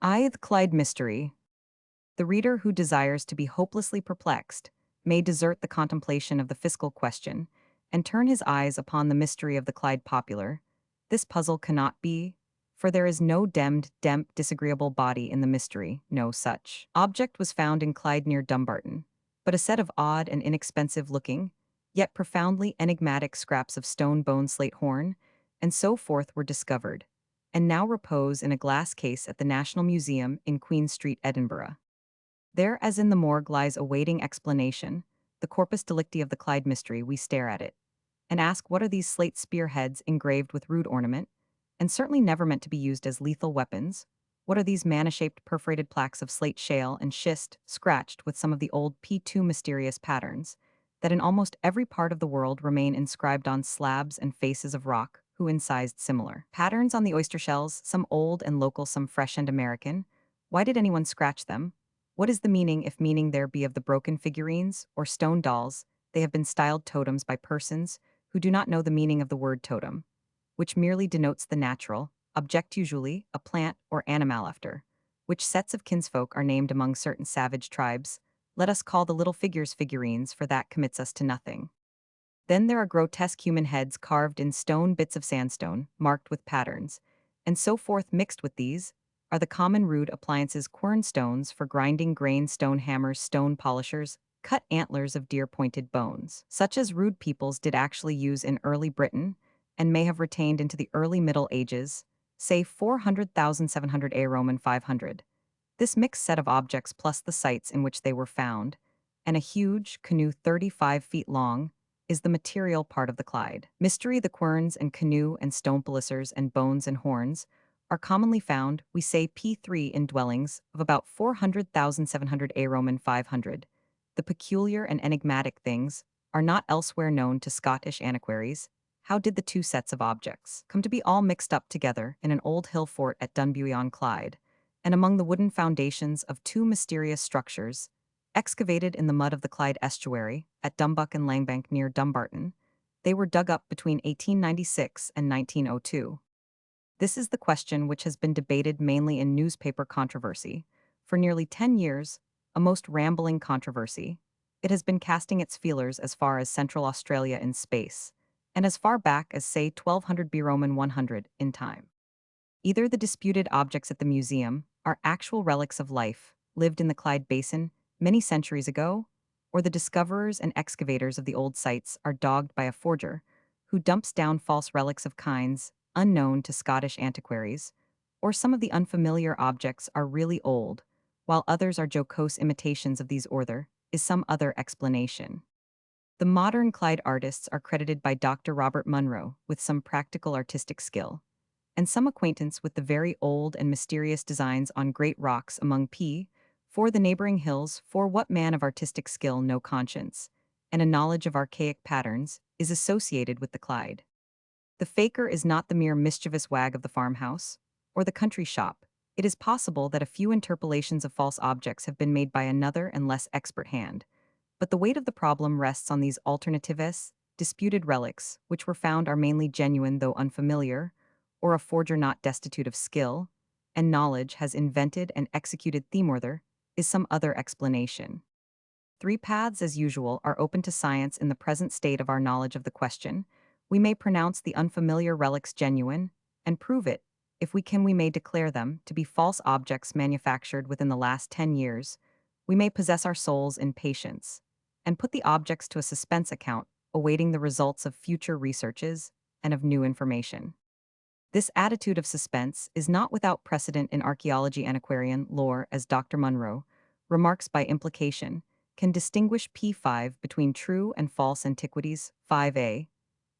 The Clyde Mystery. The reader who desires to be hopelessly perplexed may desert the contemplation of the fiscal question and turn his eyes upon the mystery of the Clyde popular. This puzzle cannot be, for there is no disagreeable body in the mystery, no such object was found in Clyde near Dumbarton, but a set of odd and inexpensive looking, yet profoundly enigmatic scraps of stone bone slate horn, and so forth were discovered, and now repose in a glass case at the National Museum in Queen Street, Edinburgh. There, as in the morgue, lies awaiting explanation, the corpus delicti of the Clyde mystery. We stare at it and ask, what are these slate spearheads engraved with rude ornament, and certainly never meant to be used as lethal weapons? What are these manna-shaped perforated plaques of slate shale and schist, scratched with some of the old P2 mysterious patterns, that in almost every part of the world remain inscribed on slabs and faces of rock, who incised similar patterns on the oyster shells, some old and local, some fresh and American? Why did anyone scratch them? What is the meaning, if meaning there be, of the broken figurines, or stone dolls? They have been styled totems by persons who do not know the meaning of the word totem, which merely denotes the natural, object, usually a plant or animal, after which sets of kinsfolk are named among certain savage tribes. Let us call the little figures figurines, for that commits us to nothing. Then there are grotesque human heads carved in stone, bits of sandstone, marked with patterns, and so forth. Mixed with these are the common rude appliances, quern stones for grinding grain, stone hammers, stone polishers, cut antlers of deer-pointed bones, such as rude peoples did actually use in early Britain, and may have retained into the early Middle Ages, say 400,700 A Roman 500. This mixed set of objects, plus the sites in which they were found, and a huge canoe 35 feet long, is the material part of the Clyde mystery. The querns and canoe and stone policers and bones and horns are commonly found, we say P3, in dwellings of about 400,700 A Roman 500. The peculiar and enigmatic things are not elsewhere known to Scottish antiquaries. How did the two sets of objects come to be all mixed up together in an old hill fort at Dunbuy on Clyde, and among the wooden foundations of two mysterious structures, excavated in the mud of the Clyde estuary at Dumbuck and Langbank near Dumbarton? They were dug up between 1896 and 1902. This is the question which has been debated mainly in newspaper controversy. For nearly 10 years, a most rambling controversy, it has been casting its feelers as far as Central Australia in space, and as far back as, say, 1200 B Roman 100 in time. Either the disputed objects at the museum are actual relics of life lived in the Clyde Basin many centuries ago, or the discoverers and excavators of the old sites are dogged by a forger who dumps down false relics of kinds unknown to Scottish antiquaries, or some of the unfamiliar objects are really old, while others are jocose imitations of these, or there is some other explanation. The modern Clyde artists are credited by Dr. Robert Munro with some practical artistic skill, and some acquaintance with the very old and mysterious designs on great rocks among for the neighboring hills. For what man of artistic skill, no conscience, and a knowledge of archaic patterns, is associated with the Clyde? The faker is not the mere mischievous wag of the farmhouse or the country shop. It is possible that a few interpolations of false objects have been made by another and less expert hand, but the weight of the problem rests on these alternatives. Disputed relics, which were found, are mainly genuine though unfamiliar, or a forger not destitute of skill and knowledge has invented and executed them, or there is some other explanation. Three paths, as usual, are open to science in the present state of our knowledge of the question. We may pronounce the unfamiliar relics genuine, and prove it. If we can, we may declare them to be false objects manufactured within the last 10 years. We may possess our souls in patience, and put the objects to a suspense account, awaiting the results of future researches and of new information. This attitude of suspense is not without precedent in archaeology. Antiquarian lore, as Dr. Munro remarks by implication, can distinguish P5 between true and false antiquities, 5a,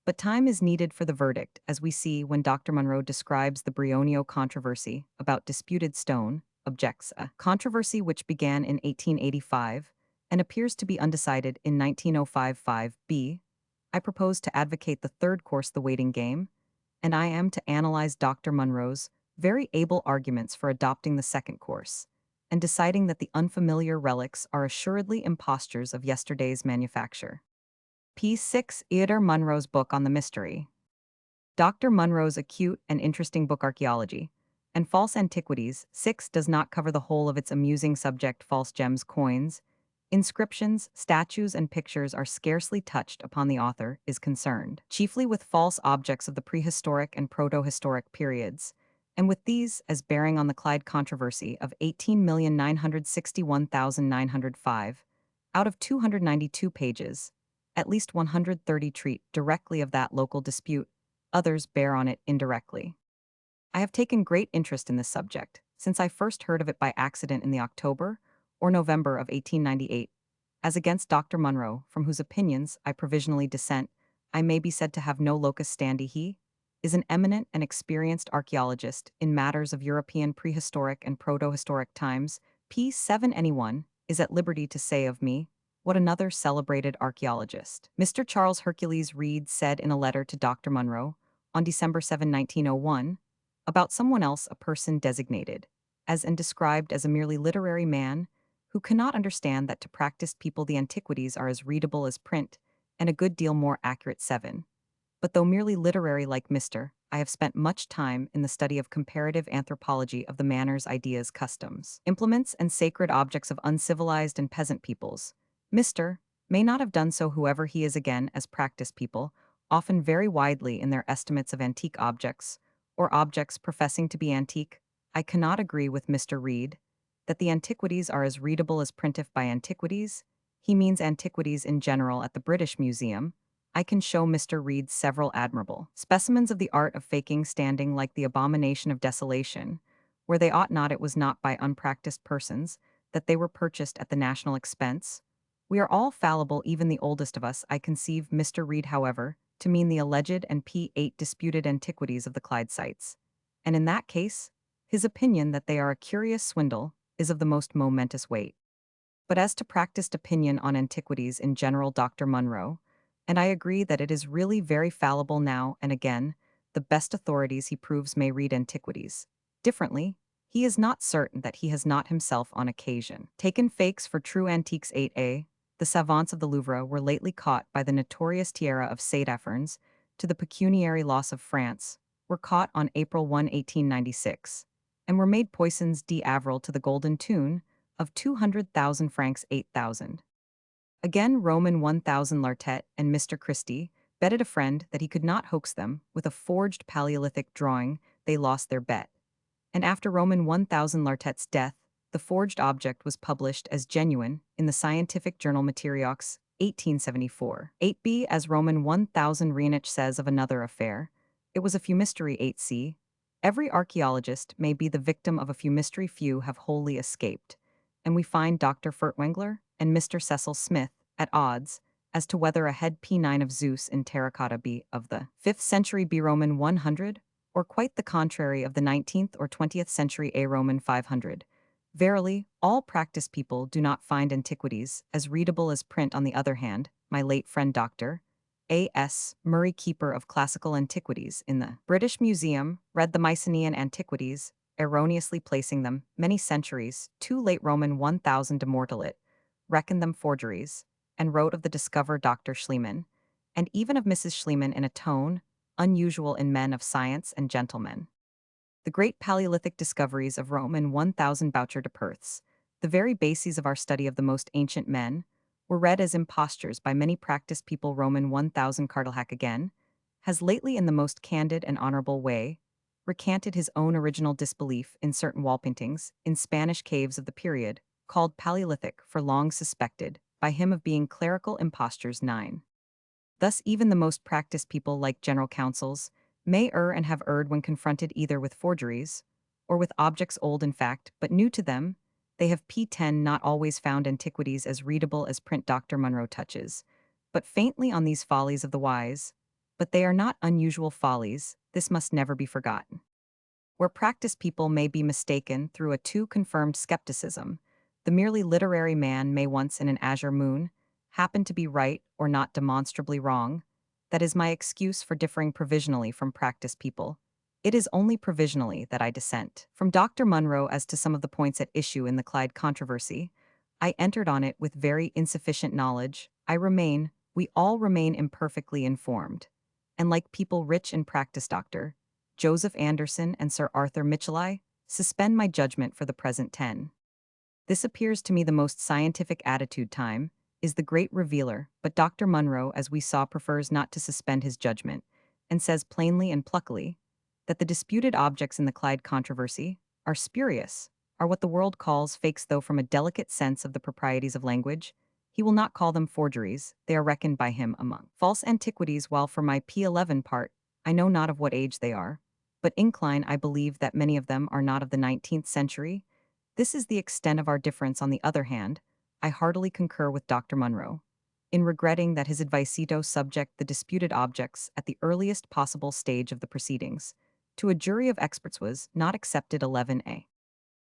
but time is needed for the verdict, as we see when Dr. Munro describes the Brionio controversy about disputed stone objects, a controversy which began in 1885 and appears to be undecided in 1905-5b. I propose to advocate the third course, the waiting game, and I am to analyze Dr. Munro's very able arguments for adopting the second course, and deciding that the unfamiliar relics are assuredly impostures of yesterday's manufacture. P6. Dr. Munro's book on the mystery. Dr. Munro's acute and interesting book, Archaeology, And false antiquities, 6 does not cover the whole of its amusing subject. False gems, coins, inscriptions, statues, and pictures are scarcely touched upon. The author is concerned chiefly with false objects of the prehistoric and proto-historic periods, and with these as bearing on the Clyde controversy of 18,961,905 out of 292 pages. At least 130 treat directly of that local dispute, others bear on it indirectly. I have taken great interest in this subject since I first heard of it by accident in the October or November of 1898. As against Dr. Munro, from whose opinions I provisionally dissent, I may be said to have no locus standi. He is an eminent and experienced archaeologist in matters of European prehistoric and proto-historic times. P7 Anyone is at liberty to say of me what another celebrated archaeologist, Mr. Charles Hercules Reed, said in a letter to Dr. Munro on December 7, 1901, about someone else, a person designated as and described as a merely literary man who cannot understand that to practiced people the antiquities are as readable as print and a good deal more accurate. 7. But though merely literary like Mr., I have spent much time in the study of comparative anthropology of the manners, ideas, customs, implements, and sacred objects of uncivilized and peasant peoples. Mr. may not have done so, whoever he is, again, as practiced people often vary widely in their estimates of antique objects, or objects professing to be antique. I cannot agree with Mr. Reed that the antiquities are as readable as print. If by antiquities he means antiquities in general at the British Museum, I can show Mr. Reed several admirable specimens of the art of faking standing like the abomination of desolation, where they ought not. It was not by unpracticed persons that they were purchased at the national expense. We are all fallible, even the oldest of us. I conceive Mr. Reed, however, to mean the alleged and P8 disputed antiquities of the Clyde sites, and in that case, his opinion that they are a curious swindle is of the most momentous weight. But as to practiced opinion on antiquities in general, Dr. Munro, and I agree that it is really very fallible now and again, the best authorities he proves may read antiquities differently. He is not certain that he has not himself on occasion taken fakes for true antiques. 8a. The savants of the Louvre were lately caught by the notorious tiara of Saint Afferns, to the pecuniary loss of France, were caught on April 1, 1896, and were made poisons d'Avril to the golden tune of 200,000 francs. 8,000. Again, Roman 1,000 Lartet and Mr. Christie betted a friend that he could not hoax them with a forged Paleolithic drawing. They lost their bet, and after Roman 1,000 Lartet's death, the forged object was published as genuine in the scientific journal Materiaux, 1874. 8b. As Roman 1,000 Reinach says of another affair, it was a fumistery. 8c. Every archaeologist may be the victim of a fumistery. Few have wholly escaped, and we find Dr. Furtwängler and Mr. Cecil Smith at odds as to whether a head P9 of Zeus in terracotta be of the 5th century B Roman 100, or quite the contrary of the 19th or 20th century A Roman 500. Verily, all practiced people do not find antiquities as readable as print. On the other hand, my late friend Dr. A.S. Murray, keeper of classical antiquities in the British Museum, read the Mycenaean antiquities, erroneously placing them many centuries too late. Roman 1000 demortalit, reckoned them forgeries, and wrote of the discoverer Dr. Schliemann, and even of Mrs. Schliemann, in a tone unusual in men of science and gentlemen. The great Paleolithic discoveries of Roman 1000 Boucher de Perth's, the very bases of our study of the most ancient men, were read as impostures by many practiced people. Roman 1000 Cardelhack again has lately, in the most candid and honorable way, recanted his own original disbelief in certain wall paintings in Spanish caves of the period, called Paleolithic, for long suspected by him of being clerical impostures. 9. Thus even the most practiced people, like general councils, may err and have erred when confronted either with forgeries or with objects old in fact but new to them. They have P10 not always found antiquities as readable as print. Dr. Munro touches but faintly on these follies of the wise, but they are not unusual follies. This must never be forgotten. Where practiced people may be mistaken through a too confirmed skepticism, the merely literary man may once in an azure moon happen to be right or not demonstrably wrong. That is my excuse for differing provisionally from practiced people. It is only provisionally that I dissent from Dr. Munro as to some of the points at issue in the Clyde controversy. I entered on it with very insufficient knowledge. We all remain imperfectly informed. And like people rich in practice, Dr. Joseph Anderson and Sir Arthur Mitchell, suspend my judgment for the present 10. This appears to me the most scientific attitude. Time is the great revealer, but Dr. Munro, as we saw, prefers not to suspend his judgment, and says plainly and pluckily that the disputed objects in the Clyde controversy are spurious, are what the world calls fakes, though from a delicate sense of the proprieties of language, he will not call them forgeries. They are reckoned by him among false antiquities, while for my P11 part, I know not of what age they are, but incline I believe that many of them are not of the 19th century. This is the extent of our difference. On the other hand, I heartily concur with Dr. Munro in regretting that his advicito subject the disputed objects at the earliest possible stage of the proceedings to a jury of experts was not accepted. 11a.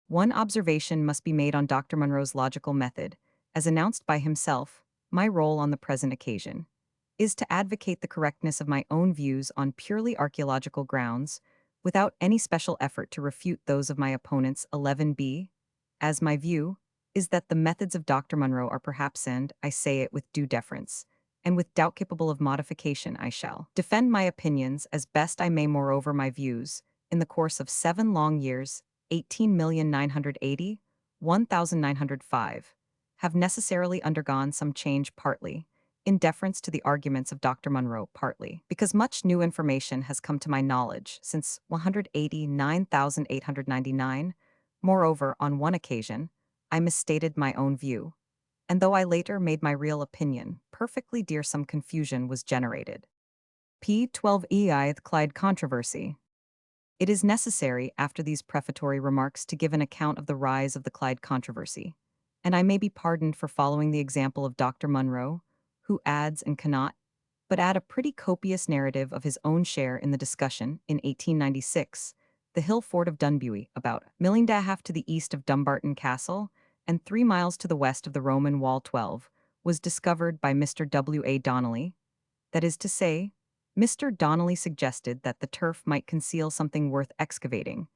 One observation must be made on Dr. Munro's logical method, as announced by himself. My role on the present occasion is to advocate the correctness of my own views on purely archaeological grounds, without any special effort to refute those of my opponents. 11b. As my view is that the methods of Dr. Munro are perhaps, and I say it with due deference, and with doubt capable of modification, I shall defend my opinions as best I may. Moreover, my views, in the course of 7 long years, 18,980, 1,905, have necessarily undergone some change, partly in deference to the arguments of Dr. Munro, partly because much new information has come to my knowledge since 189,899. Moreover, on one occasion, I misstated my own view, and though I later made my real opinion perfectly dear, some confusion was generated. P12ei, the Clyde controversy. It is necessary, after these prefatory remarks, to give an account of the rise of the Clyde controversy, and I may be pardoned for following the example of Dr. Munro, who adds and cannot but add a pretty copious narrative of his own share in the discussion. In 1896, the hill fort of Dunbuy, about Millingdahalf to the east of Dumbarton Castle, and 3 miles to the west of the Roman wall 12, was discovered by Mr. W. A. Donnelly. That is to say, Mr. Donnelly suggested that the turf might conceal something worth excavating,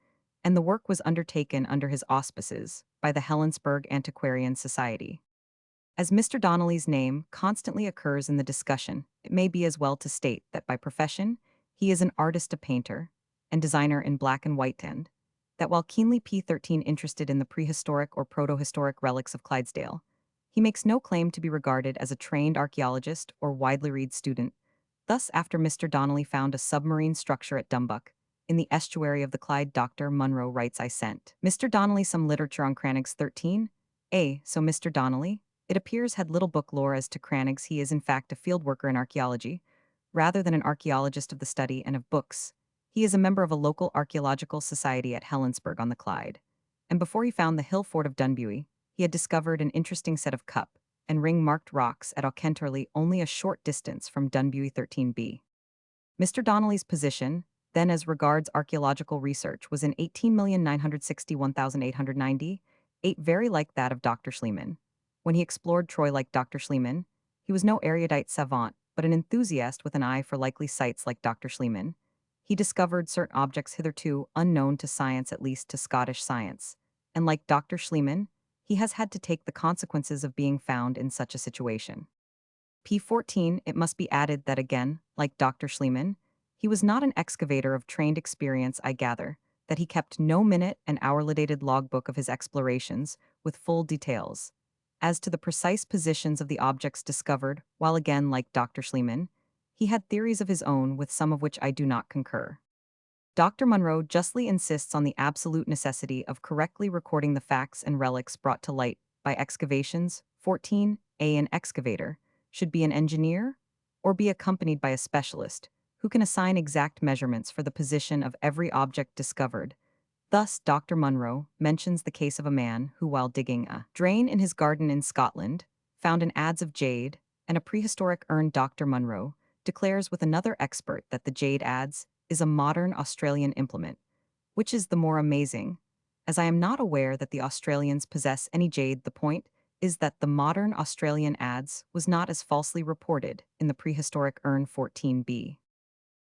and the work was undertaken under his auspices by the Helensburgh Antiquarian Society. As Mr. Donnelly's name constantly occurs in the discussion, it may be as well to state that by profession he is an artist, a painter, and designer in black and white, and that while keenly P13 interested in the prehistoric or protohistoric relics of Clydesdale, he makes no claim to be regarded as a trained archaeologist or widely read student. Thus, after Mr. Donnelly found a submarine structure at Dumbuck, in the estuary of the Clyde, Dr. Munro writes, I sent Mr. Donnelly some literature on Cranag's 13a. So Mr. Donnelly, it appears, had little book lore as to Cranag's. He is in fact a field worker in archaeology, rather than an archaeologist of the study and of books. He is a member of a local archaeological society at Helensburgh on the Clyde, and before he found the hill fort of Dunbuy, he had discovered an interesting set of cup and ring-marked rocks at Auchentorley, only a short distance from Dunbuy 13b. Mr. Donnelly's position, then as regards archaeological research, was in 18,961,890, very like that of Dr. Schliemann. When he explored Troy like Dr. Schliemann, he was no erudite savant, but an enthusiast with an eye for likely sights. Like Dr. Schliemann, he discovered certain objects hitherto unknown to science, at least to Scottish science, and like Dr. Schliemann, he has had to take the consequences of being found in such a situation. P14, it must be added that again, like Dr. Schliemann, he was not an excavator of trained experience. I gather that he kept no minute and hour-dated logbook of his explorations with full details as to the precise positions of the objects discovered, while again, like Dr. Schliemann, he had theories of his own with some of which I do not concur. Dr. Munro justly insists on the absolute necessity of correctly recording the facts and relics brought to light by excavations. 14a. An excavator should be an engineer or be accompanied by a specialist who can assign exact measurements for the position of every object discovered. Thus, Dr. Munro mentions the case of a man who, while digging a drain in his garden in Scotland, found an adze of jade and a prehistoric urn. Dr. Munro declares with another expert that the jade adze is a modern Australian implement, which is the more amazing, as I am not aware that the Australians possess any jade. The point is that the modern Australian adze was not as falsely reported in the prehistoric urn 14b.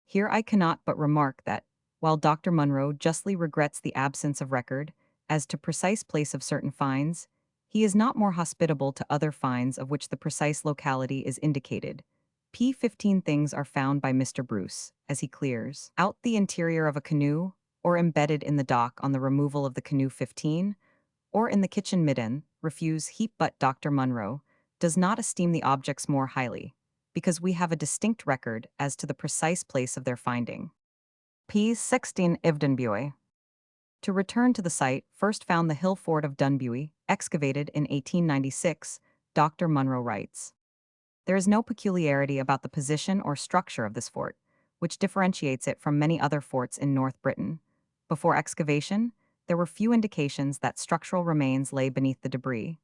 Here I cannot but remark that, while Dr. Munro justly regrets the absence of record as to precise place of certain finds, he is not more hospitable to other finds of which the precise locality is indicated. P15 things are found by Mr. Bruce as he clears out the interior of a canoe, or embedded in the dock on the removal of the canoe 15, or in the kitchen midden, refuse heap, but Dr. Munro does not esteem the objects more highly, because we have a distinct record as to the precise place of their finding. P16 Ivdenbury. To return to the site, first found the hill fort of Dunbuy, excavated in 1896, Dr. Munro writes. There is no peculiarity about the position or structure of this fort, which differentiates it from many other forts in North Britain. Before excavation, there were few indications that structural remains lay beneath the debris.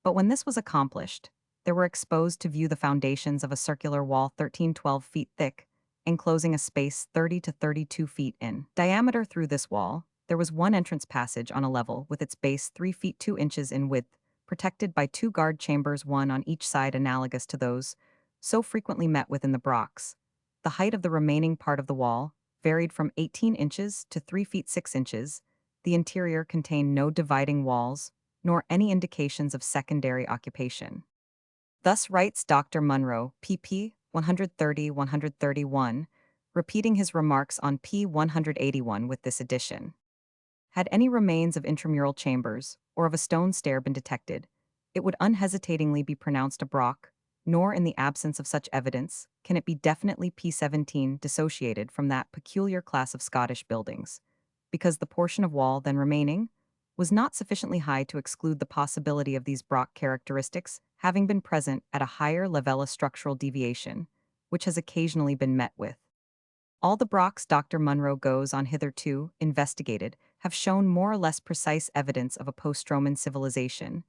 But when this was accomplished, there were exposed to view the foundations of a circular wall 13-12 feet thick, enclosing a space 30 to 32 feet in diameter. Through this wall, there was one entrance passage on a level with its base 3 feet 2 inches in width, protected by two guard chambers, one on each side, analogous to those so frequently met with in the Brochs. The height of the remaining part of the wall varied from 18 inches to 3 feet 6 inches. The interior contained no dividing walls, nor any indications of secondary occupation. Thus writes Dr. Munro, pp. 130-131, repeating his remarks on p. 181 with this addition. Had any remains of intramural chambers, or of a stone stair been detected, it would unhesitatingly be pronounced a Broch, nor in the absence of such evidence can it be definitely P17 dissociated from that peculiar class of Scottish buildings, because the portion of wall then remaining was not sufficiently high to exclude the possibility of these Broch characteristics having been present at a higher level of structural deviation, which has occasionally been met with. All the Brochs Dr. Munro goes on hitherto investigated have shown more or less precise evidence of a post-Roman civilization,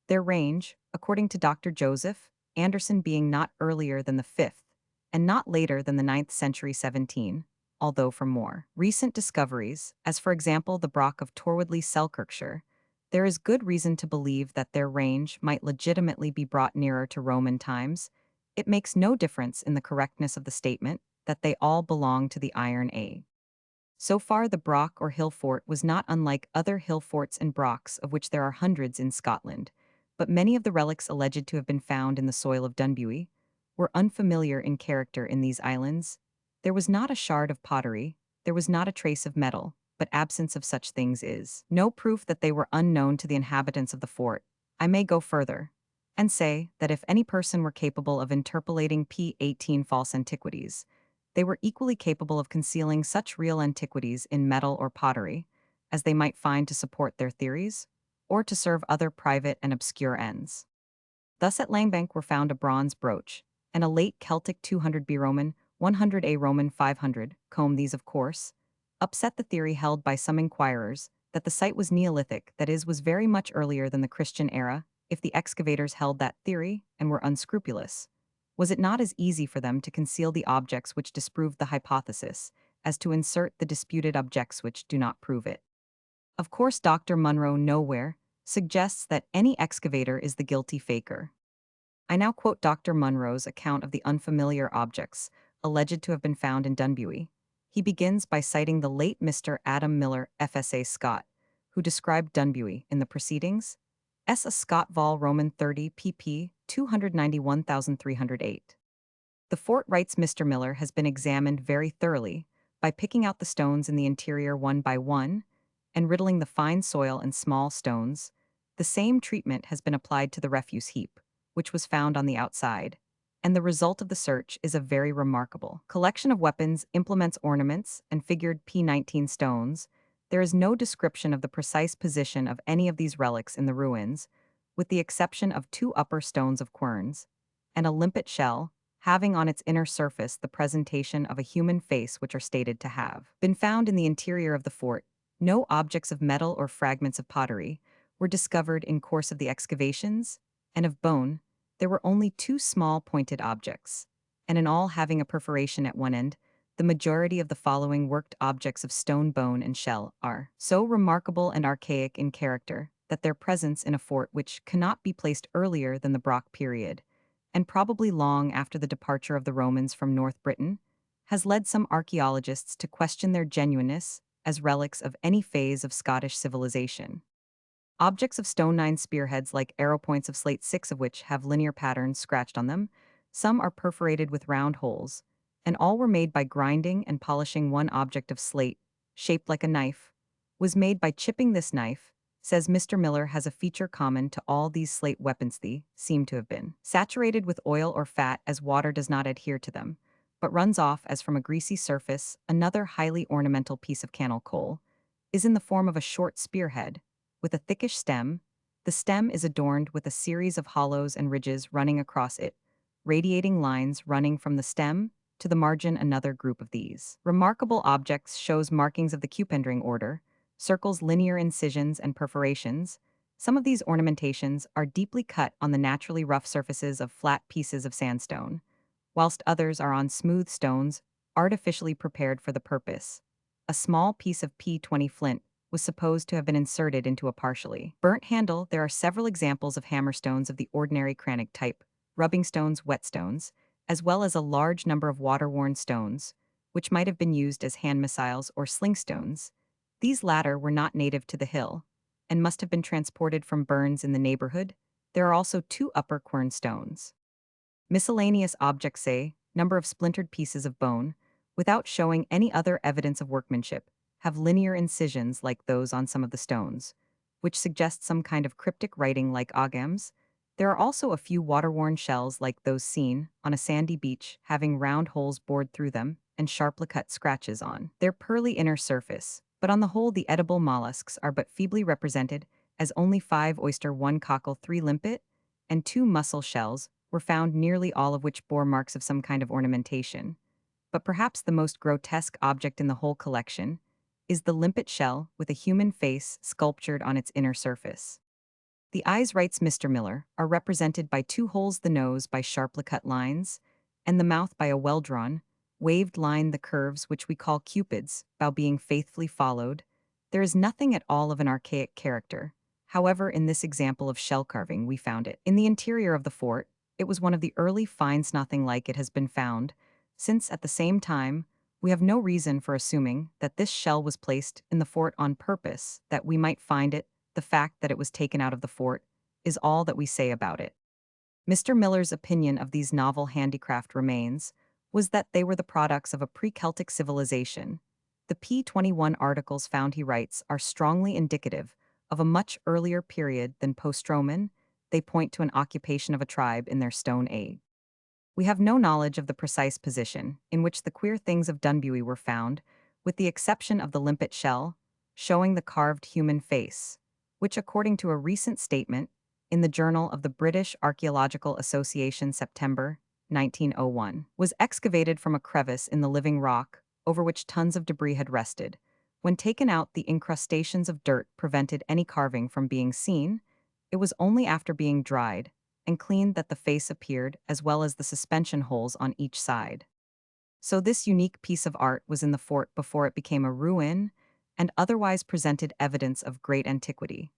their range, according to Dr. Joseph Anderson, being not earlier than the 5th, and not later than the 9th century 17, although from more recent discoveries, as for example the Broch of Torwoodley, Selkirkshire, there is good reason to believe that their range might legitimately be brought nearer to Roman times. It makes no difference in the correctness of the statement that they all belong to the Iron Age. So far, the Broch or hill fort was not unlike other hill forts and Brochs, of which there are hundreds in Scotland, but many of the relics alleged to have been found in the soil of Dunbuy were unfamiliar in character in these islands. There was not a shard of pottery, there was not a trace of metal, but absence of such things is no proof that they were unknown to the inhabitants of the fort. I may go further and say that if any person were capable of interpolating P18 false antiquities, they were equally capable of concealing such real antiquities in metal or pottery as they might find to support their theories, or to serve other private and obscure ends. Thus at Langbank were found a bronze brooch, and a late Celtic 200B Roman, 100A Roman 500 comb. These, of course, upset the theory held by some inquirers that the site was Neolithic, that is, was very much earlier than the Christian era. If the excavators held that theory and were unscrupulous, was it not as easy for them to conceal the objects which disproved the hypothesis as to insert the disputed objects which do not prove it? Of course, Dr. Munro nowhere suggests that any excavator is the guilty faker. I now quote Dr. Munro's account of the unfamiliar objects alleged to have been found in Dunbuy. He begins by citing the late Mr. Adam Miller, FSA Scott, who described Dunbuy in the proceedings as a Scott Vol Roman 30 pp. 291,308. The fort, writes Mr. Miller, has been examined very thoroughly by picking out the stones in the interior one by one and riddling the fine soil and small stones. The same treatment has been applied to the refuse heap, which was found on the outside, and the result of the search is a very remarkable collection of weapons, implements, ornaments, and figured P19 stones. There is no description of the precise position of any of these relics in the ruins, with the exception of two upper stones of querns, and a limpet shell, having on its inner surface the presentation of a human face, which are stated to have been found in the interior of the fort. No objects of metal or fragments of pottery were discovered in course of the excavations, and of bone, there were only two small pointed objects, and in all having a perforation at one end. The majority of the following worked objects of stone, bone, and shell are so remarkable and archaic in character that their presence in a fort which cannot be placed earlier than the Broch period, and probably long after the departure of the Romans from North Britain, has led some archaeologists to question their genuineness as relics of any phase of Scottish civilization. Objects of stone, 9 spearheads like arrow points of slate, 6 of which have linear patterns scratched on them, some are perforated with round holes, and all were made by grinding and polishing one object of slate, shaped like a knife, was made by chipping this knife, says Mr. Miller has a feature common to all these slate weapons the seem to have been saturated with oil or fat as water does not adhere to them, but runs off as from a greasy surface. Another highly ornamental piece of cannel coal is in the form of a short spearhead, with a thickish stem. The stem is adorned with a series of hollows and ridges running across it, radiating lines running from the stem to the margin. Another group of these remarkable objects shows markings of the cupendring order, circles, linear incisions, and perforations. Some of these ornamentations are deeply cut on the naturally rough surfaces of flat pieces of sandstone, whilst others are on smooth stones artificially prepared for the purpose. A small piece of P20 flint was supposed to have been inserted into a partially burnt handle. There are several examples of hammerstones of the ordinary crannog type, rubbing stones, whetstones, as well as a large number of water-worn stones, which might have been used as hand missiles or slingstones. These latter were not native to the hill, and must have been transported from burns in the neighborhood. There are also two upper quern stones. Miscellaneous objects say, number of splintered pieces of bone, without showing any other evidence of workmanship, have linear incisions like those on some of the stones, which suggest some kind of cryptic writing like agams. There are also a few water-worn shells like those seen on a sandy beach, having round holes bored through them and sharply cut scratches on their pearly inner surface. But on the whole, the edible mollusks are but feebly represented, as only 5 oyster, 1 cockle, 3 limpet, and 2 mussel shells were found, nearly all of which bore marks of some kind of ornamentation. But perhaps the most grotesque object in the whole collection is the limpet shell with a human face sculptured on its inner surface. The eyes, writes Mr. Miller, are represented by 2 holes, the nose by sharply cut lines, and the mouth by a well-drawn, waved line, the curves which we call cupids, bow being faithfully followed. There is nothing at all of an archaic character. However, in this example of shell carving we found it. In the interior of the fort, it was one of the early finds. Nothing like it has been found, since at the same time, we have no reason for assuming that this shell was placed in the fort on purpose, that we might find it. The fact that it was taken out of the fort is all that we say about it. Mr. Miller's opinion of these novel handicraft remains was that they were the products of a pre-Celtic civilization. The P21 articles found, he writes, are strongly indicative of a much earlier period than post-Roman. They point to an occupation of a tribe in their Stone Age. We have no knowledge of the precise position in which the queer things of Dunbuy were found, with the exception of the limpet shell, showing the carved human face, which, according to a recent statement in the Journal of the British Archaeological Association, September 1901, was excavated from a crevice in the living rock over which tons of debris had rested. When taken out, the incrustations of dirt prevented any carving from being seen. It was only after being dried and cleaned that the face appeared, as well as the suspension holes on each side. So this unique piece of art was in the fort before it became a ruin, and otherwise presented evidence of great antiquity.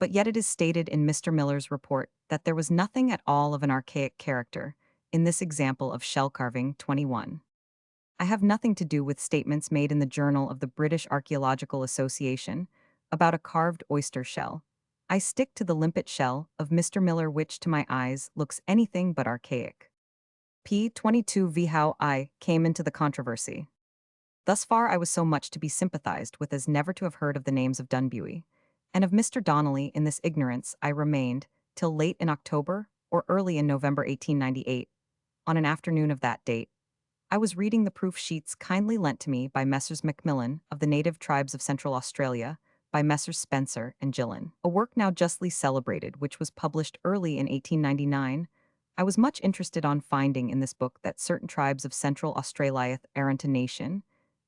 But yet it is stated in Mr. Miller's report that there was nothing at all of an archaic character in this example of shell carving 21. I have nothing to do with statements made in the Journal of the British Archaeological Association about a carved oyster shell. I stick to the limpet shell of Mr. Miller, which to my eyes looks anything but archaic. P22 v. How I came into the controversy. Thus far I was so much to be sympathized with as never to have heard of the names of Dunbuy, and of Mr. Donnelly. In this ignorance I remained, till late in October, or early in November 1898. On an afternoon of that date, I was reading the proof sheets kindly lent to me by Messrs. Macmillan of the native tribes of Central Australia, by Messrs. Spencer and Gillen, a work now justly celebrated which was published early in 1899. I was much interested on finding in this book that certain tribes of Central Australia aren't a nation,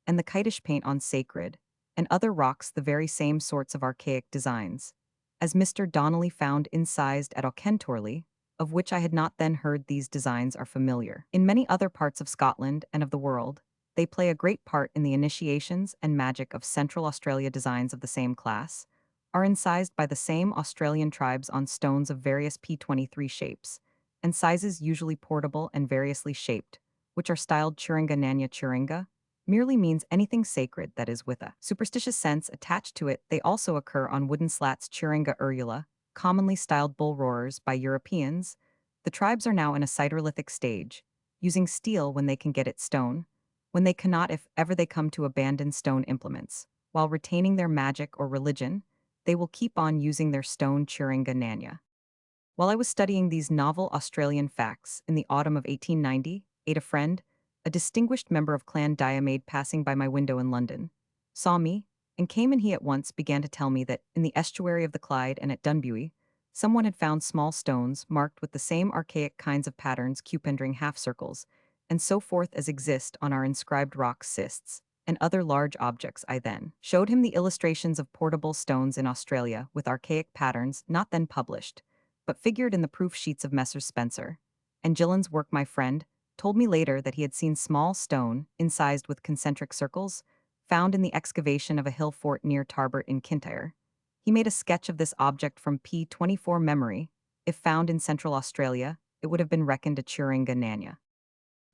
and the kitish paint on sacred, and other rocks the very same sorts of archaic designs, as Mr. Donnelly found incised at Auchentorley, of which I had not then heard. These designs are familiar in many other parts of Scotland and of the world. They play a great part in the initiations and magic of Central Australia. Designs of the same class are incised by the same Australian tribes on stones of various P23 shapes, and sizes usually portable and variously shaped, which are styled Churinga. Nanya Churinga merely means anything sacred that is with a superstitious sense attached to it. They also occur on wooden slats Churinga urula, commonly styled bull roarers by Europeans. The tribes are now in a Siderlithic stage, using steel when they can get it stone, when they cannot if ever they come to abandon stone implements. While retaining their magic or religion, they will keep on using their stone Churinga Nanya. While I was studying these novel Australian facts in the autumn of 1890, ate a friend, a distinguished member of Clan Diomede passing by my window in London, saw me, and came and he at once began to tell me that in the estuary of the Clyde and at Dunbuy, someone had found small stones marked with the same archaic kinds of patterns cupendering half-circles, and so forth as exist on our inscribed rock cists, and other large objects. I then showed him the illustrations of portable stones in Australia with archaic patterns not then published, but figured in the proof sheets of Messrs. Spencer and Gillen's work. My friend told me later that he had seen small stone, incised with concentric circles, found in the excavation of a hill fort near Tarbert in Kintyre. He made a sketch of this object from P24 memory. If found in Central Australia, it would have been reckoned a Churinga Nanya.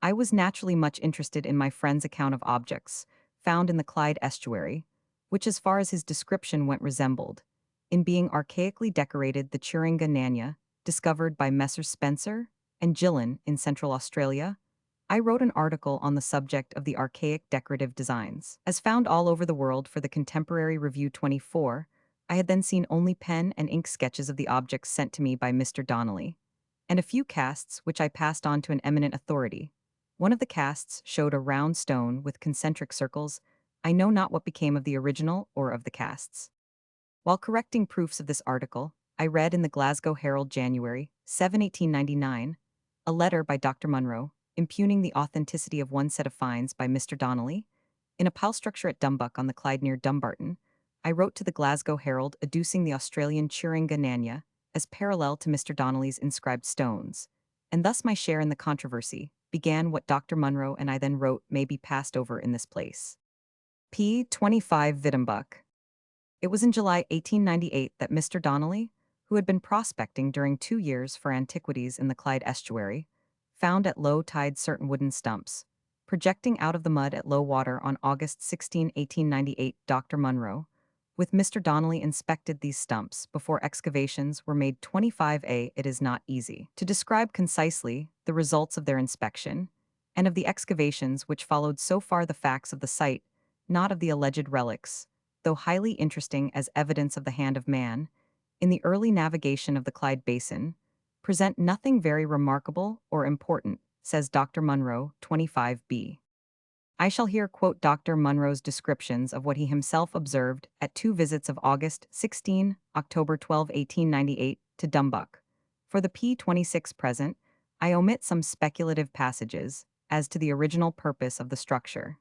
I was naturally much interested in my friend's account of objects found in the Clyde estuary, which as far as his description went resembled, in being archaically decorated, the Churinga Nanya, discovered by Messrs. Spencer and Gillen in Central Australia. I wrote an article on the subject of the archaic decorative designs. As found all over the world for the Contemporary Review 24, I had then seen only pen and ink sketches of the objects sent to me by Mr. Donnelly, and a few casts which I passed on to an eminent authority. One of the casts showed a round stone with concentric circles. I know not what became of the original or of the casts. While correcting proofs of this article, I read in the Glasgow Herald January 7, 1899, a letter by Dr. Munro, impugning the authenticity of one set of finds by Mr. Donnelly. In a pile structure at Dumbuck on the Clyde near Dumbarton, I wrote to the Glasgow Herald adducing the Australian Churinga Nanya as parallel to Mr. Donnelly's inscribed stones, and thus my share in the controversy began. What Dr. Munro and I then wrote may be passed over in this place. P. 25 Vidumbuck. It was in July 1898 that Mr. Donnelly, who had been prospecting during 2 years for antiquities in the Clyde estuary, found at low tide certain wooden stumps, projecting out of the mud at low water on August 16, 1898. Dr. Munro, with Mr. Donnelly, inspected these stumps before excavations were made. 25a. It is not easy to describe concisely the results of their inspection, and of the excavations which followed. So far the facts of the site, not of the alleged relics, though highly interesting as evidence of the hand of man, in the early navigation of the Clyde Basin, present nothing very remarkable or important, says Dr. Munro, 25b. I shall here quote Dr. Munro's descriptions of what he himself observed at 2 visits of August 16, October 12, 1898, to Dumbuck. For the P26 present, I omit some speculative passages as to the original purpose of the structure.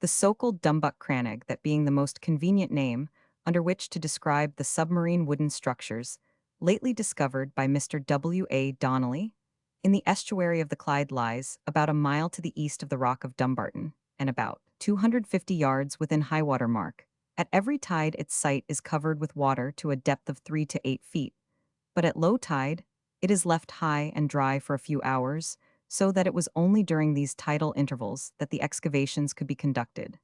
The so-called Dumbuck Crannog, that being the most convenient name under which to describe the submarine wooden structures lately discovered by Mr. W. A. Donnelly, in the estuary of the Clyde, lies about a mile to the east of the rock of Dumbarton, and about 250 yards within high water mark. At every tide its site is covered with water to a depth of 3 to 8 feet, but at low tide it is left high and dry for a few hours, so that it was only during these tidal intervals that the excavations could be conducted.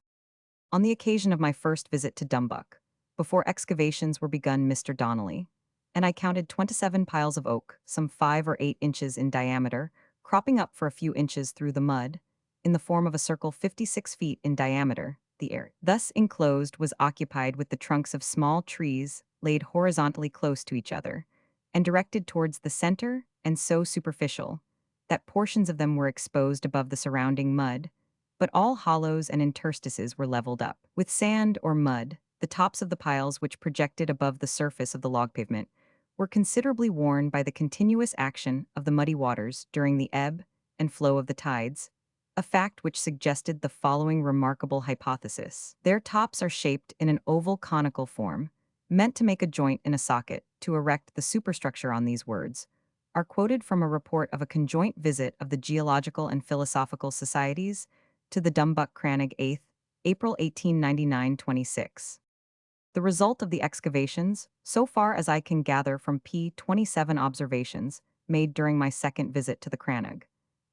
On the occasion of my first visit to Dumbuck, before excavations were begun, Mr. Donnelly and I counted 27 piles of oak, some 5 or 8 inches in diameter, cropping up for a few inches through the mud, in the form of a circle 56 feet in diameter. The area thus enclosed was occupied with the trunks of small trees laid horizontally close to each other, and directed towards the center, and so superficial that portions of them were exposed above the surrounding mud, but all hollows and interstices were leveled up with sand or mud. The tops of the piles, which projected above the surface of the log pavement, were considerably worn by the continuous action of the muddy waters during the ebb and flow of the tides, a fact which suggested the following remarkable hypothesis. Their tops are shaped in an oval conical form, meant to make a joint in a socket to erect the superstructure. On these words are quoted from a report of a conjoint visit of the Geological and Philosophical Societies to the Dumbuck Crannog, 8th April 1899, 26. The result of the excavations, so far as I can gather from P27 observations made during my second visit to the Crannog,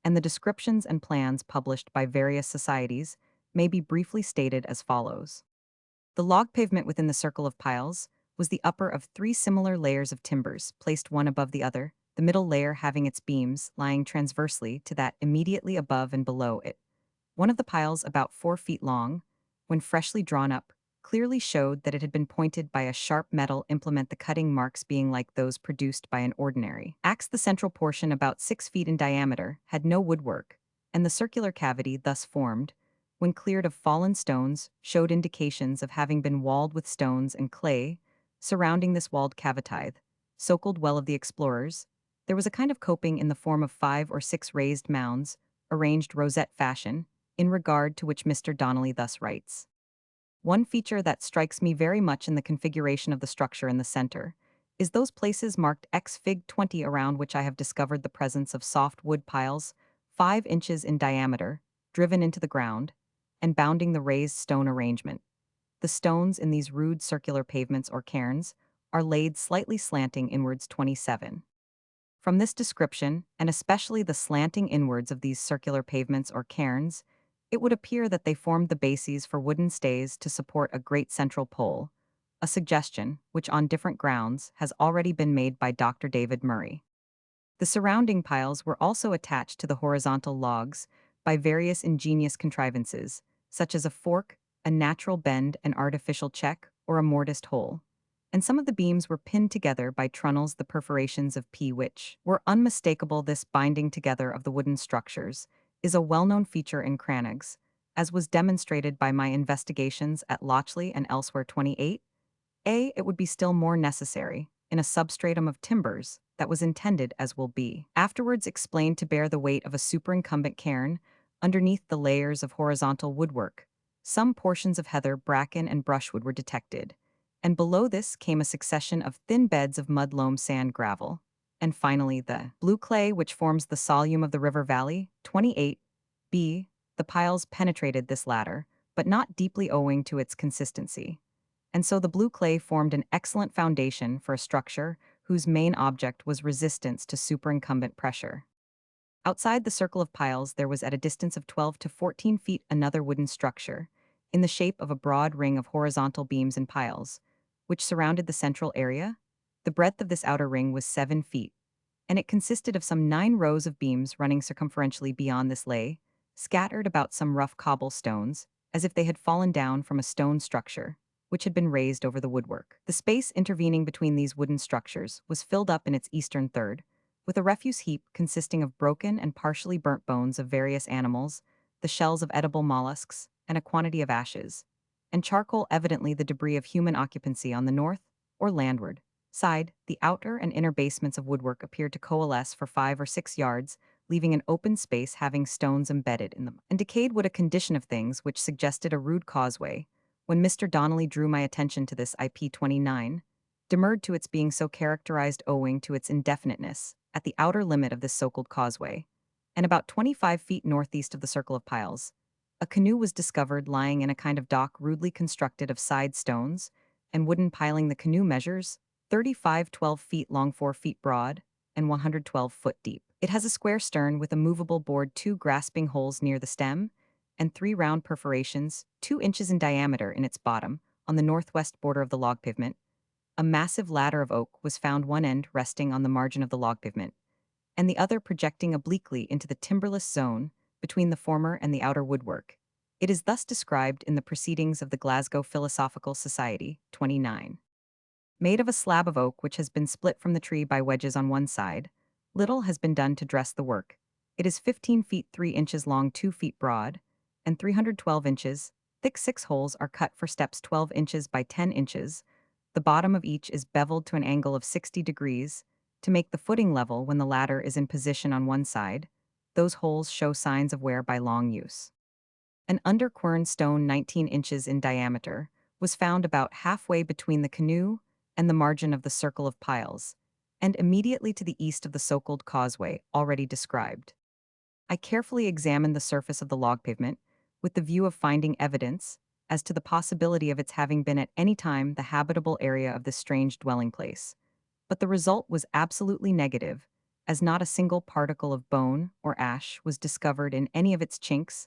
and the descriptions and plans published by various societies, may be briefly stated as follows. The log pavement within the circle of piles was the upper of 3 similar layers of timbers, placed one above the other, the middle layer having its beams lying transversely to that immediately above and below it. One of the piles, about 4 feet long, when freshly drawn up, clearly showed that it had been pointed by a sharp metal implement, the cutting marks being like those produced by an ordinary axe. The central portion, about 6 feet in diameter, had no woodwork, and the circular cavity thus formed, when cleared of fallen stones, showed indications of having been walled with stones and clay. Surrounding this walled cavitide, so-called well of the explorers, there was a kind of coping in the form of 5 or 6 raised mounds, arranged rosette fashion, in regard to which Mr. Donnelly thus writes. One feature that strikes me very much in the configuration of the structure in the center is those places marked X Fig 20, around which I have discovered the presence of soft wood piles, 5 inches in diameter, driven into the ground, and bounding the raised stone arrangement. The stones in these rude circular pavements or cairns are laid slightly slanting inwards. 27. From this description, and especially the slanting inwards of these circular pavements or cairns, it would appear that they formed the bases for wooden stays to support a great central pole, a suggestion which on different grounds has already been made by Dr. David Murray. The surrounding piles were also attached to the horizontal logs by various ingenious contrivances, such as a fork, a natural bend, an artificial check, or a mortised hole. And some of the beams were pinned together by trunnels, the perforations of P, which were unmistakable. This binding together of the wooden structures is a well-known feature in crannogs, as was demonstrated by my investigations at Lochley and elsewhere. 28. It would be still more necessary, in a substratum of timbers, that was intended, as will be afterwards explained, to bear the weight of a superincumbent cairn, underneath the layers of horizontal woodwork. Some portions of heather, bracken, and brushwood were detected, and below this came a succession of thin beds of mud, loam, sand, gravel, and finally the blue clay which forms the solume of the river valley. 28. The piles penetrated this latter, but not deeply owing to its consistency. And so the blue clay formed an excellent foundation for a structure whose main object was resistance to superincumbent pressure. Outside the circle of piles there was, at a distance of 12 to 14 feet, another wooden structure, in the shape of a broad ring of horizontal beams and piles, which surrounded the central area. The breadth of this outer ring was 7 feet, and it consisted of some 9 rows of beams running circumferentially beyond this lay, scattered about some rough cobble stones, as if they had fallen down from a stone structure, which had been raised over the woodwork. The space intervening between these wooden structures was filled up in its eastern third with a refuse heap consisting of broken and partially burnt bones of various animals, the shells of edible mollusks, and a quantity of ashes, and charcoal, evidently the debris of human occupancy. On the north, or landward, side, the outer and inner basements of woodwork appeared to coalesce for 5 or 6 yards, leaving an open space having stones embedded in them. And decayed wood, a condition of things which suggested a rude causeway. When Mr. Donnelly drew my attention to this, IP 29, demurred to its being so characterized owing to its indefiniteness, at the outer limit of this so-called causeway, and about 25 feet northeast of the circle of piles, a canoe was discovered lying in a kind of dock rudely constructed of side stones and wooden piling. The canoe measures 35 12 feet long, 4 feet broad, and 112 foot deep. It has a square stern with a movable board, 2 grasping holes near the stem, and 3 round perforations, 2 inches in diameter, in its bottom, on the northwest border of the log pavement. A massive ladder of oak was found, one end resting on the margin of the log pavement, and the other projecting obliquely into the timberless zone between the former and the outer woodwork. It is thus described in the Proceedings of the Glasgow Philosophical Society, 29. Made of a slab of oak which has been split from the tree by wedges on one side, little has been done to dress the work. It is 15 feet 3 inches long, 2 feet broad, and 312 inches thick. 6 holes are cut for steps 12 inches by 10 inches. The bottom of each is beveled to an angle of 60 degrees to make the footing level when the ladder is in position on one side. Those holes show signs of wear by long use. An underquern stone 19 inches in diameter was found about halfway between the canoe and the margin of the circle of piles, and immediately to the east of the so-called causeway already described. I carefully examined the surface of the log pavement with the view of finding evidence as to the possibility of its having been at any time the habitable area of this strange dwelling place. But the result was absolutely negative, as not a single particle of bone or ash was discovered in any of its chinks.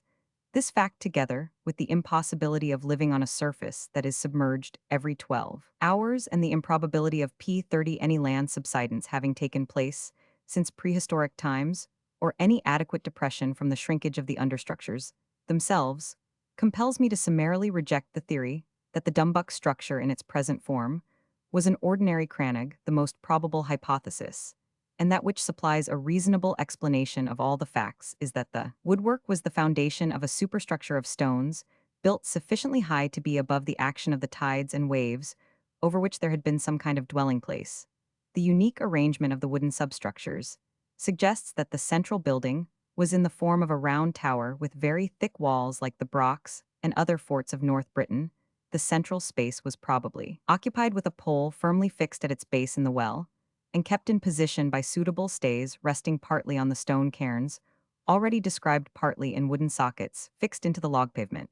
This fact, together with the impossibility of living on a surface that is submerged every 12 hours and the improbability of P30 any land subsidence having taken place, since prehistoric times, or any adequate depression from the shrinkage of the understructures themselves, compels me to summarily reject the theory that the Dumbuck structure in its present form was an ordinary crannog, the most probable hypothesis, and that which supplies a reasonable explanation of all the facts is that the woodwork was the foundation of a superstructure of stones built sufficiently high to be above the action of the tides and waves over which there had been some kind of dwelling place. The unique arrangement of the wooden substructures suggests that the central building was in the form of a round tower with very thick walls like the Brochs and other forts of North Britain. The central space was probably occupied with a pole firmly fixed at its base in the well, and kept in position by suitable stays resting partly on the stone cairns, already described partly in wooden sockets fixed into the log pavement,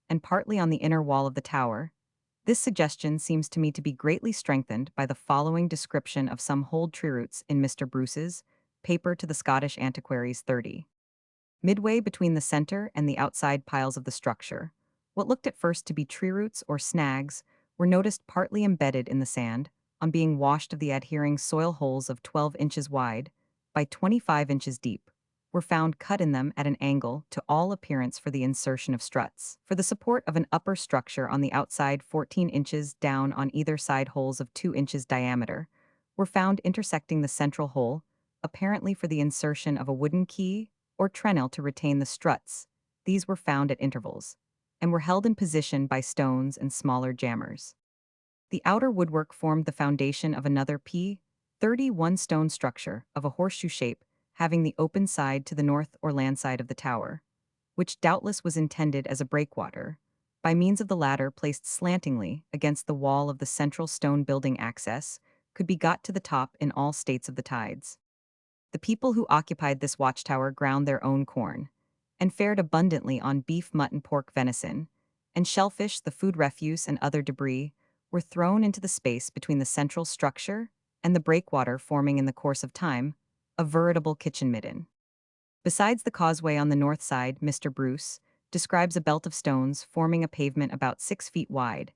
and partly on the inner wall of the tower. This suggestion seems to me to be greatly strengthened by the following description of some hold tree roots in Mr. Bruce's paper to the Scottish Antiquaries 30. Midway between the center and the outside piles of the structure, what looked at first to be tree roots or snags were noticed partly embedded in the sand, on being washed of the adhering soil holes of 12 inches wide by 25 inches deep, were found cut in them at an angle to all appearance for the insertion of struts. For the support of an upper structure on the outside 14 inches down on either side holes of 2 inches diameter were found intersecting the central hole, apparently for the insertion of a wooden key or trenail to retain the struts. These were found at intervals, and were held in position by stones and smaller jammers. The outer woodwork formed the foundation of another P-31 stone structure of a horseshoe shape, having the open side to the north or land side of the tower, which doubtless was intended as a breakwater, by means of the ladder placed slantingly against the wall of the central stone building access, could be got to the top in all states of the tides. The people who occupied this watchtower ground their own corn, and fared abundantly on beef, mutton, pork, venison, and shellfish, the food refuse, and other debris, were thrown into the space between the central structure and the breakwater, forming in the course of time a veritable kitchen midden. Besides the causeway on the north side, Mr. Bruce describes a belt of stones forming a pavement about 6 feet wide,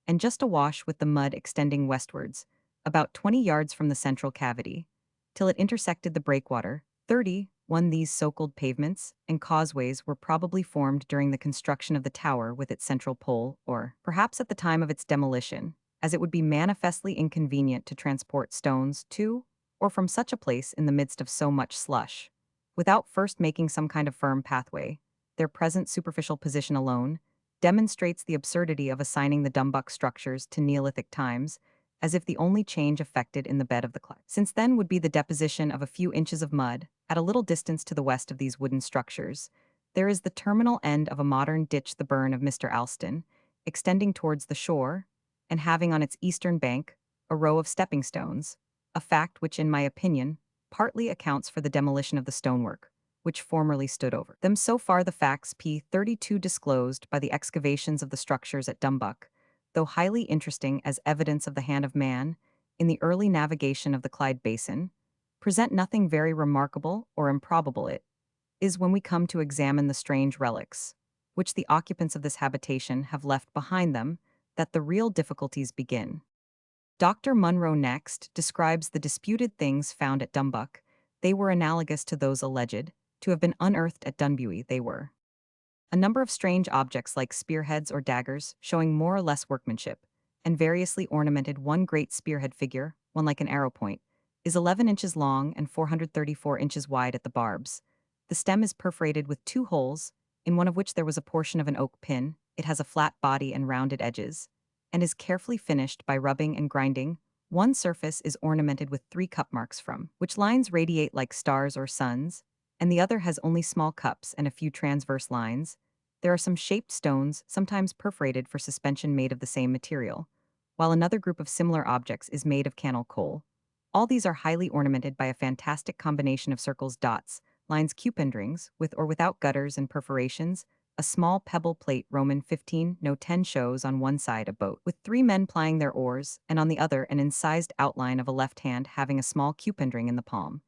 and just awash with the mud extending westwards, about 20 yards from the central cavity, till it intersected the breakwater. 31 These so-called pavements and causeways were probably formed during the construction of the tower with its central pole, or perhaps at the time of its demolition, as it would be manifestly inconvenient to transport stones to or from such a place in the midst of so much slush, without first making some kind of firm pathway. Their present superficial position alone demonstrates the absurdity of assigning the Dumbuck structures to Neolithic times, as if the only change effected in the bed of the Clyde since then would be the deposition of a few inches of mud. At a little distance to the west of these wooden structures, there is the terminal end of a modern ditch, the burn of Mr. Alston, extending towards the shore, and having on its eastern bank a row of stepping stones, a fact which, in my opinion, partly accounts for the demolition of the stonework, which formerly stood over them. So far the facts P-32 disclosed by the excavations of the structures at Dumbuck, though highly interesting as evidence of the hand of man in the early navigation of the Clyde Basin, present nothing very remarkable or improbable. It is when we come to examine the strange relics, which the occupants of this habitation have left behind them, that the real difficulties begin. Dr. Munro next describes the disputed things found at Dumbuck. They were analogous to those alleged to have been unearthed at Dunbuy. They were a number of strange objects like spearheads or daggers, showing more or less workmanship, and variously ornamented. One great spearhead figure, one like an arrow point, is 11 inches long and 434 inches wide at the barbs. The stem is perforated with 2 holes, in one of which there was a portion of an oak pin. It has a flat body and rounded edges, and is carefully finished by rubbing and grinding. One surface is ornamented with 3 cup marks from which lines radiate like stars or suns, and the other has only small cups and a few transverse lines. There are some shaped stones, sometimes perforated for suspension, made of the same material, while another group of similar objects is made of cannel coal. All these are highly ornamented by a fantastic combination of circles, dots, lines, cupid rings, with or without gutters and perforations. A small pebble plate Roman 15 no 10 shows on one side a boat with 3 men plying their oars, and on the other an incised outline of a left hand having a small cupid ring in the palm.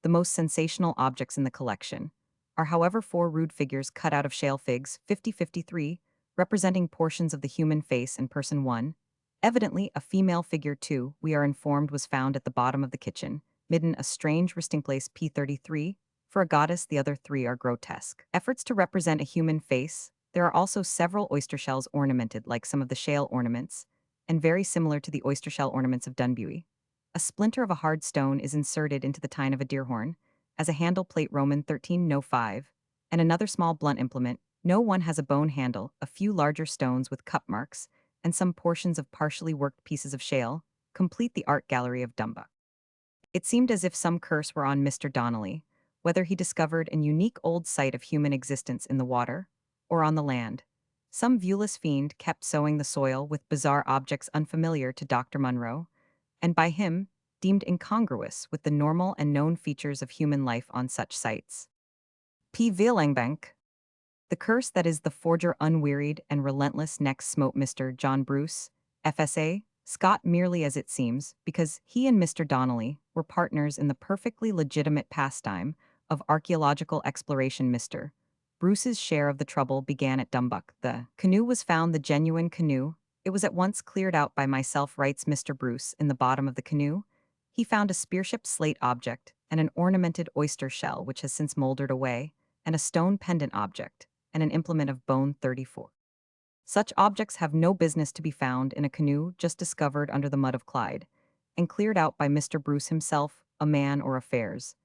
The most sensational objects in the collection are, however, 4 rude figures cut out of shale figs, 50-53, representing portions of the human face and person. 1, evidently a female figure. 2, we are informed, was found at the bottom of the kitchen, midden a strange resting place P33, for a goddess the other three are grotesque. Efforts to represent a human face, there are also several oyster shells ornamented like some of the shale ornaments, and very similar to the oyster shell ornaments of Dunbuy. A splinter of a hard stone is inserted into the tine of a deer horn, as a handle plate Roman 13 no 5, and another small blunt implement. No one has a bone handle, a few larger stones with cup marks, and some portions of partially worked pieces of shale, complete the art gallery of Dumbuck. It seemed as if some curse were on Mr. Donnelly, whether he discovered an unique old site of human existence in the water or on the land. Some viewless fiend kept sowing the soil with bizarre objects unfamiliar to Dr. Munro, and by him deemed incongruous with the normal and known features of human life on such sites. P. Villangbank. The curse that is the forger unwearied and relentless next smote Mr. John Bruce, FSA, Scott merely as it seems, because he and Mr. Donnelly were partners in the perfectly legitimate pastime of archaeological exploration. Mr. Bruce's share of the trouble began at Dumbuck. The canoe was found, the genuine canoe. It was at once cleared out by myself, writes Mr. Bruce, in the bottom of the canoe. He found a spearship slate object and an ornamented oyster shell which has since moldered away, and a stone pendant object and an implement of bone 34. Such objects have no business to be found in a canoe just discovered under the mud of Clyde, and cleared out by Mr. Bruce himself, a man or affairs,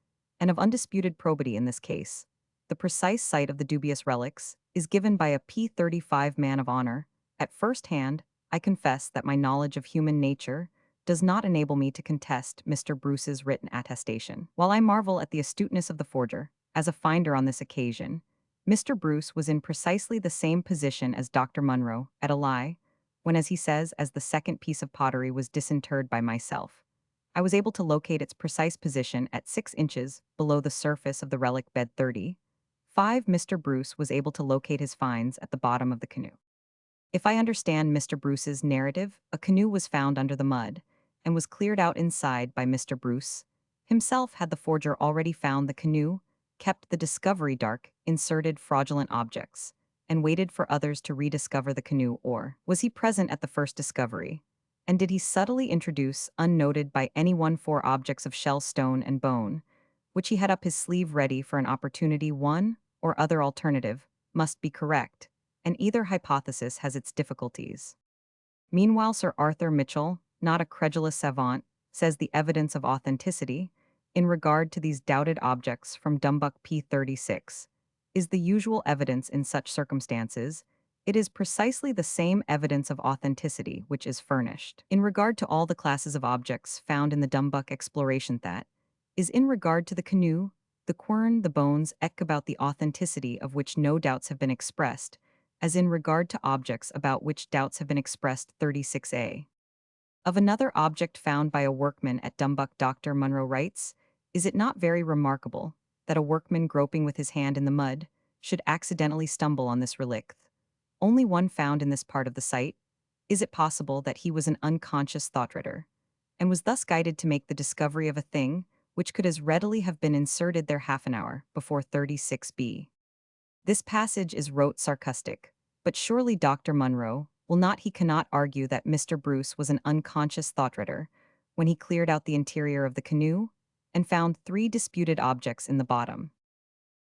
and of undisputed probity in this case. The precise site of the dubious relics is given by a P35 man of honor. At first hand, I confess that my knowledge of human nature does not enable me to contest Mr. Bruce's written attestation. While I marvel at the astuteness of the forger, as a finder on this occasion, Mr. Bruce was in precisely the same position as Dr. Munro at a lie, when, as he says, as the second piece of pottery was disinterred by myself, I was able to locate its precise position at 6 inches below the surface of the relic bed 30. 5. Mr. Bruce was able to locate his finds at the bottom of the canoe. If I understand Mr. Bruce's narrative, a canoe was found under the mud and was cleared out inside by Mr. Bruce. Himself had the forger already found the canoe, kept the discovery dark, inserted fraudulent objects, and waited for others to rediscover the canoe, or was he present at the first discovery? And did he subtly introduce, unnoted by anyone, 4 objects of shell, stone, and bone, which he had up his sleeve ready for an opportunity? One or other alternative must be correct, and either hypothesis has its difficulties. Meanwhile, Sir Arthur Mitchell, not a credulous savant, says the evidence of authenticity, in regard to these doubted objects from Dumbuck P36, is the usual evidence in such circumstances. It is precisely the same evidence of authenticity which is furnished in regard to all the classes of objects found in the Dumbuck exploration that is in regard to the canoe, the quern, the bones, about the authenticity of which no doubts have been expressed, as in regard to objects about which doubts have been expressed. 36a. Of another object found by a workman at Dumbuck, Dr. Munro writes, "Is it not very remarkable that a workman groping with his hand in the mud should accidentally stumble on this relic? Only one found in this part of the site. Is it possible that he was an unconscious thought-reader, and was thus guided to make the discovery of a thing which could as readily have been inserted there half an hour before? 36b. This passage is wrote sarcastic, but surely Dr. Munro he cannot argue that Mr. Bruce was an unconscious thought-reader when he cleared out the interior of the canoe and found 3 disputed objects in the bottom.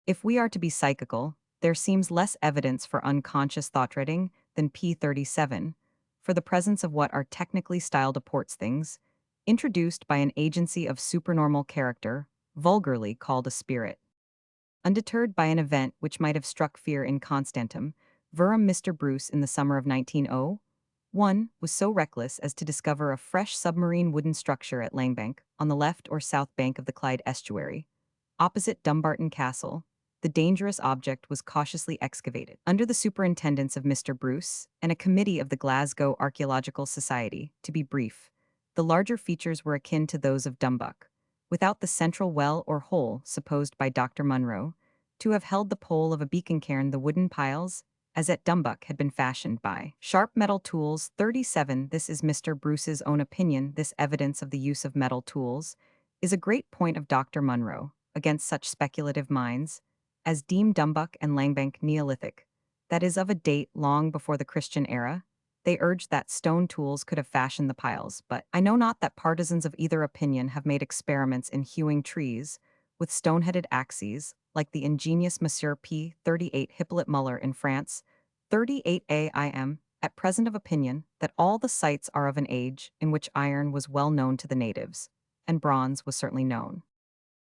If we are to be psychical, there seems less evidence for unconscious thought-reading than P37, for the presence of what are technically styled apports things, introduced by an agency of supernormal character, vulgarly called a spirit. Undeterred by an event which might have struck fear in Constantum, Verum, Mr. Bruce in the summer of 1901 was so reckless as to discover a fresh submarine wooden structure at Langbank, on the left or south bank of the Clyde estuary, opposite Dumbarton Castle. The dangerous object was cautiously excavated under the superintendence of Mr. Bruce and a committee of the Glasgow Archaeological Society. To be brief, the larger features were akin to those of Dumbuck, without the central well or hole supposed by Dr. Munro to have held the pole of a beacon cairn. The wooden piles, as at Dumbuck, had been fashioned by sharp metal tools. 37. This is Mr. Bruce's own opinion. This evidence of the use of metal tools is a great point of Dr. Munro against such speculative minds as deem Dumbuck and Langbank Neolithic, that is, of a date long before the Christian era. They urged that stone tools could have fashioned the piles, but I know not that partisans of either opinion have made experiments in hewing trees with stone-headed axes, like the ingenious Monsieur P. 38 Hippolyte Muller in France, 38 AIM, at present of opinion that all the sites are of an age in which iron was well known to the natives, and bronze was certainly known.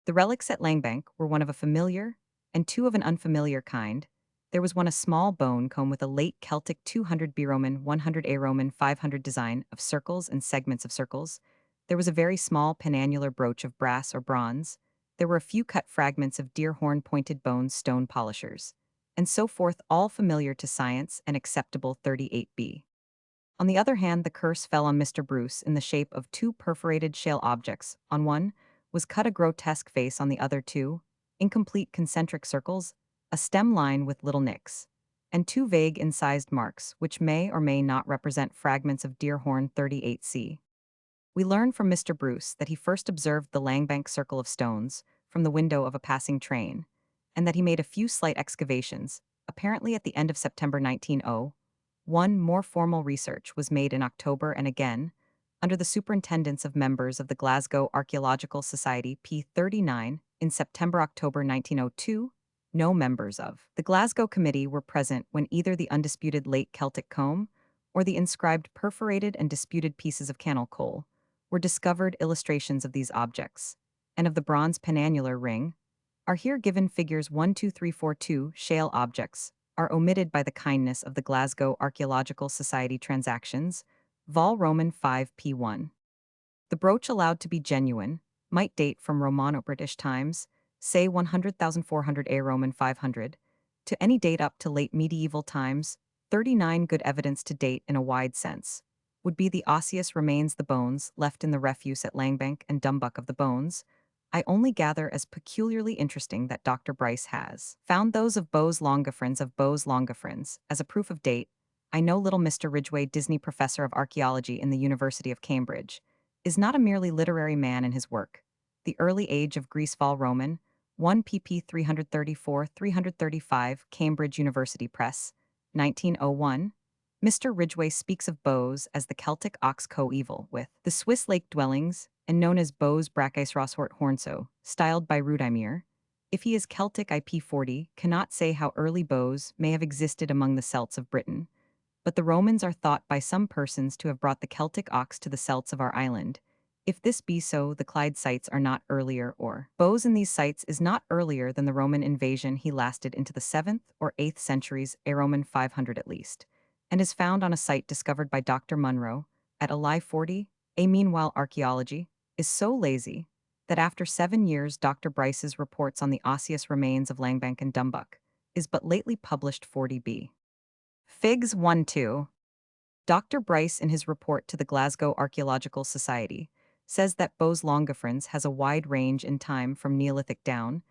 The relics at Langbank were one of a familiar and two of an unfamiliar kind. There was one a small bone comb with a late Celtic 200 B Roman 100 A Roman 500 design of circles and segments of circles. There was a very small penannular brooch of brass or bronze. There were a few cut fragments of deer horn pointed bones stone polishers, and so forth, all familiar to science and acceptable 38b. On the other hand, the curse fell on Mr. Bruce in the shape of two perforated shale objects. On one was cut a grotesque face, on the other two incomplete concentric circles, a stem line with little nicks, and two vague incised marks, which may or may not represent fragments of deer horn 38c. We learn from Mr. Bruce that he first observed the Langbank circle of stones from the window of a passing train, and that he made a few slight excavations, apparently at the end of September 1900. One more formal research was made in October and again, under the superintendence of members of the Glasgow Archaeological Society P39 in September-October 1902. No members of the Glasgow Committee were present when either the undisputed late Celtic comb or the inscribed perforated and disputed pieces of cannel coal were discovered. Illustrations of these objects, and of the bronze penannular ring, are here given. Figures 12342 shale objects are omitted by the kindness of the Glasgow Archaeological Society Transactions, Vol Roman 5 p1. The brooch allowed to be genuine might date from Romano-British times, say 100,400 A Roman 500, to any date up to late medieval times. 39 good evidence to date in a wide sense would be the osseous remains, the bones left in the refuse at Langbank and Dumbuck. Of the bones, I only gather as peculiarly interesting that Dr. Bryce has found those of Bose longifrons as a proof of date. I know little Mr. Ridgway, Disney professor of archaeology in the University of Cambridge, is not a merely literary man in his work. The early age of Greece Vol Roman, 1 pp 334-335, Cambridge University Press, 1901. Mr. Ridgway speaks of Bose as the Celtic ox coeval with the Swiss lake dwellings, and known as Bose Brachysroshort Hornso, styled by Rudimir. If he is Celtic, IP40 cannot say how early Bose may have existed among the Celts of Britain, but the Romans are thought by some persons to have brought the Celtic ox to the Celts of our island. If this be so, the Clyde sites are not earlier, or Bose in these sites is not earlier than the Roman invasion. He lasted into the 7th or 8th centuries, a Roman 500 at least, and is found on a site discovered by Dr. Munro at Ely 40. Meanwhile, archaeology is so lazy that after 7 years, Dr. Bryce's reports on the osseous remains of Langbank and Dumbuck is but lately published. 40b. Figs 1-2. Dr. Bryce, in his report to the Glasgow Archaeological Society, says that Bose longifrons has a wide range in time from Neolithic down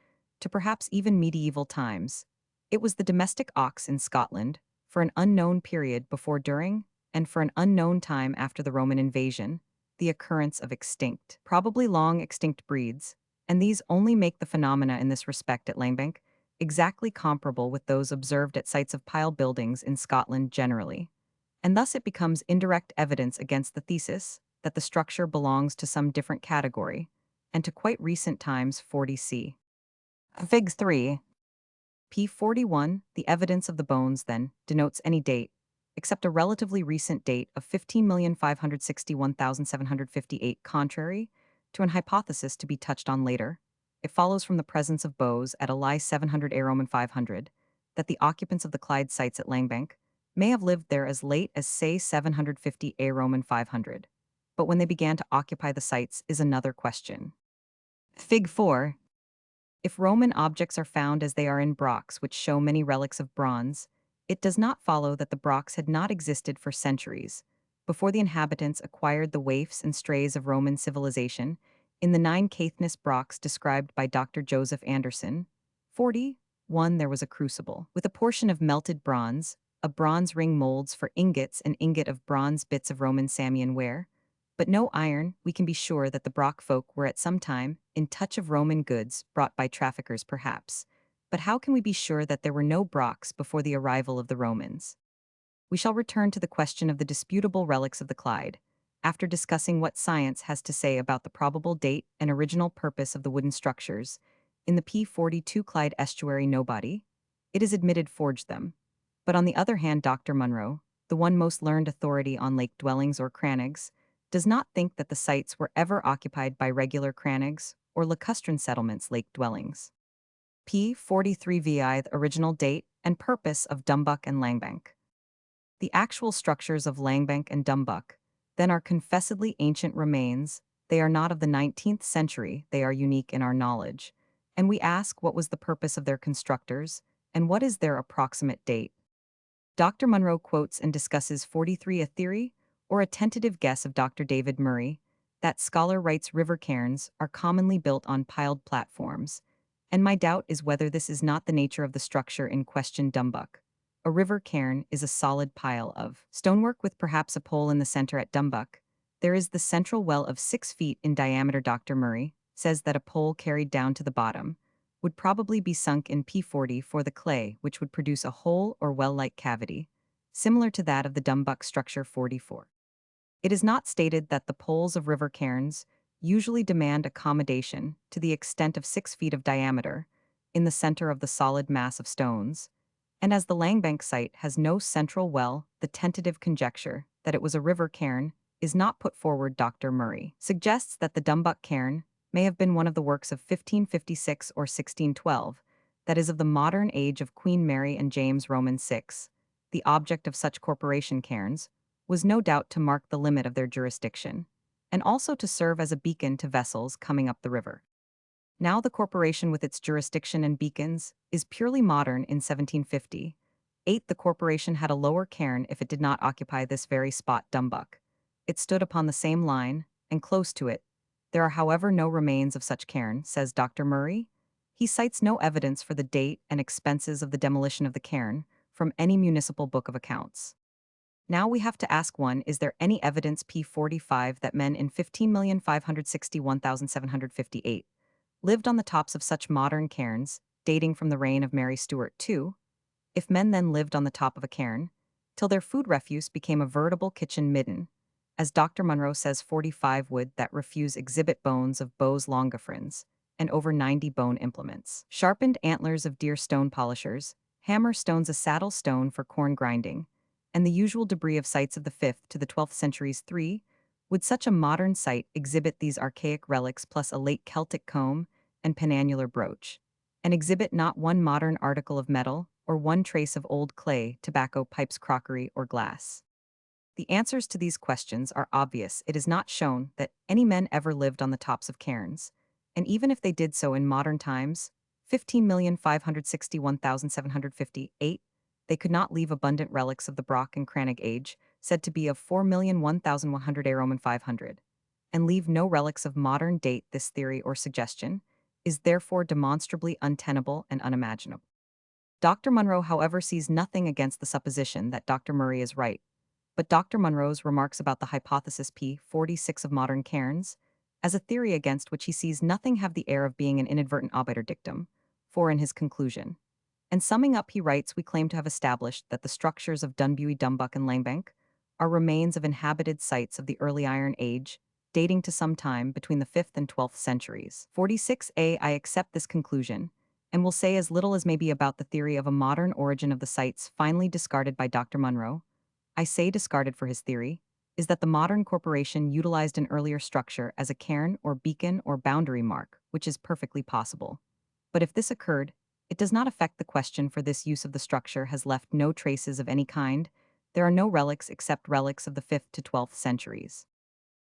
to perhaps even medieval times. It was the domestic ox in Scotland for an unknown period before, during, and for an unknown time after the Roman invasion, the occurrence of extinct, probably long extinct breeds, and these only make the phenomena in this respect at Langbank exactly comparable with those observed at sites of pile buildings in Scotland generally, and thus it becomes indirect evidence against the thesis that the structure belongs to some different category, and to quite recent times. 40c. Figs 3. P41, the evidence of the bones, then, denotes any date, except a relatively recent date of 15,561,758, contrary to an hypothesis to be touched on later. It follows from the presence of Bose at Ely 700 A Roman 500 that the occupants of the Clyde sites at Langbank may have lived there as late as, say, 750 A Roman 500. But when they began to occupy the sites is another question. Fig 4. If Roman objects are found as they are in Brochs, which show many relics of bronze, it does not follow that the Brochs had not existed for centuries, before the inhabitants acquired the waifs and strays of Roman civilization. In the 9 Caithness Brochs described by Dr. Joseph Anderson, 41, there was a crucible with a portion of melted bronze, a bronze ring molds for ingots, an ingot of bronze bits of Roman Samian ware, but no iron. We can be sure that the Broch folk were at some time in touch of Roman goods brought by traffickers perhaps, but how can we be sure that there were no Brochs before the arrival of the Romans? we shall return to the question of the disputable relics of the Clyde, after discussing what science has to say about the probable date and original purpose of the wooden structures. In the P42 Clyde estuary nobody, it is admitted, forged them. But on the other hand, Dr. Munro, the one most learned authority on lake dwellings or crannigs, does not think that the sites were ever occupied by regular crannigs or lacustrine settlements lake dwellings. P43 VI the original date and purpose of Dumbuck and Langbank. The actual structures of Langbank and Dumbuck, then, are confessedly ancient remains. They are not of the 19th century, they are unique in our knowledge. And we ask, what was the purpose of their constructors, and what is their approximate date? Dr. Munro quotes and discusses 43 a theory, or a tentative guess of Dr. David Murray. That scholar writes river cairns are commonly built on piled platforms, and my doubt is whether this is not the nature of the structure in question. Dumbuck. A river cairn is a solid pile of stonework with perhaps a pole in the center at Dumbuck. There is the central well of 6 feet in diameter. Dr. Murray says that a pole carried down to the bottom would probably be sunk in P40 for the clay, which would produce a hole or well-like cavity, similar to that of the Dumbuck structure 44. It is not stated that the poles of river cairns usually demand accommodation to the extent of 6 feet of diameter in the center of the solid mass of stones, and as the Langbank site has no central well, the tentative conjecture that it was a river cairn is not put forward. Dr. Murray suggests that the Dumbuck cairn may have been one of the works of 1556 or 1612, that is, of the modern age of Queen Mary and James Roman VI. The object of such corporation cairns was no doubt to mark the limit of their jurisdiction, and also to serve as a beacon to vessels coming up the river. Now the corporation, with its jurisdiction and beacons, is purely modern. In 1750, the corporation had a lower cairn if it did not occupy this very spot, Dumbuck. It stood upon the same line, and close to it. There are, however, no remains of such cairn, says Dr. Murray. He cites no evidence for the date and expenses of the demolition of the cairn from any municipal book of accounts. Now we have to ask one, is there any evidence P45 that men in 15,561,758 lived on the tops of such modern cairns, dating from the reign of Mary Stuart II? If men then lived on the top of a cairn, till their food refuse became a veritable kitchen midden, as Dr. Munro says, 45 would that refuse exhibit bones of bows longifrons, and over 90 bone implements, sharpened antlers of deer stone polishers, hammer stones, a saddle stone for corn grinding, and the usual debris of sites of the 5th to the 12th centuries. 3. Would such a modern site exhibit these archaic relics plus a late Celtic comb and penannular brooch, and exhibit not one modern article of metal or one trace of old clay, tobacco, pipes, crockery, or glass? The answers to these questions are obvious. It is not shown that any men ever lived on the tops of cairns, and even if they did so in modern times, 15,561,758, they could not leave abundant relics of the Brock and Crannig age, said to be of 4,001,100 Roman 500, and leave no relics of modern date. This theory or suggestion is therefore demonstrably untenable and unimaginable. Dr. Munro, however, sees nothing against the supposition that Dr. Murray is right, but Dr. Munro's remarks about the hypothesis P46 of modern cairns as a theory against which he sees nothing have the air of being an inadvertent obiter dictum, for in his conclusion, and summing up, he writes, we claim to have established that the structures of Dunbuy, Dumbuck, and Langbank are remains of inhabited sites of the early Iron Age, dating to some time between the 5th and 12th centuries. 46a. I accept this conclusion, and will say as little as may be about the theory of a modern origin of the sites finally discarded by Dr. Munro. I say discarded, for his theory is that the modern corporation utilized an earlier structure as a cairn or beacon or boundary mark, which is perfectly possible. But if this occurred, it does not affect the question, for this use of the structure has left no traces of any kind. There are no relics except relics of the 5th to 12th centuries.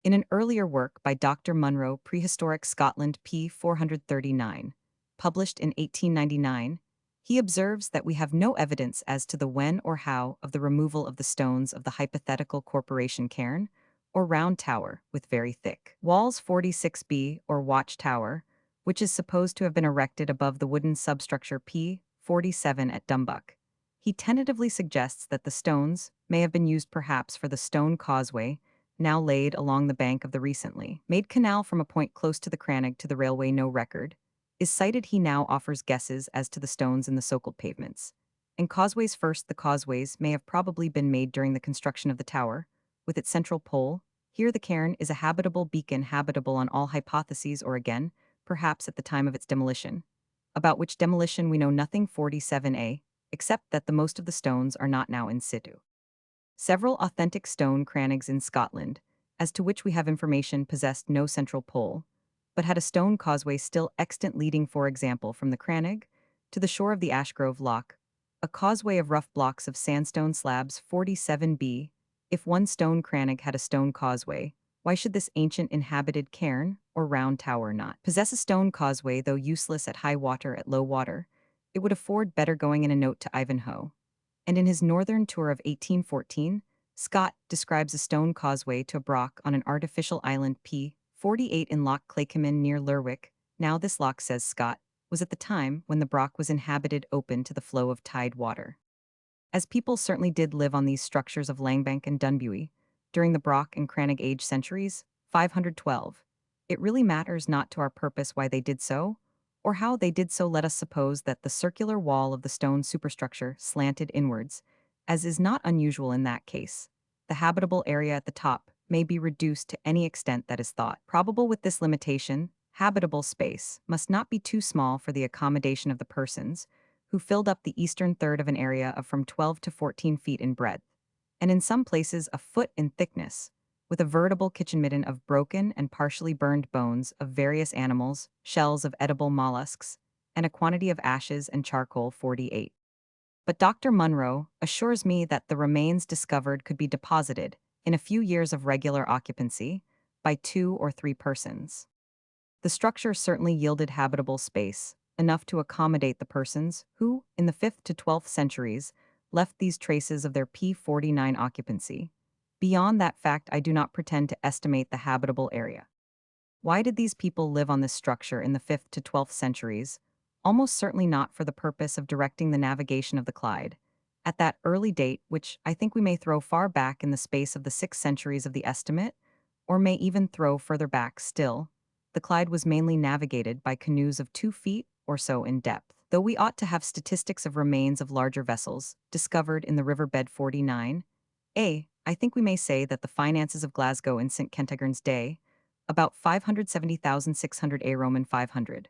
In an earlier work by Dr. Munro, Prehistoric Scotland p. 439, published in 1899, he observes that we have no evidence as to the when or how of the removal of the stones of the hypothetical corporation cairn, or round tower with very thick walls 46b, or watchtower, which is supposed to have been erected above the wooden substructure P47 at Dumbuck. He tentatively suggests that the stones may have been used perhaps for the stone causeway now laid along the bank of the recently made canal from a point close to the Crannig to the railway. No record is cited. He now offers guesses as to the stones in the so-called pavements, And causeways first, the causeways may have probably been made during the construction of the tower, with its central pole. Here the cairn is a habitable beacon, habitable on all hypotheses, or again, perhaps at the time of its demolition, about which demolition we know nothing. 47a, except that the most of the stones are not now in situ. Several authentic stone crannogs in Scotland, as to which we have information, possessed no central pole, but had a stone causeway still extant leading, for example, from the crannog to the shore of the Ashgrove Loch, a causeway of rough blocks of sandstone slabs. 47b. If one stone crannog had a stone causeway, why should this ancient inhabited cairn or round tower not possess a stone causeway? Though useless at high water, at low water it would afford better going. In a note to Ivanhoe, and in his northern tour of 1814, Scott describes a stone causeway to a broch on an artificial island p. 48 in Loch Clakemin near Lerwick. Now this loch, says Scott, was at the time when the broch was inhabited, open to the flow of tide water. As people certainly did live on these structures of Langbank and Dunbuy during the broch and crannog age centuries. 512. It really matters not to our purpose why they did so, or how they did so. Let us suppose that the circular wall of the stone superstructure slanted inwards, as is not unusual in that case. The habitable area at the top may be reduced to any extent that is thought probable. With this limitation, habitable space must not be too small for the accommodation of the persons who filled up the eastern third of an area of from 12 to 14 feet in breadth, and in some places a foot in thickness, with a veritable kitchen midden of broken and partially burned bones of various animals, shells of edible mollusks, and a quantity of ashes and charcoal. 48. But Dr. Munro assures me that the remains discovered could be deposited, in a few years of regular occupancy, by 2 or 3 persons. The structure certainly yielded habitable space, enough to accommodate the persons who, in the 5th to 12th centuries, left these traces of their p. 49 occupancy. Beyond that fact, I do not pretend to estimate the habitable area. Why did these people live on this structure in the 5th to 12th centuries? Almost certainly not for the purpose of directing the navigation of the Clyde. At that early date, which I think we may throw far back in the space of the 6 centuries of the estimate, or may even throw further back still, the Clyde was mainly navigated by canoes of 2 feet or so in depth. Though we ought to have statistics of remains of larger vessels discovered in the riverbed. 49. I think we may say that the finances of Glasgow in St. Kentigern's day, about 570,600 Roman 500,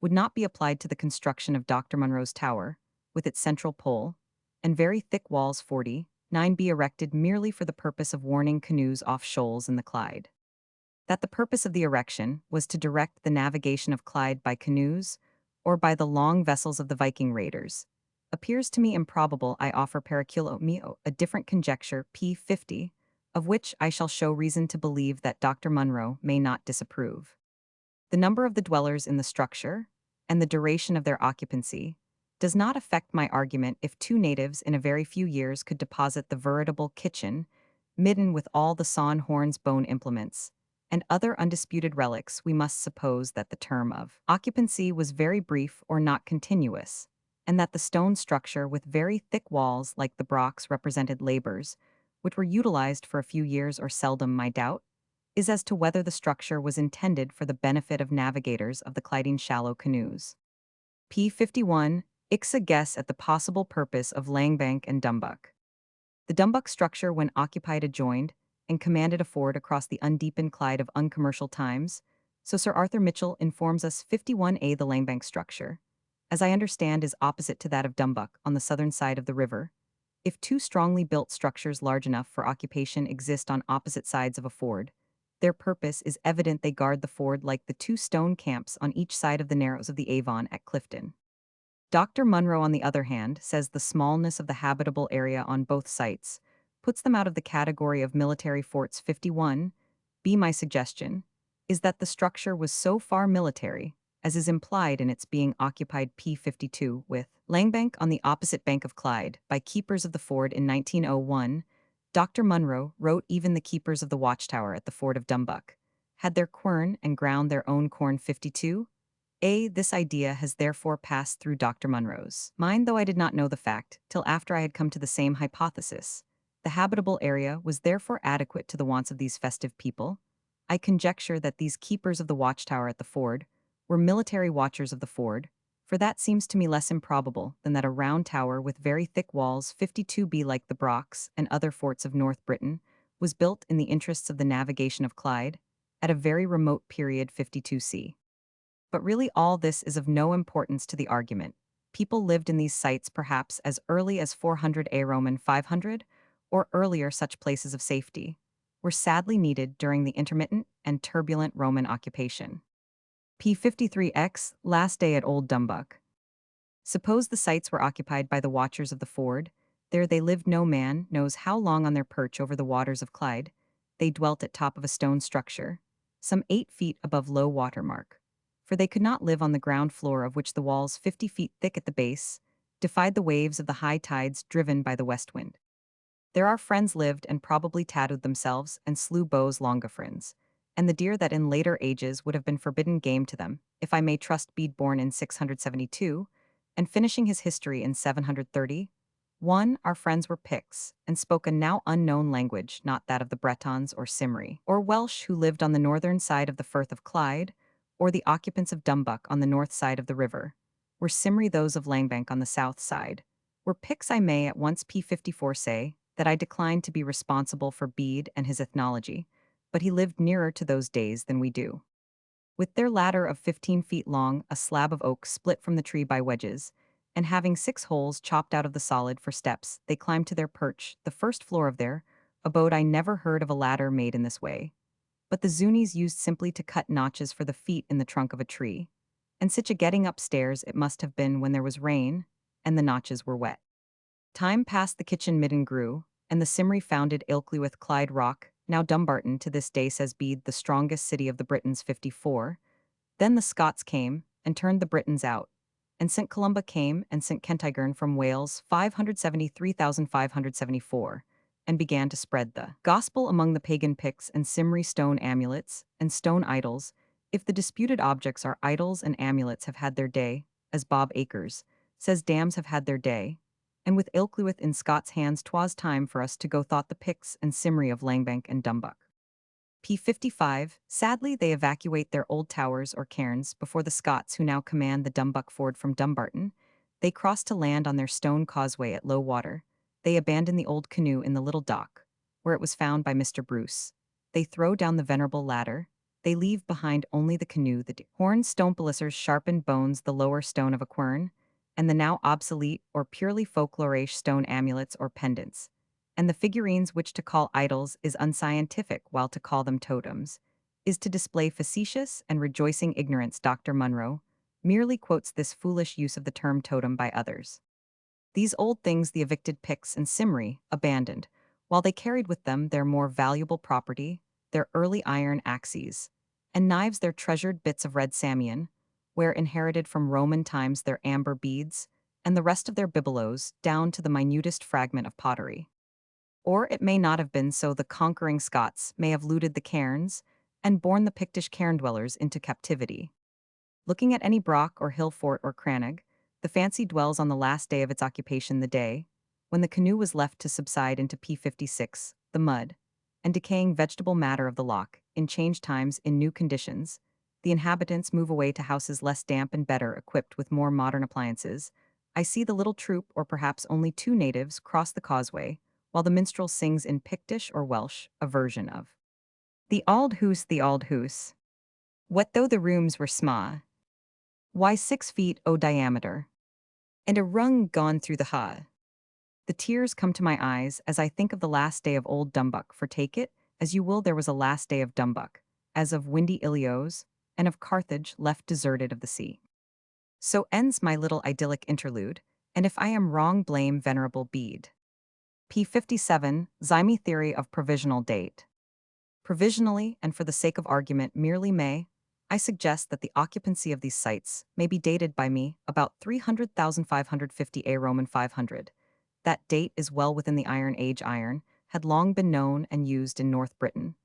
would not be applied to the construction of Dr. Munro's tower, with its central pole, and very thick walls. 49 be erected merely for the purpose of warning canoes off shoals in the Clyde. That the purpose of the erection was to direct the navigation of Clyde by canoes, or by the long vessels of the Viking raiders, appears to me improbable. I offer periculo mio a different conjecture, p. 50, of which I shall show reason to believe that Dr. Munro may not disapprove. The number of the dwellers in the structure, and the duration of their occupancy, does not affect my argument. If 2 natives in a very few years could deposit the veritable kitchen, midden with all the sawn horns, bone implements, and other undisputed relics, we must suppose that the term of occupancy was very brief or not continuous, and that the stone structure with very thick walls like the brochs represented labors, which were utilized for a few years or seldom. My doubt is as to whether the structure was intended for the benefit of navigators of the Clyding shallow canoes. p. 51. Ixa guess at the possible purpose of Langbank and Dumbuck. The Dumbuck structure, when occupied, adjoined and commanded a ford across the undeepened Clyde of uncommercial times, so Sir Arthur Mitchell informs us. 51a. The Langbank structure, as I understand, is opposite to that of Dumbuck on the southern side of the river. If 2 strongly built structures large enough for occupation exist on opposite sides of a ford, their purpose is evident. They guard the ford like the 2 stone camps on each side of the narrows of the Avon at Clifton. Dr. Munro, on the other hand, says the smallness of the habitable area on both sites puts them out of the category of military forts. 51. My suggestion is that the structure was so far military, as is implied in its being occupied. p. 52, with Langbank on the opposite bank of Clyde by keepers of the ford in 1901. Dr. Munro wrote even the keepers of the watchtower at the ford of Dumbuck had their quern and ground their own corn. 52. This idea has therefore passed through Dr. Munro's mind, though I did not know the fact till after I had come to the same hypothesis. The habitable area was therefore adequate to the wants of these festive people. I conjecture that these keepers of the watchtower at the ford were military watchers of the ford, for for that seems to me less improbable than that a round tower with very thick walls 52b like the Brochs and other forts of North Britain was built in the interests of the navigation of Clyde at a very remote period 52c. But really all this is of no importance to the argument. People lived in these sites perhaps as early as 400 A Roman 500, or earlier. Such places of safety were sadly needed during the intermittent and turbulent Roman occupation. P53X, last day at Old Dumbuck. Suppose the sites were occupied by the watchers of the ford. There they lived, no man knows how long, on their perch over the waters of Clyde. They dwelt at top of a stone structure, some 8 feet above low water mark. For they could not live on the ground floor, of which the walls 50 feet thick at the base defied the waves of the high tides driven by the west wind. There our friends lived, and probably tattooed themselves and slew bos longifrons, and the deer that in later ages would have been forbidden game to them, if I may trust Bede, born in 672, and finishing his history in 730. Our friends were Picts, and spoke a now unknown language, not that of the Bretons or Cymri, or Welsh, who lived on the northern side of the Firth of Clyde, or the occupants of Dumbuck on the north side of the river. Were Cymri those of Langbank on the south side? Were Picts, I may at once P54 say that I decline to be responsible for Bede and his ethnology, but he lived nearer to those days than we do. With their ladder of 15 feet long, a slab of oak split from the tree by wedges, and having 6 holes chopped out of the solid for steps, they climbed to their perch, the first floor of their abode. I never heard of a ladder made in this way, but the Zunis used simply to cut notches for the feet in the trunk of a tree, and such a getting upstairs it must have been when there was rain, and the notches were wet. Time passed, the kitchen midden grew, and the Cymri founded Ilkley Clyde Rock, now Dumbarton to this day, says Bede, the strongest city of the Britons 54. Then the Scots came, and turned the Britons out, and St. Columba came, and St. Kentigern from Wales 573,574, and began to spread the gospel among the pagan Picts and Cymri. Stone amulets and stone idols, if the disputed objects are idols and amulets, have had their day, as Bob Acres says dams have had their day, and with Ilklewith in Scots' hands 'twas time for us to go, thought the Picts and Cymri of Langbank and Dumbuck. P55, sadly they evacuate their old towers or cairns before the Scots, who now command the Dumbuck ford from Dumbarton. They cross to land on their stone causeway at low water. They abandon the old canoe in the little dock, where it was found by Mr. Bruce. They throw down the venerable ladder. They leave behind only the canoe, the horned stone policers, sharpened bones, the lower stone of a quern, and the now obsolete or purely folklorish stone amulets or pendants, and the figurines, which to call idols is unscientific, while to call them totems is to display facetious and rejoicing ignorance. Dr. Munro merely quotes this foolish use of the term totem by others. These old things the evicted Picts and Cymri abandoned, while they carried with them their more valuable property, their early iron axes, and knives, their treasured bits of red Samian, where inherited from Roman times their amber beads, and the rest of their bibelots, down to the minutest fragment of pottery. Or it may not have been so. The conquering Scots may have looted the cairns and borne the Pictish cairn dwellers into captivity. Looking at any broch or hill fort or crannog, the fancy dwells on the last day of its occupation, the day when the canoe was left to subside into P56, the mud and decaying vegetable matter of the loch. In changed times, in new conditions, the inhabitants move away to houses less damp and better equipped with more modern appliances. I see the little troop, or perhaps only 2 natives, cross the causeway, while the minstrel sings in Pictish or Welsh a version of the Auld Hoose, the Auld Hoose. What though the rooms were sma? Why 6 feet o diameter, and a rung gone through the ha? The tears come to my eyes as I think of the last day of old Dumbuck, for take it as you will, there was a last day of Dumbuck, as of windy Ilios, and of Carthage left deserted of the sea. So ends my little idyllic interlude, and if I am wrong, blame venerable Bede. P57, Zyme theory of provisional date. Provisionally, and for the sake of argument merely, may I suggest that the occupancy of these sites may be dated by me about 300,550 A Roman 500. That date is well within the Iron Age. Iron had long been known and used in North Britain,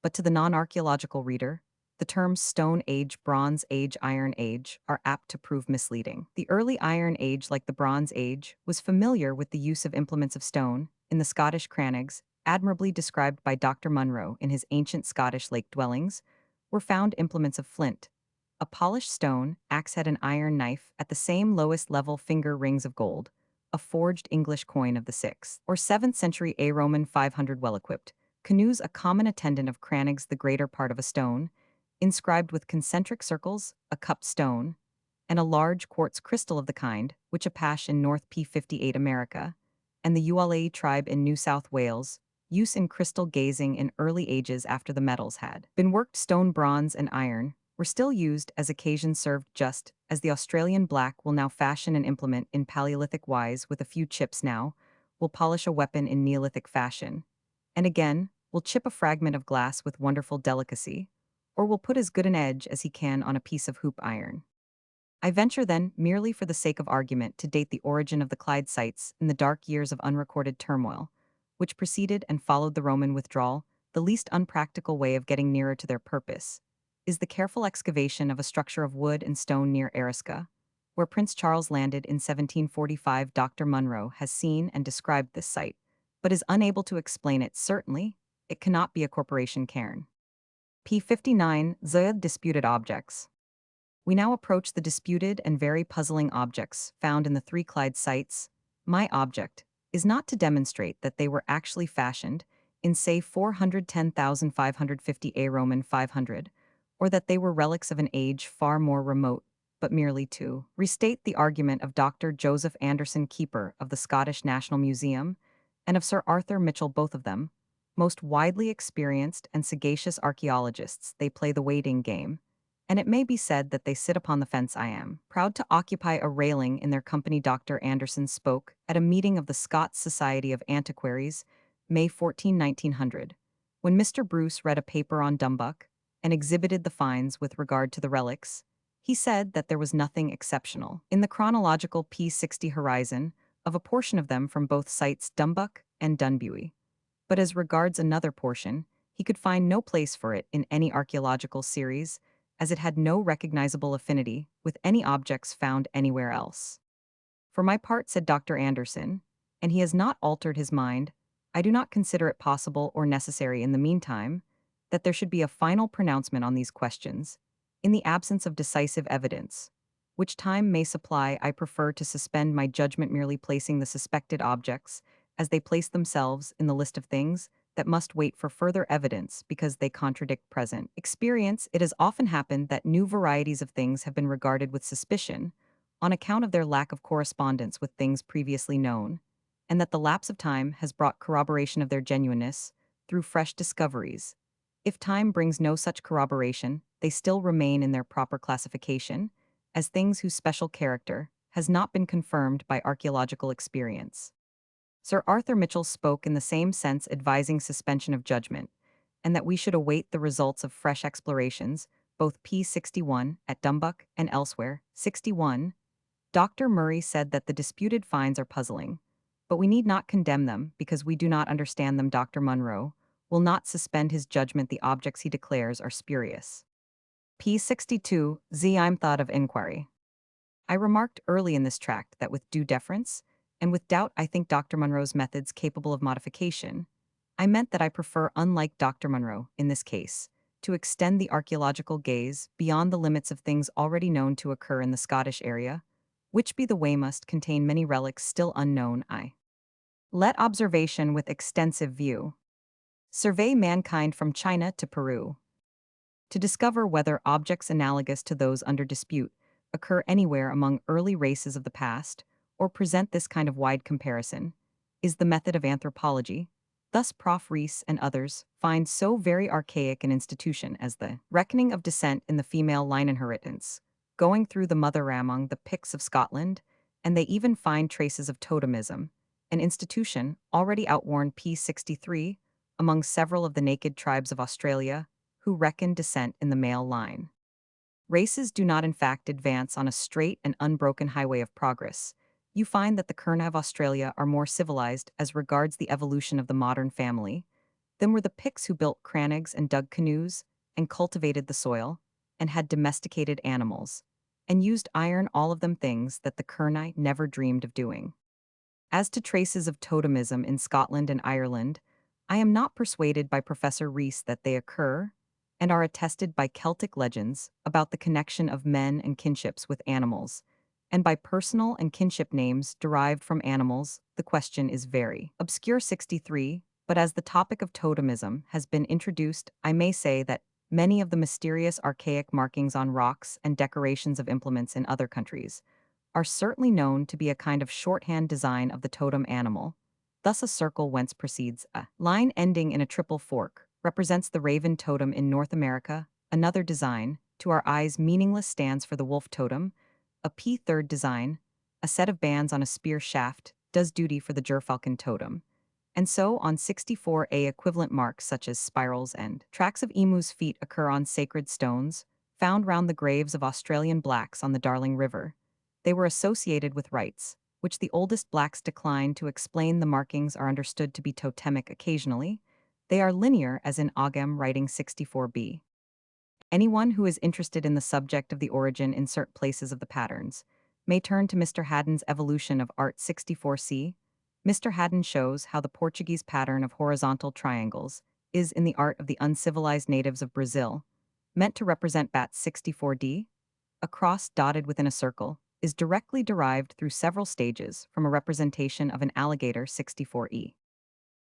but to the non-archaeological reader, the terms Stone Age, Bronze Age, Iron Age are apt to prove misleading. The early Iron Age, like the Bronze Age, was familiar with the use of implements of stone. In the Scottish crannogs, admirably described by Dr. Munro in his Ancient Scottish Lake Dwellings, were found implements of flint, a polished stone, axe head and iron knife at the same lowest level finger rings of gold, a forged English coin of the 6th or 7th century A Roman 500 well-equipped, canoes a common attendant of crannigs the greater part of a stone, inscribed with concentric circles, a cupped stone, and a large quartz crystal of the kind, which Apache in North P58 America, and the Uala'i tribe in New South Wales, use in crystal gazing in early ages after the metals had been worked stone, bronze, and iron, were still used as occasion served just as the Australian black will now fashion an implement in Paleolithic wise with a few chips now, will polish a weapon in Neolithic fashion, and again, will chip a fragment of glass with wonderful delicacy, or will put as good an edge as he can on a piece of hoop iron. I venture then, merely for the sake of argument, to date the origin of the Clyde sites in the dark years of unrecorded turmoil, which preceded and followed the Roman withdrawal. The least unpractical way of getting nearer to their purpose is the careful excavation of a structure of wood and stone near Eriska, where Prince Charles landed in 1745. Dr. Munro has seen and described this site, but is unable to explain it. Certainly, it cannot be a corporation cairn. P59 Zayed disputed objects. We now approach the disputed and very puzzling objects found in the 3 Clyde sites. My object is not to demonstrate that they were actually fashioned in, say, 410,550 A Roman 500, or that they were relics of an age far more remote, but merely to restate the argument of Dr. Joseph Anderson, keeper of the Scottish National Museum, and of Sir Arthur Mitchell, both of them, most widely experienced and sagacious archaeologists. They play the waiting game, and it may be said that they sit upon the fence. I am proud to occupy a railing in their company. Dr. Anderson spoke at a meeting of the Scots Society of Antiquaries, May 14, 1900, when Mr. Bruce read a paper on Dumbuck and exhibited the finds with regard to the relics. He said that there was nothing exceptional in the chronological P60 horizon of a portion of them from both sites, Dumbuck and Dunbuy, but as regards another portion, he could find no place for it in any archaeological series, as it had no recognizable affinity with any objects found anywhere else. For my part, said Dr. Anderson, and he has not altered his mind, I do not consider it possible or necessary in the meantime that there should be a final pronouncement on these questions, in the absence of decisive evidence, which time may supply. I prefer to suspend my judgment, merely placing the suspected objects, as they place themselves in the list of things that must wait for further evidence because they contradict present experience. It has often happened that new varieties of things have been regarded with suspicion on account of their lack of correspondence with things previously known, and that the lapse of time has brought corroboration of their genuineness through fresh discoveries. If time brings no such corroboration, they still remain in their proper classification as things whose special character has not been confirmed by archaeological experience. Sir Arthur Mitchell spoke in the same sense, advising suspension of judgment, and that we should await the results of fresh explorations, both P61 at Dumbuck and elsewhere. 61. Dr. Murray said that the disputed finds are puzzling, but we need not condemn them because we do not understand them. Dr. Munro will not suspend his judgment. The objects he declares are spurious. P62 I'm thought of inquiry. I remarked early in this tract that with due deference, and with doubt I think Dr. Munro's methods capable of modification, I meant that I prefer, unlike Dr. Munro in this case, to extend the archaeological gaze beyond the limits of things already known to occur in the Scottish area, which be the way must contain many relics still unknown. I let observation with extensive view survey mankind from China to Peru, to discover whether objects analogous to those under dispute occur anywhere among early races of the past, or present this kind of wide comparison, is the method of anthropology. Thus Prof. Rees and others find so very archaic an institution as the reckoning of descent in the female line inheritance, going through the mother among the Picts of Scotland, and they even find traces of totemism, an institution already outworn P63 among several of the naked tribes of Australia, who reckon descent in the male line. Races do not in fact advance on a straight and unbroken highway of progress. You find that the Kurna of Australia are more civilized as regards the evolution of the modern family than were the Picts, who built crannigs and dug canoes and cultivated the soil and had domesticated animals and used iron, all of them things that the Kurna never dreamed of doing. As to traces of totemism in Scotland and Ireland, I am not persuaded by Professor Rees that they occur, and are attested by Celtic legends about the connection of men and kinships with animals, and by personal and kinship names derived from animals. The question is very obscure. 63, but as the topic of totemism has been introduced, I may say that many of the mysterious archaic markings on rocks and decorations of implements in other countries are certainly known to be a kind of shorthand design of the totem animal. Thus, a circle whence proceeds a line ending in a triple fork represents the raven totem in North America. Another design, to our eyes meaningless, stands for the wolf totem. A P-third design, a set of bands on a spear shaft, does duty for the gerfalcon totem. And so on. 64a, equivalent marks such as spirals and tracks of emus' feet occur on sacred stones, found round the graves of Australian blacks on the Darling River. They were associated with rites, which the oldest blacks decline to explain. The markings are understood to be totemic occasionally. They are linear, as in Ogham writing 64b. Anyone who is interested in the subject of the origin insert places of the patterns may turn to Mr. Haddon's Evolution of Art 64c. Mr. Haddon shows how the Portuguese pattern of horizontal triangles is in the art of the uncivilized natives of Brazil, meant to represent bats. 64d. A cross dotted within a circle is directly derived through several stages from a representation of an alligator. 64e.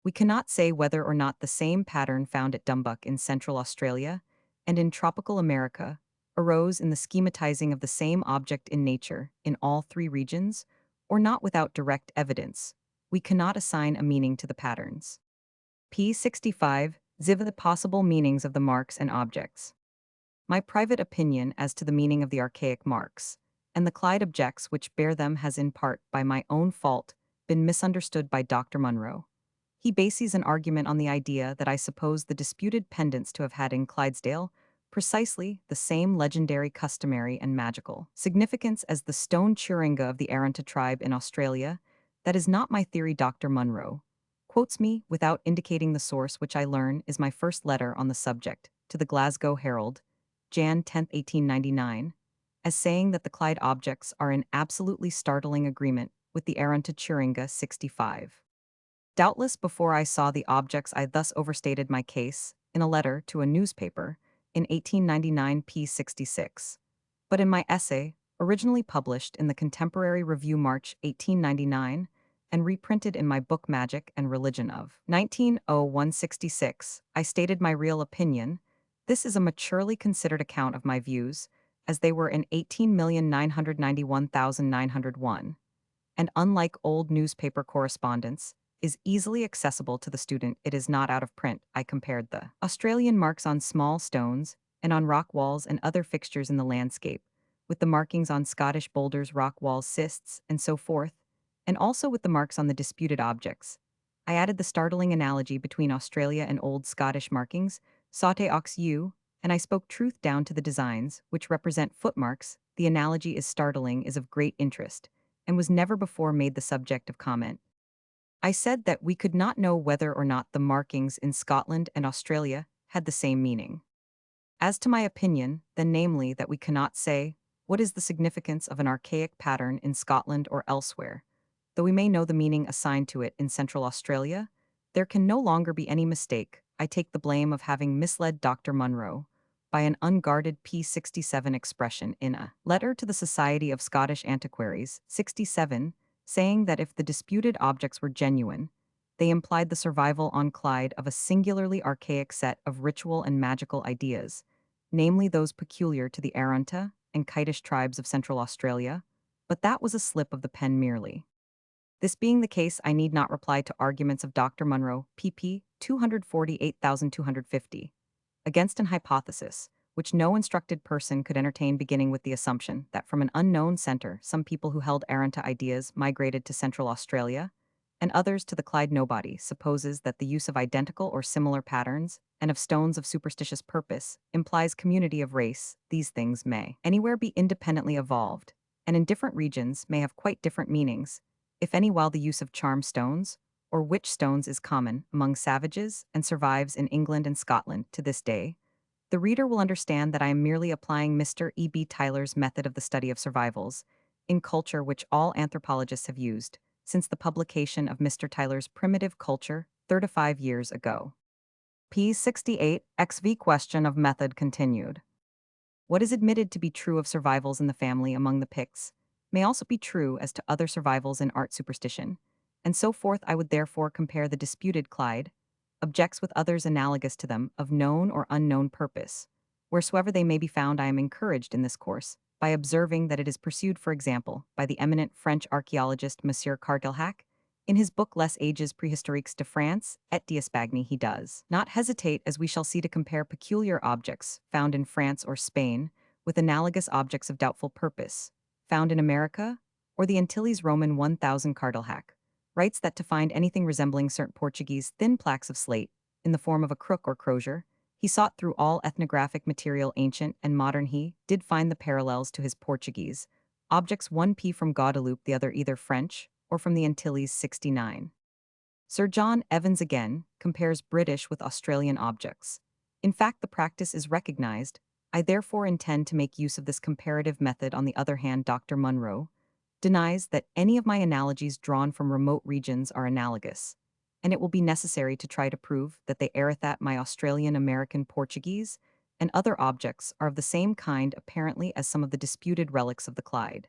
We cannot say whether or not the same pattern found at Dumbuck in Central Australia and in tropical America arose in the schematizing of the same object in nature in all three regions, or not. Without direct evidence, we cannot assign a meaning to the patterns. P65. Ziv, the possible meanings of the marks and objects. My private opinion as to the meaning of the archaic marks, and the Clyde objects which bear them, has in part, by my own fault, been misunderstood by Dr. Munro. He bases an argument on the idea that I suppose the disputed pendants to have had in Clydesdale precisely the same legendary, customary, and magical significance as the stone churinga of the Aranta tribe in Australia. That is not my theory. Dr. Munro quotes me, without indicating the source, which I learn is my first letter on the subject to the Glasgow Herald, Jan 10, 1899, as saying that the Clyde objects are in absolutely startling agreement with the Aranta churinga. 65. Doubtless before I saw the objects I thus overstated my case, in a letter to a newspaper, in 1899 p. 66. But in my essay, originally published in the Contemporary Review March 1899, and reprinted in my book Magic and Religion of 190166, I stated my real opinion. This is a maturely considered account of my views, as they were in 18,991,901. And unlike old newspaper correspondence, is easily accessible to the student. It is not out of print. I compared the Australian marks on small stones and on rock walls and other fixtures in the landscape, with the markings on Scottish boulders, rock walls, cists, and so forth, and also with the marks on the disputed objects. I added the startling analogy between Australia and old Scottish markings, saute ox u, and I spoke truth down to the designs, which represent footmarks. The analogy is startling, is of great interest, and was never before made the subject of comment. I said that we could not know whether or not the markings in Scotland and Australia had the same meaning. As to my opinion, then, namely, that we cannot say what is the significance of an archaic pattern in Scotland or elsewhere, though we may know the meaning assigned to it in Central Australia, there can no longer be any mistake. I take the blame of having misled Dr. Munro by an unguarded P67 expression in a letter to the Society of Scottish Antiquaries, 67, saying that if the disputed objects were genuine, they implied the survival on Clyde of a singularly archaic set of ritual and magical ideas, namely those peculiar to the Aranta and Kitish tribes of Central Australia, but that was a slip of the pen merely. This being the case, I need not reply to arguments of Dr. Munro, pp. 248,250, against an hypothesis, which no instructed person could entertain, beginning with the assumption that from an unknown center some people who held Aranta ideas migrated to Central Australia, and others to the Clyde. Nobody supposes that the use of identical or similar patterns, and of stones of superstitious purpose, implies community of race. These things may anywhere be independently evolved, and in different regions may have quite different meanings, if any, while the use of charm stones, or witch stones, is common among savages and survives in England and Scotland to this day. The reader will understand that I am merely applying Mr. E. B. Tyler's method of the study of survivals in culture, which all anthropologists have used since the publication of Mr. Tyler's Primitive Culture 35 years ago. P68 XV question of method continued. What is admitted to be true of survivals in the family among the Picts may also be true as to other survivals in art superstition, and so forth. I would therefore compare the disputed Clyde objects with others analogous to them of known or unknown purpose. Wheresoever they may be found, I am encouraged in this course by observing that it is pursued, for example, by the eminent French archaeologist Monsieur Cartelhac. In his book Les Ages Préhistoriques de France et d'Espagne he does not hesitate, as we shall see, to compare peculiar objects found in France or Spain with analogous objects of doubtful purpose found in America or the Antilles. Roman 1000 Cartelhac writes that to find anything resembling certain Portuguese thin plaques of slate in the form of a crook or crozier, he sought through all ethnographic material, ancient and modern. He did find the parallels to his Portuguese objects, one P from Guadeloupe, the other either French or from the Antilles. 69. Sir John Evans again compares British with Australian objects. In fact, the practice is recognized. I therefore intend to make use of this comparative method. On the other hand, Dr. Munro denies that any of my analogies drawn from remote regions are analogous, and it will be necessary to try to prove that they erreth that my Australian, American, Portuguese, and other objects are of the same kind apparently as some of the disputed relics of the Clyde.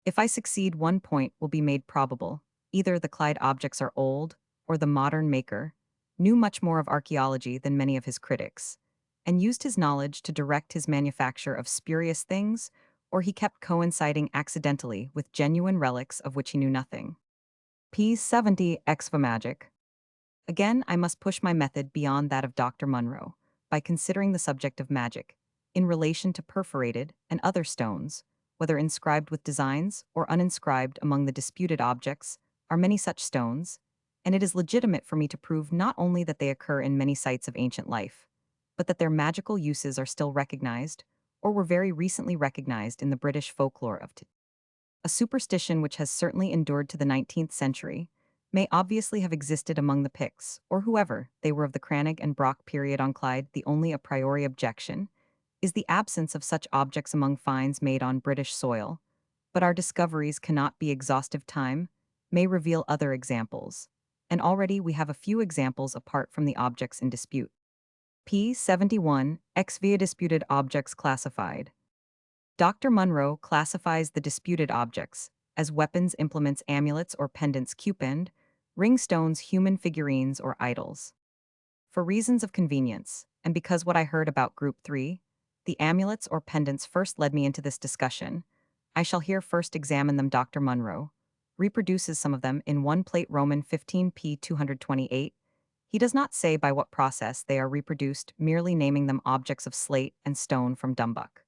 If I succeed, one point will be made probable. Either the Clyde objects are old, or the modern maker knew much more of archaeology than many of his critics, and used his knowledge to direct his manufacture of spurious things, or he kept coinciding accidentally with genuine relics of which he knew nothing. P70 Exva Magic. Again, I must push my method beyond that of Dr. Munro by considering the subject of magic in relation to perforated and other stones, whether inscribed with designs or uninscribed. Among the disputed objects are many such stones, and it is legitimate for me to prove not only that they occur in many sites of ancient life, but that their magical uses are still recognized or were very recently recognized in the British folklore of today. A superstition which has certainly endured to the 19th century may obviously have existed among the Picts, or whoever they were of the Cranach and Brock period on Clyde. The only a priori objection is the absence of such objects among finds made on British soil, but our discoveries cannot be exhaustive. Time may reveal other examples, and already we have a few examples apart from the objects in dispute. P71 Ex via disputed objects classified. Dr. Munro classifies the disputed objects as weapons, implements, amulets or pendants, cupend, ring stones, human figurines or idols. For reasons of convenience, and because what I heard about Group 3, the amulets or pendants, first led me into this discussion, I shall here first examine them. Dr. Munro reproduces some of them in one plate Roman 15p 228. He does not say by what process they are reproduced, merely naming them objects of slate and stone from Dumbuck.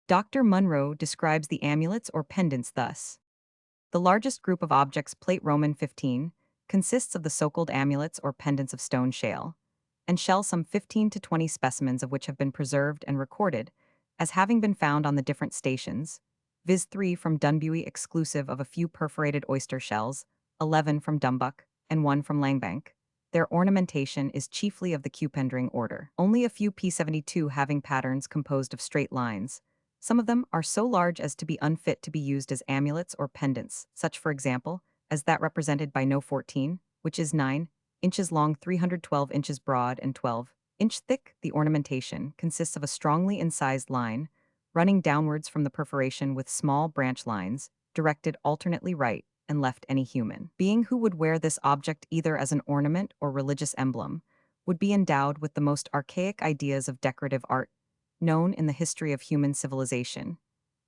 Dr. Munro describes the amulets or pendants thus. The largest group of objects, plate Roman 15, consists of the so-called amulets or pendants of stone shale, and shell, some 15 to 20 specimens of which have been preserved and recorded as having been found on the different stations, viz. 3 from Dunbuy exclusive of a few perforated oyster shells, 11 from Dumbuck, and 1 from Langbank. Their ornamentation is chiefly of the cupendring order, only a few P72 having patterns composed of straight lines. Some of them are so large as to be unfit to be used as amulets or pendants, such for example as that represented by No 14, which is 9 inches long, 312 inches broad, and 12-inch thick. The ornamentation consists of a strongly incised line running downwards from the perforation with small branch lines directed alternately right and left. Any human being who would wear this object either as an ornament or religious emblem would be endowed with the most archaic ideas of decorative art known in the history of human civilization.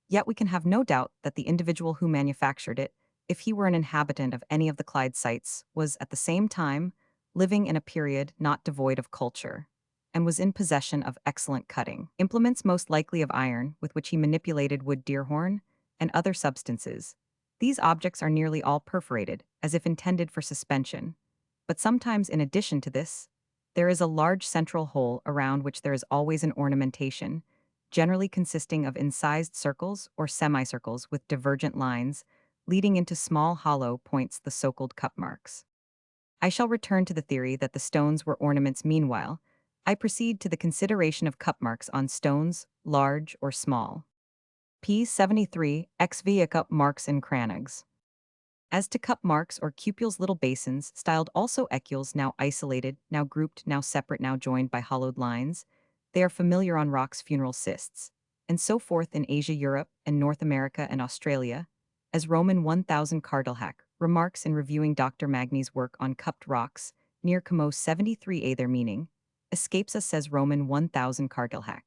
Yet we can have no doubt that the individual who manufactured it, if he were an inhabitant of any of the Clyde sites, was at the same time living in a period not devoid of culture, and was in possession of excellent cutting implements, most likely of iron, with which he manipulated wood, deerhorn, and other substances. These objects are nearly all perforated, as if intended for suspension, but sometimes in addition to this, there is a large central hole around which there is always an ornamentation, generally consisting of incised circles or semicircles with divergent lines, leading into small hollow points, the so-called cup marks. I shall return to the theory that the stones were ornaments. Meanwhile, I proceed to the consideration of cup marks on stones, large or small. P73 Ex via cup marks in Cranachs. As to cup marks or cupules, little basins, styled also ecules, now isolated, now grouped, now separate, now joined by hollowed lines, they are familiar on rocks, funeral cysts, and so forth in Asia, Europe, and North America and Australia, as Roman 1000 Cardilhac remarks in reviewing Dr. Magni's work on cupped rocks, near Como 73a. Their meaning escapes us, says Roman 1000 Cardilhac.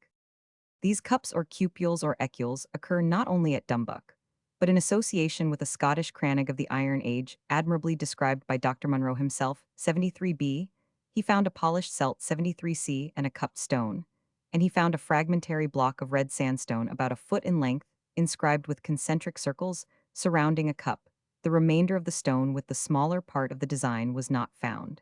These cups or cupules or ecules occur not only at Dumbuck, but in association with a Scottish crannog of the Iron Age, admirably described by Dr. Munro himself, 73b. He found a polished celt, 73c, and a cupped stone, and he found a fragmentary block of red sandstone about a foot in length, inscribed with concentric circles surrounding a cup. The remainder of the stone with the smaller part of the design was not found.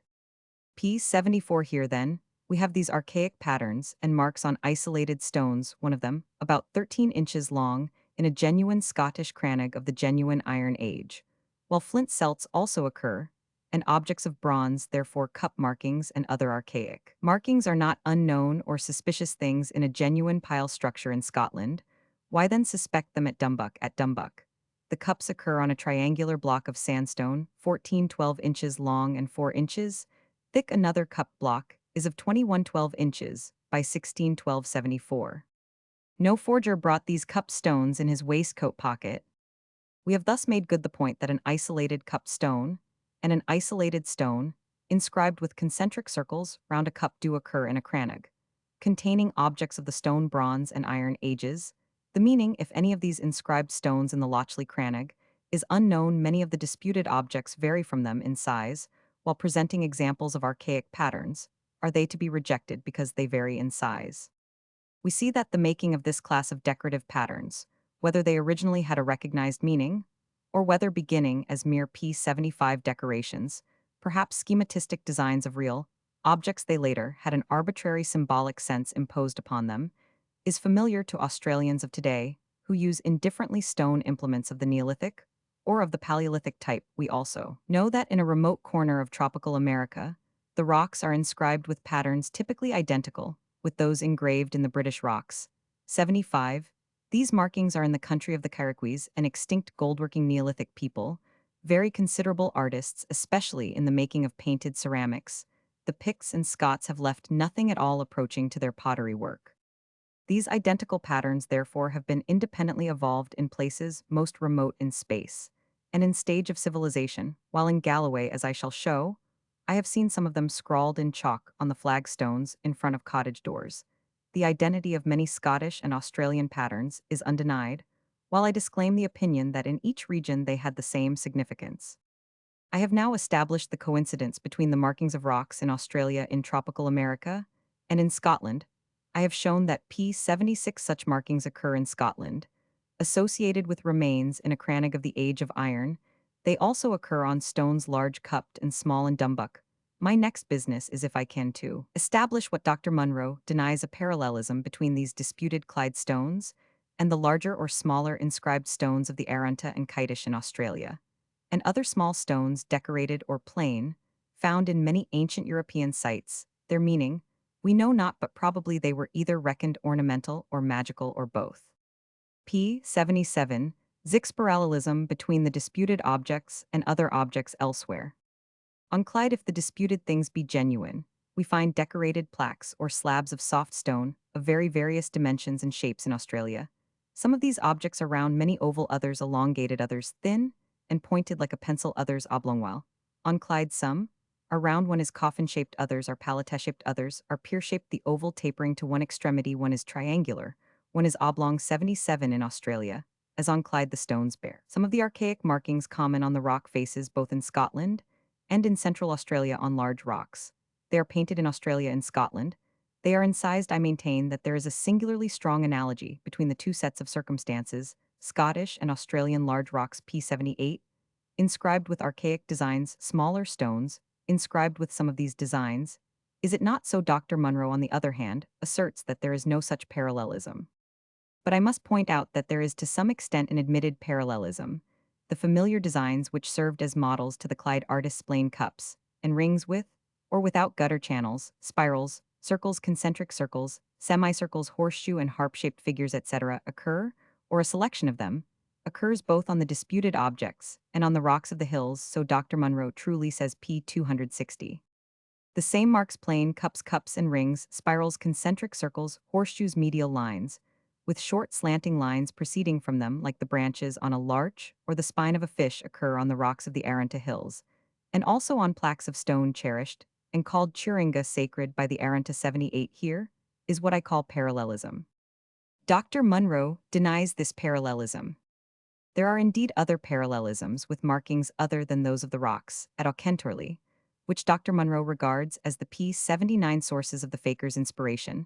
P74. Here, then, we have these archaic patterns and marks on isolated stones, one of them, about 13 inches long, in a genuine Scottish crannog of the genuine Iron Age, while flint celts also occur, and objects of bronze, therefore cup markings and other archaic markings are not unknown or suspicious things in a genuine pile structure in Scotland. Why then suspect them at Dumbuck? At Dumbuck, the cups occur on a triangular block of sandstone, 12 inches long and 4 inches thick. Another cup block is of 12 inches by 74. No forger brought these cup stones in his waistcoat pocket. We have thus made good the point that an isolated cup stone and an isolated stone, inscribed with concentric circles round a cup, do occur in a crannog, containing objects of the Stone, Bronze, and Iron Ages. The meaning, if any of these inscribed stones in the Lochley crannog, is unknown. Many of the disputed objects vary from them in size, while presenting examples of archaic patterns. Are they to be rejected because they vary in size? We see that the making of this class of decorative patterns, whether they originally had a recognized meaning, or whether beginning as mere P75 decorations, perhaps schematistic designs of real objects, they later had an arbitrary symbolic sense imposed upon them, is familiar to Australians of today who use indifferently stone implements of the Neolithic or of the Paleolithic type. We also know that in a remote corner of tropical America, the rocks are inscribed with patterns typically identical with those engraved in the British rocks. 75. These markings are in the country of the Karakwis, an extinct goldworking Neolithic people, very considerable artists, especially in the making of painted ceramics. The Picts and Scots have left nothing at all approaching to their pottery work. These identical patterns, therefore, have been independently evolved in places most remote in space and in stage of civilization, while in Galloway, as I shall show, I have seen some of them scrawled in chalk on the flagstones in front of cottage doors. The identity of many Scottish and Australian patterns is undenied, while I disclaim the opinion that in each region they had the same significance. I have now established the coincidence between the markings of rocks in Australia, in tropical America, and in Scotland. I have shown that P76 such markings occur in Scotland, associated with remains in a crannog of the Age of Iron. They also occur on stones large cupped and small in Dumbuck. My next business is, if I can, to establish what Dr. Munro denies, a parallelism between these disputed Clyde stones and the larger or smaller inscribed stones of the Arunta and Kitish in Australia, and other small stones, decorated or plain, found in many ancient European sites. Their meaning we know not, but probably they were either reckoned ornamental or magical or both. P77. Zix parallelism between the disputed objects and other objects elsewhere. On Clyde, if the disputed things be genuine, we find decorated plaques or slabs of soft stone of very various dimensions and shapes in Australia. Some of these objects are round, many oval, others elongated, others thin and pointed like a pencil, others oblong, while on Clyde some are round, one is coffin-shaped, others are palette-shaped, others are pear-shaped, the oval tapering to one extremity, one is triangular, one is oblong. 77 in Australia, as on Clyde the stones bear some of the archaic markings common on the rock faces both in Scotland and in Central Australia on large rocks. They are painted in Australia and Scotland. They are incised. I maintain that there is a singularly strong analogy between the two sets of circumstances, Scottish and Australian large rocks. P78, inscribed with archaic designs, smaller stones, inscribed with some of these designs. Is it not so? Dr. Munro, on the other hand, asserts that there is no such parallelism. But I must point out that there is to some extent an admitted parallelism. The familiar designs which served as models to the Clyde artists' plain cups and rings with or without gutter channels, spirals, circles, concentric circles, semicircles, horseshoe and harp-shaped figures, etc., occur, or a selection of them, occurs both on the disputed objects and on the rocks of the hills, so Dr. Munro truly says p. 260. The same marks plane, cups and rings, spirals, concentric circles, horseshoes, medial lines, with short slanting lines proceeding from them like the branches on a larch or the spine of a fish occur on the rocks of the Arunta Hills, and also on plaques of stone cherished and called Churinga sacred by the Arunta 78 here, is what I call parallelism. Dr. Munro denies this parallelism. There are indeed other parallelisms with markings other than those of the rocks at Auchentorly, which Dr. Munro regards as the P79 sources of the faker's inspiration.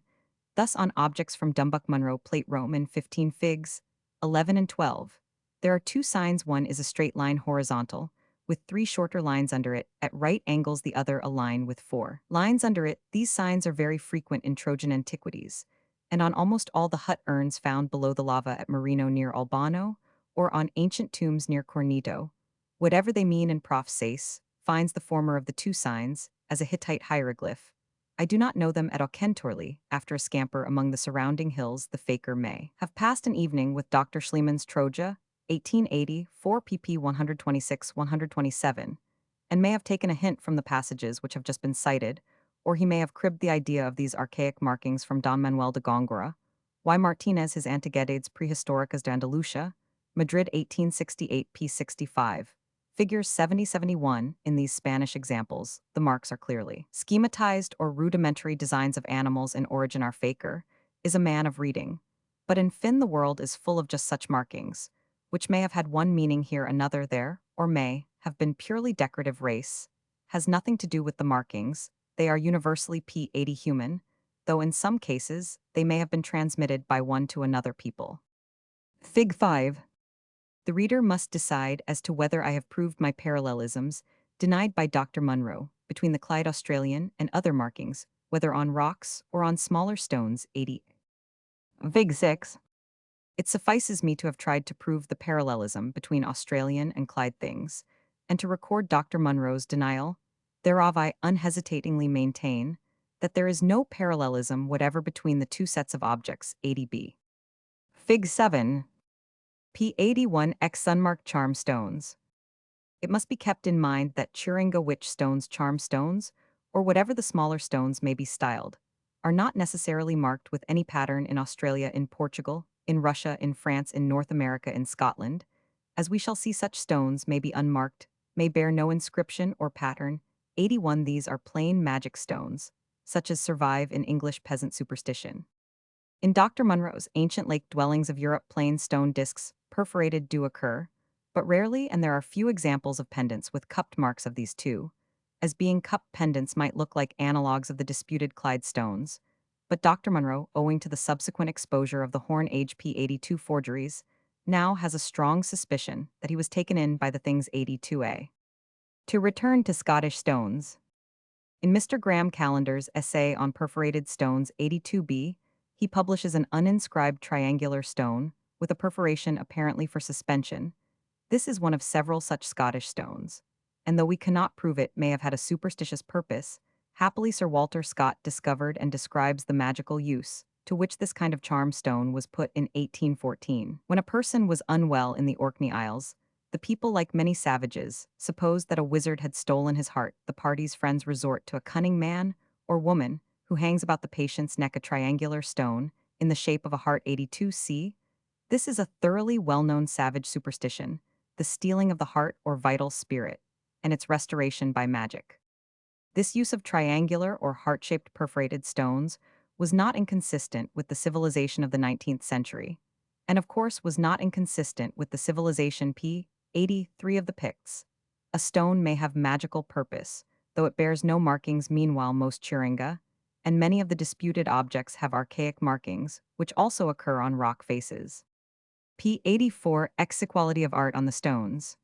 Thus, on objects from Dumbuck Munro Plate Roman 15 figs, 11 and 12, there are two signs. One is a straight line horizontal, with three shorter lines under it, at right angles, the other a line with four lines under it. These signs are very frequent in Trojan antiquities, and on almost all the hut urns found below the lava at Marino near Albano, or on ancient tombs near Cornito. Whatever they mean, and Prof. Sayce finds the former of the two signs as a Hittite hieroglyph. I do not know them at Auchentorly. After a scamper among the surrounding hills, the faker may have passed an evening with Dr. Schliemann's Troja, 1880, 4 pp 126-127, and may have taken a hint from the passages which have just been cited, or he may have cribbed the idea of these archaic markings from Don Manuel de Góngora, Y. Martinez, his Antigüedades Prehistóricas de Andalucía, Madrid 1868 p. 65. Figures 70-71. In these Spanish examples, the marks are clearly schematized or rudimentary designs of animals in origin. Our faker is a man of reading, but in Finn the world is full of just such markings, which may have had one meaning here, another there, or may have been purely decorative. Race has nothing to do with the markings. They are universally P80 human, though in some cases they may have been transmitted by one to another people. Fig 5. The reader must decide as to whether I have proved my parallelisms, denied by Dr. Munro, between the Clyde Australian and other markings, whether on rocks or on smaller stones. 80. Fig 6. It suffices me to have tried to prove the parallelism between Australian and Clyde things, and to record Dr. Munro's denial. Thereof I unhesitatingly maintain that there is no parallelism whatever between the two sets of objects. 80b. Fig 7. P81 X sunmarked charm stones. It must be kept in mind that Churinga witch stones, charm stones, or whatever the smaller stones may be styled, are not necessarily marked with any pattern in Australia, in Portugal, in Russia, in France, in North America, in Scotland. As we shall see, such stones may be unmarked, may bear no inscription or pattern. 81 These are plain magic stones, such as survive in English peasant superstition. In Dr. Munro's ancient lake dwellings of Europe, plain stone discs, perforated, do occur, but rarely, and there are few examples of pendants with cupped marks of these two, as being cupped pendants might look like analogues of the disputed Clyde stones. But Dr. Munro, owing to the subsequent exposure of the Horn Age P82 forgeries, now has a strong suspicion that he was taken in by the things 82a. To return to Scottish stones. In Mr. Graham Callender's essay on perforated stones 82b, he publishes an uninscribed triangular stone, with a perforation apparently for suspension. This is one of several such Scottish stones, and though we cannot prove it may have had a superstitious purpose, happily Sir Walter Scott discovered and describes the magical use to which this kind of charm stone was put in 1814. When a person was unwell in the Orkney Isles, the people, like many savages, supposed that a wizard had stolen his heart. The party's friends resort to a cunning man or woman who hangs about the patient's neck a triangular stone in the shape of a heart. 82c. This is a thoroughly well-known savage superstition, the stealing of the heart or vital spirit, and its restoration by magic. This use of triangular or heart-shaped perforated stones was not inconsistent with the civilization of the 19th century, and of course was not inconsistent with the civilization P83 of the Picts. A stone may have magical purpose, though it bears no markings. Meanwhile, most Churinga and many of the disputed objects have archaic markings, which also occur on rock faces. P84 Equality of art on the stones.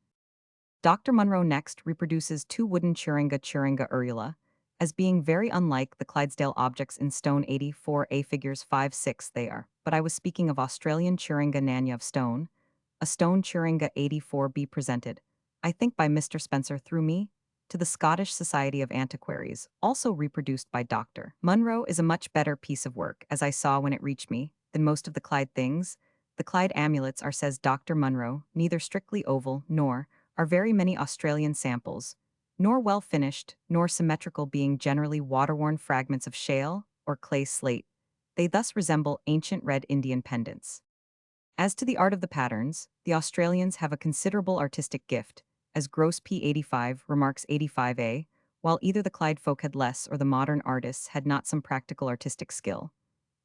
Dr. Munro next reproduces two wooden Churinga urula as being very unlike the Clydesdale objects in stone 84a. Figures 5-6 they are, but I was speaking of Australian Churinga Nanya of stone, a stone Churinga 84b presented, I think by Mr. Spencer through me, to the Scottish Society of Antiquaries, also reproduced by Dr. Munro, is a much better piece of work, as I saw when it reached me, than most of the Clyde things. The Clyde amulets are, says Dr. Munro, neither strictly oval nor are very many Australian samples, nor well finished, nor symmetrical, being generally water-worn fragments of shale or clay slate. They thus resemble ancient red Indian pendants. As to the art of the patterns, the Australians have a considerable artistic gift, as Gross P85 remarks 85A, while either the Clyde folk had less or the modern artists had not some practical artistic skill.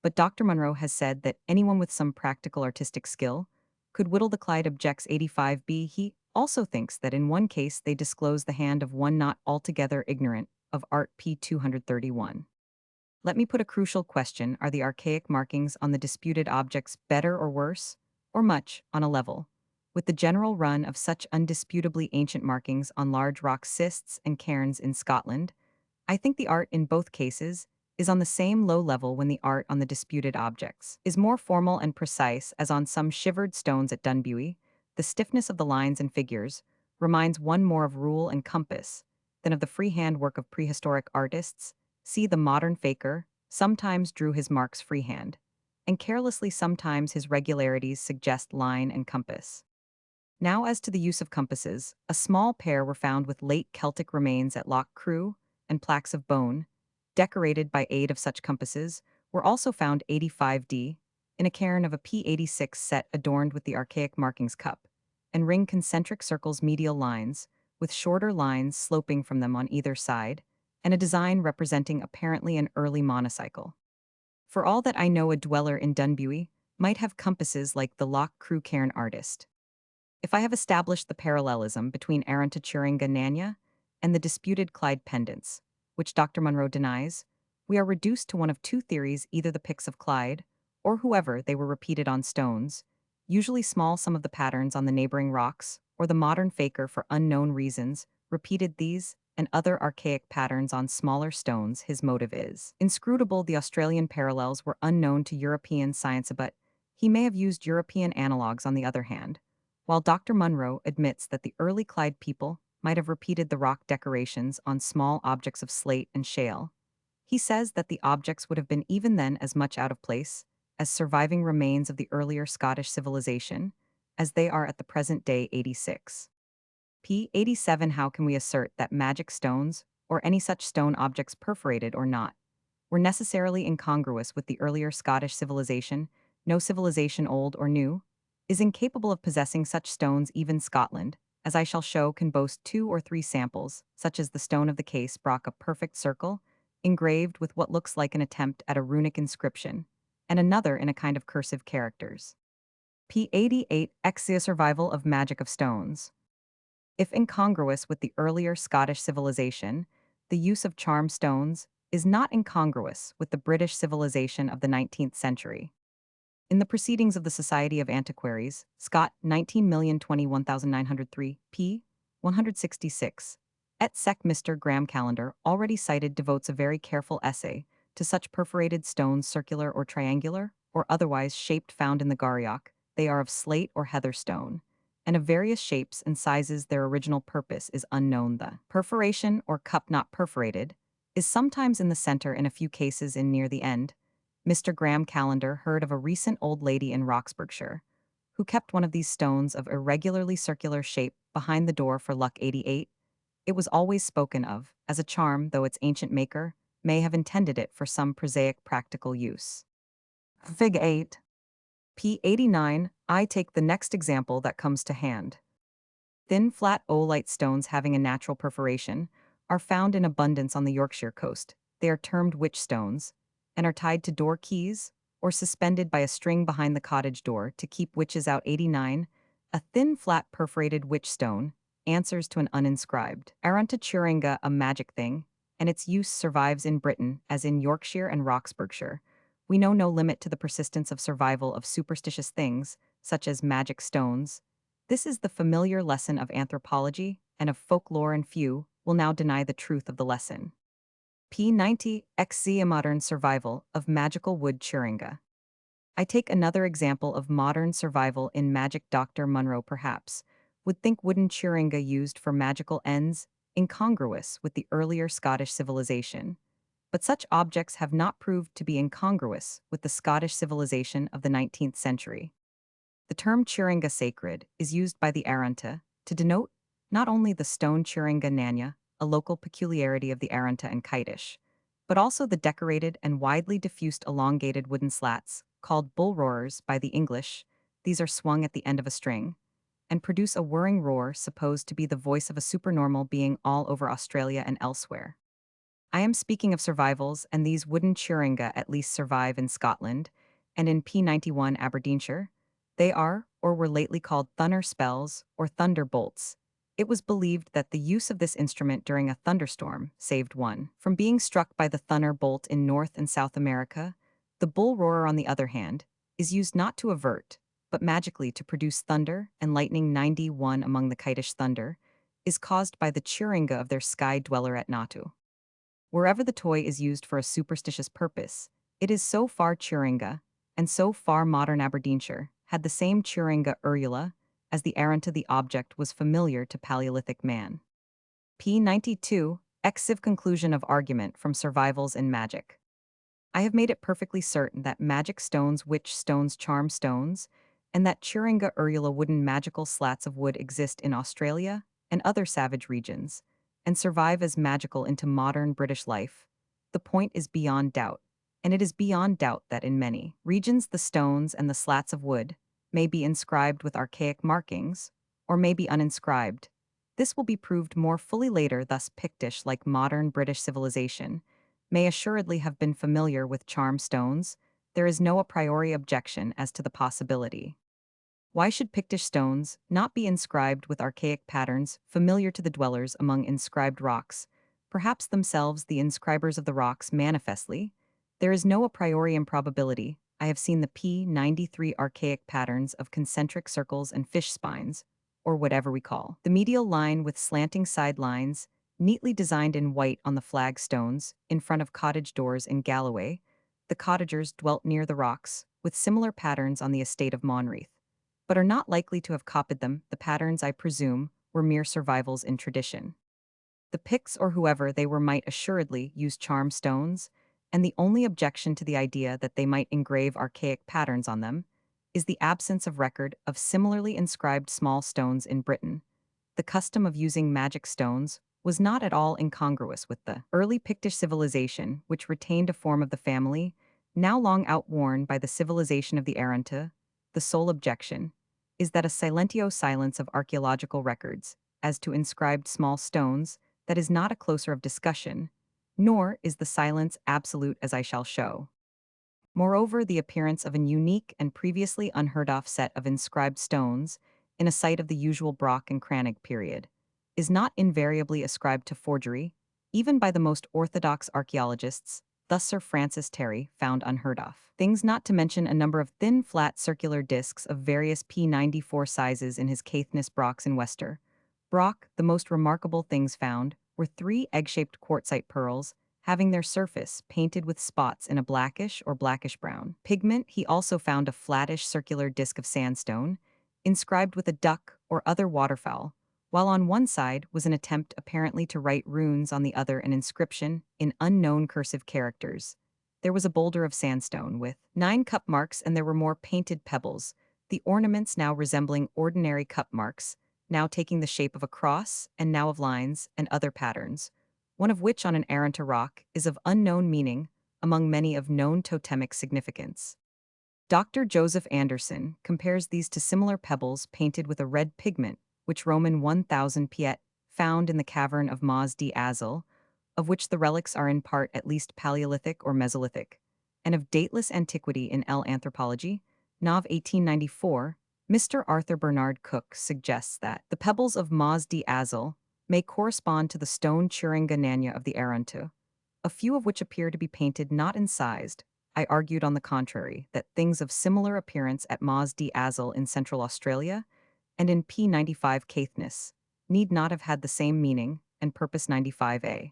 But Dr. Munro has said that anyone with some practical artistic skill could whittle the Clyde, objects 85B. He also thinks that in one case they disclose the hand of one not altogether ignorant of art. P231. Let me put a crucial question: are the archaic markings on the disputed objects better or worse, or much on a level, with the general run of such undisputably ancient markings on large rock cists and cairns in Scotland? I think the art in both cases is on the same low level when the art on the disputed objects is more formal and precise, as on some shivered stones at Dunbuy. The stiffness of the lines and figures reminds one more of rule and compass than of the freehand work of prehistoric artists. See, the modern faker sometimes drew his marks freehand, and carelessly sometimes his regularities suggest line and compass. Now, as to the use of compasses, a small pair were found with late Celtic remains at Loch Crew, and plaques of bone, decorated by aid of such compasses, were also found 85D, in a cairn of a P86 set adorned with the archaic markings cup, and ring concentric circles medial lines, with shorter lines sloping from them on either side, and a design representing apparently an early monocycle. For all that I know, a dweller in Dunbuy might have compasses like the Loch Crew cairn artist. If I have established the parallelism between Arantachuringa Nanya and the disputed Clyde pendants, which Dr. Munro denies, we are reduced to one of two theories: either the pics of Clyde, or whoever they were, repeated on stones, usually small, some of the patterns on the neighboring rocks, or the modern faker, for unknown reasons, repeated these and other archaic patterns on smaller stones. His motive is inscrutable. The Australian parallels were unknown to European science, but he may have used European analogues on the other hand. While Dr. Munro admits that the early Clyde people might have repeated the rock decorations on small objects of slate and shale, he says that the objects would have been even then as much out of place as surviving remains of the earlier Scottish civilization as they are at the present day. 86. P87. How can we assert that magic stones, or any such stone objects, perforated or not, were necessarily incongruous with the earlier Scottish civilization? No civilization, old or new, is incapable of possessing such stones. Even Scotland, as I shall show, can boast 2 or 3 samples, such as the stone of the case Brock, a perfect circle, engraved with what looks like an attempt at a runic inscription, and another in a kind of cursive characters. P88. The survival of magic of stones. If incongruous with the earlier Scottish civilization, the use of charm stones is not incongruous with the British civilization of the 19th century. In the Proceedings of the Society of Antiquaries, Scott, 19,021,903, p. 166, et seq. Mr. Graham Callender, already cited, devotes a very careful essay to such perforated stones, circular or triangular, or otherwise shaped, found in the Garioch. They are of slate or heather stone, and of various shapes and sizes. Their original purpose is unknown. The perforation or cup not perforated is sometimes in the center, in a few cases in near the end. Mr. Graham Callender heard of a recent old lady in Roxburghshire who kept one of these stones of irregularly circular shape behind the door for luck. 88. It was always spoken of as a charm, though its ancient maker may have intended it for some prosaic practical use. Fig 8. P89. I take the next example that comes to hand. Thin, flat oolite stones having a natural perforation are found in abundance on the Yorkshire coast. They are termed witch stones, and are tied to door keys or suspended by a string behind the cottage door to keep witches out. 89. A thin, flat, perforated witch stone answers to an uninscribed Arantachuringa, a magic thing, and its use survives in Britain as in Yorkshire and Roxburghshire. We know no limit to the persistence of survival of superstitious things, such as magic stones. This is the familiar lesson of anthropology and of folklore, and few will now deny the truth of the lesson. P90. A modern survival of magical wood churinga. I take another example of modern survival in magic. Dr. Munro perhaps would think wooden churinga used for magical ends incongruous with the earlier Scottish civilization, but such objects have not proved to be incongruous with the Scottish civilization of the 19th century. The term Chiringa sacred is used by the Arunta to denote not only the stone Chiringa Nanya, a local peculiarity of the Arunta and Kaitish, but also the decorated and widely diffused elongated wooden slats, called bull roarers by the English. These are swung at the end of a string, and produce a whirring roar supposed to be the voice of a supernormal being all over Australia and elsewhere. I am speaking of survivals, and these wooden chiringa at least survive in Scotland, and in P91 Aberdeenshire. They are, or were lately called thunder spells or thunderbolts. It was believed that the use of this instrument during a thunderstorm saved one from being struck by the thunderbolt in North and South America. The bull roarer, on the other hand, is used not to avert, but magically to produce thunder and lightning. 91 among the Kitish thunder is caused by the chiringa of their sky dweller at Natu. Wherever the toy is used for a superstitious purpose, it is so far Chiringa, and so far modern Aberdeenshire had the same Chiringa urula as the errant of the object was familiar to Paleolithic man. P92, Exiv conclusion of argument from survivals in magic. I have made it perfectly certain that magic stones, witch stones, charm stones, and that Chiringa urula wooden magical slats of wood exist in Australia and other savage regions, and survive as magical into modern British life. The point is beyond doubt, and it is beyond doubt that in many regions the stones and the slats of wood may be inscribed with archaic markings, or may be uninscribed. This will be proved more fully later. Thus Pictish, like modern British civilization, may assuredly have been familiar with charm stones. There is no a priori objection as to the possibility. Why should Pictish stones not be inscribed with archaic patterns familiar to the dwellers among inscribed rocks, perhaps themselves the inscribers of the rocks manifestly? There is no a priori improbability. I have seen the P93 archaic patterns of concentric circles and fish spines, or whatever we call the medial line with slanting side lines, neatly designed in white on the flagstones in front of cottage doors in Galloway. The cottagers dwelt near the rocks, with similar patterns on the estate of Monreith, but are not likely to have copied them. The patterns, I presume, were mere survivals in tradition. The Picts, or whoever they were, might assuredly use charm stones, and the only objection to the idea that they might engrave archaic patterns on them is the absence of record of similarly inscribed small stones in Britain. The custom of using magic stones was not at all incongruous with the early Pictish civilization, which retained a form of the family, now long outworn by the civilization of the Arunta. The sole objection is that a silentio silence of archaeological records as to inscribed small stones that is not a closer of discussion, nor is the silence absolute, as I shall show. Moreover, the appearance of an unique and previously unheard of set of inscribed stones in a site of the usual Brock and Cranach period is not invariably ascribed to forgery, even by the most orthodox archaeologists. Thus Sir Francis Terry found unheard of things, not to mention a number of thin, flat, circular discs of various P94 sizes in his Caithness Brocks in Wester. Brock, the most remarkable things found were 3 egg-shaped quartzite pearls, having their surface painted with spots in a blackish or blackish-brown pigment. He also found a flattish circular disc of sandstone, inscribed with a duck or other waterfowl, while on one side was an attempt apparently to write runes, on the other an inscription in unknown cursive characters. There was a boulder of sandstone with 9 cup marks, and there were more painted pebbles, the ornaments now resembling ordinary cup marks, now taking the shape of a cross, and now of lines and other patterns, one of which on an Arunta rock is of unknown meaning, among many of known totemic significance. Dr. Joseph Anderson compares these to similar pebbles painted with a red pigment, which Roman 1000 Piet found in the cavern of Mas de Azil, of which the relics are in part at least Paleolithic or Mesolithic, and of dateless antiquity in L. Anthropology, Nov 1894. Mr. Arthur Bernard Cook suggests that the pebbles of Mas de Azil may correspond to the stone Chiringananya of the Arunta, a few of which appear to be painted not incised. I argued, on the contrary, that things of similar appearance at Mas de Azil in Central Australia and in P95 Caithness need not have had the same meaning and purpose. 95a.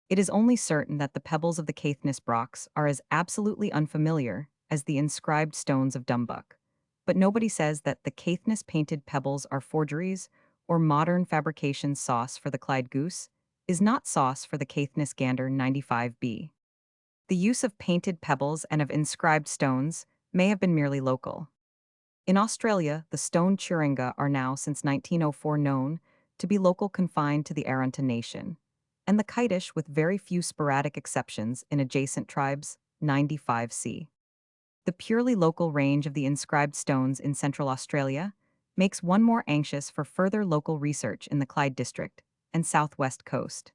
It is only certain that the pebbles of the Caithness Brocks are as absolutely unfamiliar as the inscribed stones of Dumbuck. But nobody says that the Caithness painted pebbles are forgeries or modern fabrication. Sauce for the Clyde goose is not sauce for the Caithness gander. 95b. The use of painted pebbles and of inscribed stones may have been merely local. In Australia, the stone Churinga are now since 1904 known to be local confined to the Arunta Nation, and the Kitish with very few sporadic exceptions in adjacent tribes, 95C. The purely local range of the inscribed stones in Central Australia makes one more anxious for further local research in the Clyde district and southwest coast.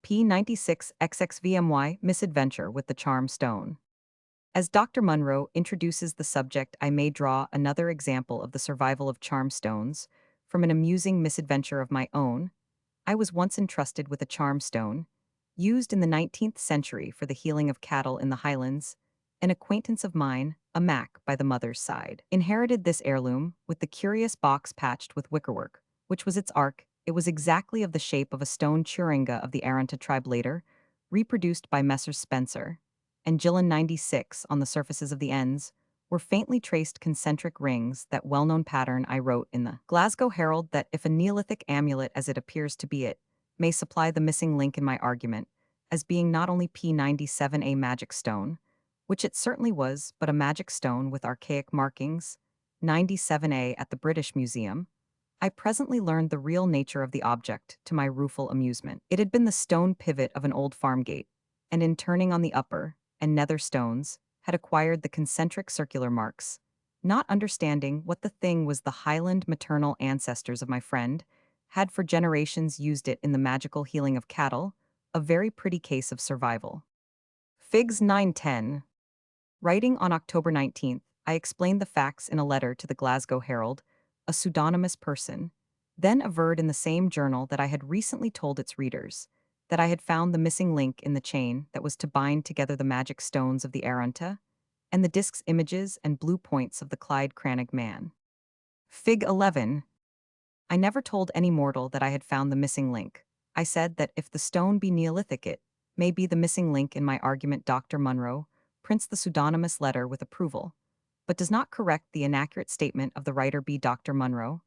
P96 XXVMY Misadventure with the Charm Stone. As Dr. Munro introduces the subject, I may draw another example of the survival of charm stones from an amusing misadventure of my own. I was once entrusted with a charm stone, used in the 19th century for the healing of cattle in the Highlands. An acquaintance of mine, a Mac by the mother's side, inherited this heirloom with the curious box patched with wickerwork, which was its ark. It was exactly of the shape of a stone Churinga of the Arunta tribe later, reproduced by Messrs. Spencer and Gillen 96 on the surfaces of the ends, were faintly traced concentric rings, that well-known pattern I wrote in the Glasgow Herald that if a Neolithic amulet as it appears to be it, may supply the missing link in my argument, as being not only P97 a magic stone, which it certainly was, but a magic stone with archaic markings, 97A at the British Museum, I presently learned the real nature of the object, to my rueful amusement. It had been the stone pivot of an old farm gate, and in turning on the upper and nether stones, had acquired the concentric circular marks. Not understanding what the thing was, the Highland maternal ancestors of my friend had for generations used it in the magical healing of cattle, a very pretty case of survival. Figs 910. Writing on October 19th, I explained the facts in a letter to the Glasgow Herald, a pseudonymous person, then averred in the same journal that I had recently told its readers that I had found the missing link in the chain that was to bind together the magic stones of the Arunta and the disc's images and blue points of the Clyde Cranach man. Fig 11. I never told any mortal that I had found the missing link. I said that if the stone be Neolithic, it may be the missing link in my argument. Dr. Munro prints the pseudonymous letter with approval, but does not correct the inaccurate statement of the writer. B. Dr. Munro,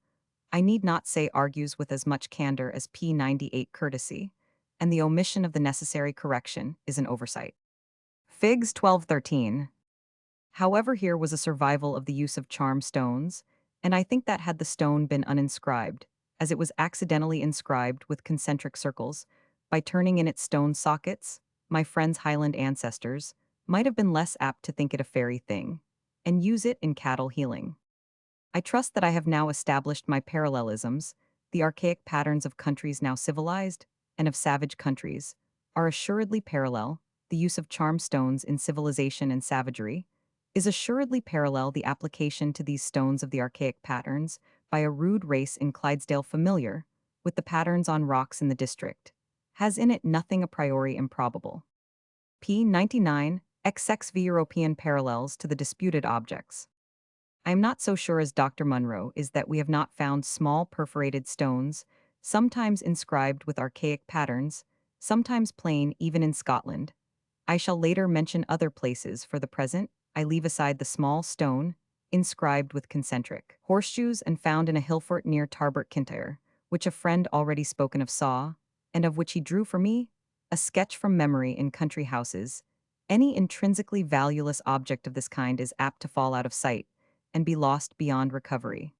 I need not say, argues with as much candor as P98 courtesy, and the omission of the necessary correction is an oversight. Figs 1213. However, here was a survival of the use of charm stones, and I think that had the stone been uninscribed, as it was accidentally inscribed with concentric circles, by turning in its stone sockets, my friend's Highland ancestors might have been less apt to think it a fairy thing, and use it in cattle healing. I trust that I have now established my parallelisms. The archaic patterns of countries now civilized, and of savage countries, are assuredly parallel. The use of charm stones in civilization and savagery is assuredly parallel. The application to these stones of the archaic patterns by a rude race in Clydesdale familiar with the patterns on rocks in the district has in it nothing a priori improbable. P99 XXV European parallels to the disputed objects. I am not so sure as Dr. Munro is that we have not found small perforated stones, sometimes inscribed with archaic patterns, sometimes plain even in Scotland. I shall later mention other places. For the present, I leave aside the small stone, inscribed with concentric horseshoes and found in a hill fort near Tarbert Kintyre, which a friend already spoken of saw, and of which he drew for me a sketch from memory in country houses. Any intrinsically valueless object of this kind is apt to fall out of sight and be lost beyond recovery.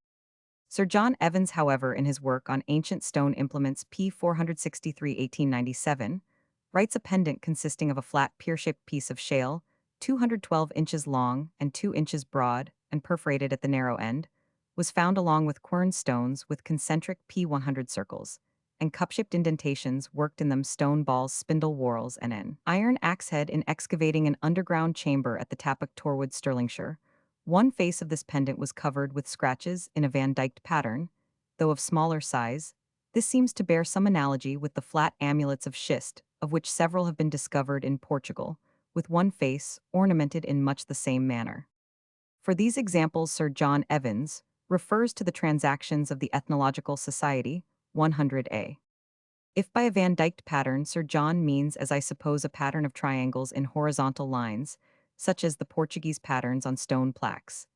Sir John Evans, however, in his work on ancient stone implements p. 463 1897, writes a pendant consisting of a flat pear-shaped piece of shale, 212 inches long and 2 inches broad, and perforated at the narrow end, was found along with quern stones with concentric P100 circles, and cup-shaped indentations worked in them, stone balls, spindle whorls, and an iron axe head in excavating an underground chamber at the Tappock Torwood, Stirlingshire. One face of this pendant was covered with scratches in a Van Dyked pattern, though of smaller size. This seems to bear some analogy with the flat amulets of schist, of which several have been discovered in Portugal, with one face ornamented in much the same manner. For these examples, Sir John Evans refers to the Transactions of the Ethnological Society, 100a. If by a Van Dyked pattern Sir John means, as I suppose, a pattern of triangles in horizontal lines, such as the Portuguese patterns on stone plaques,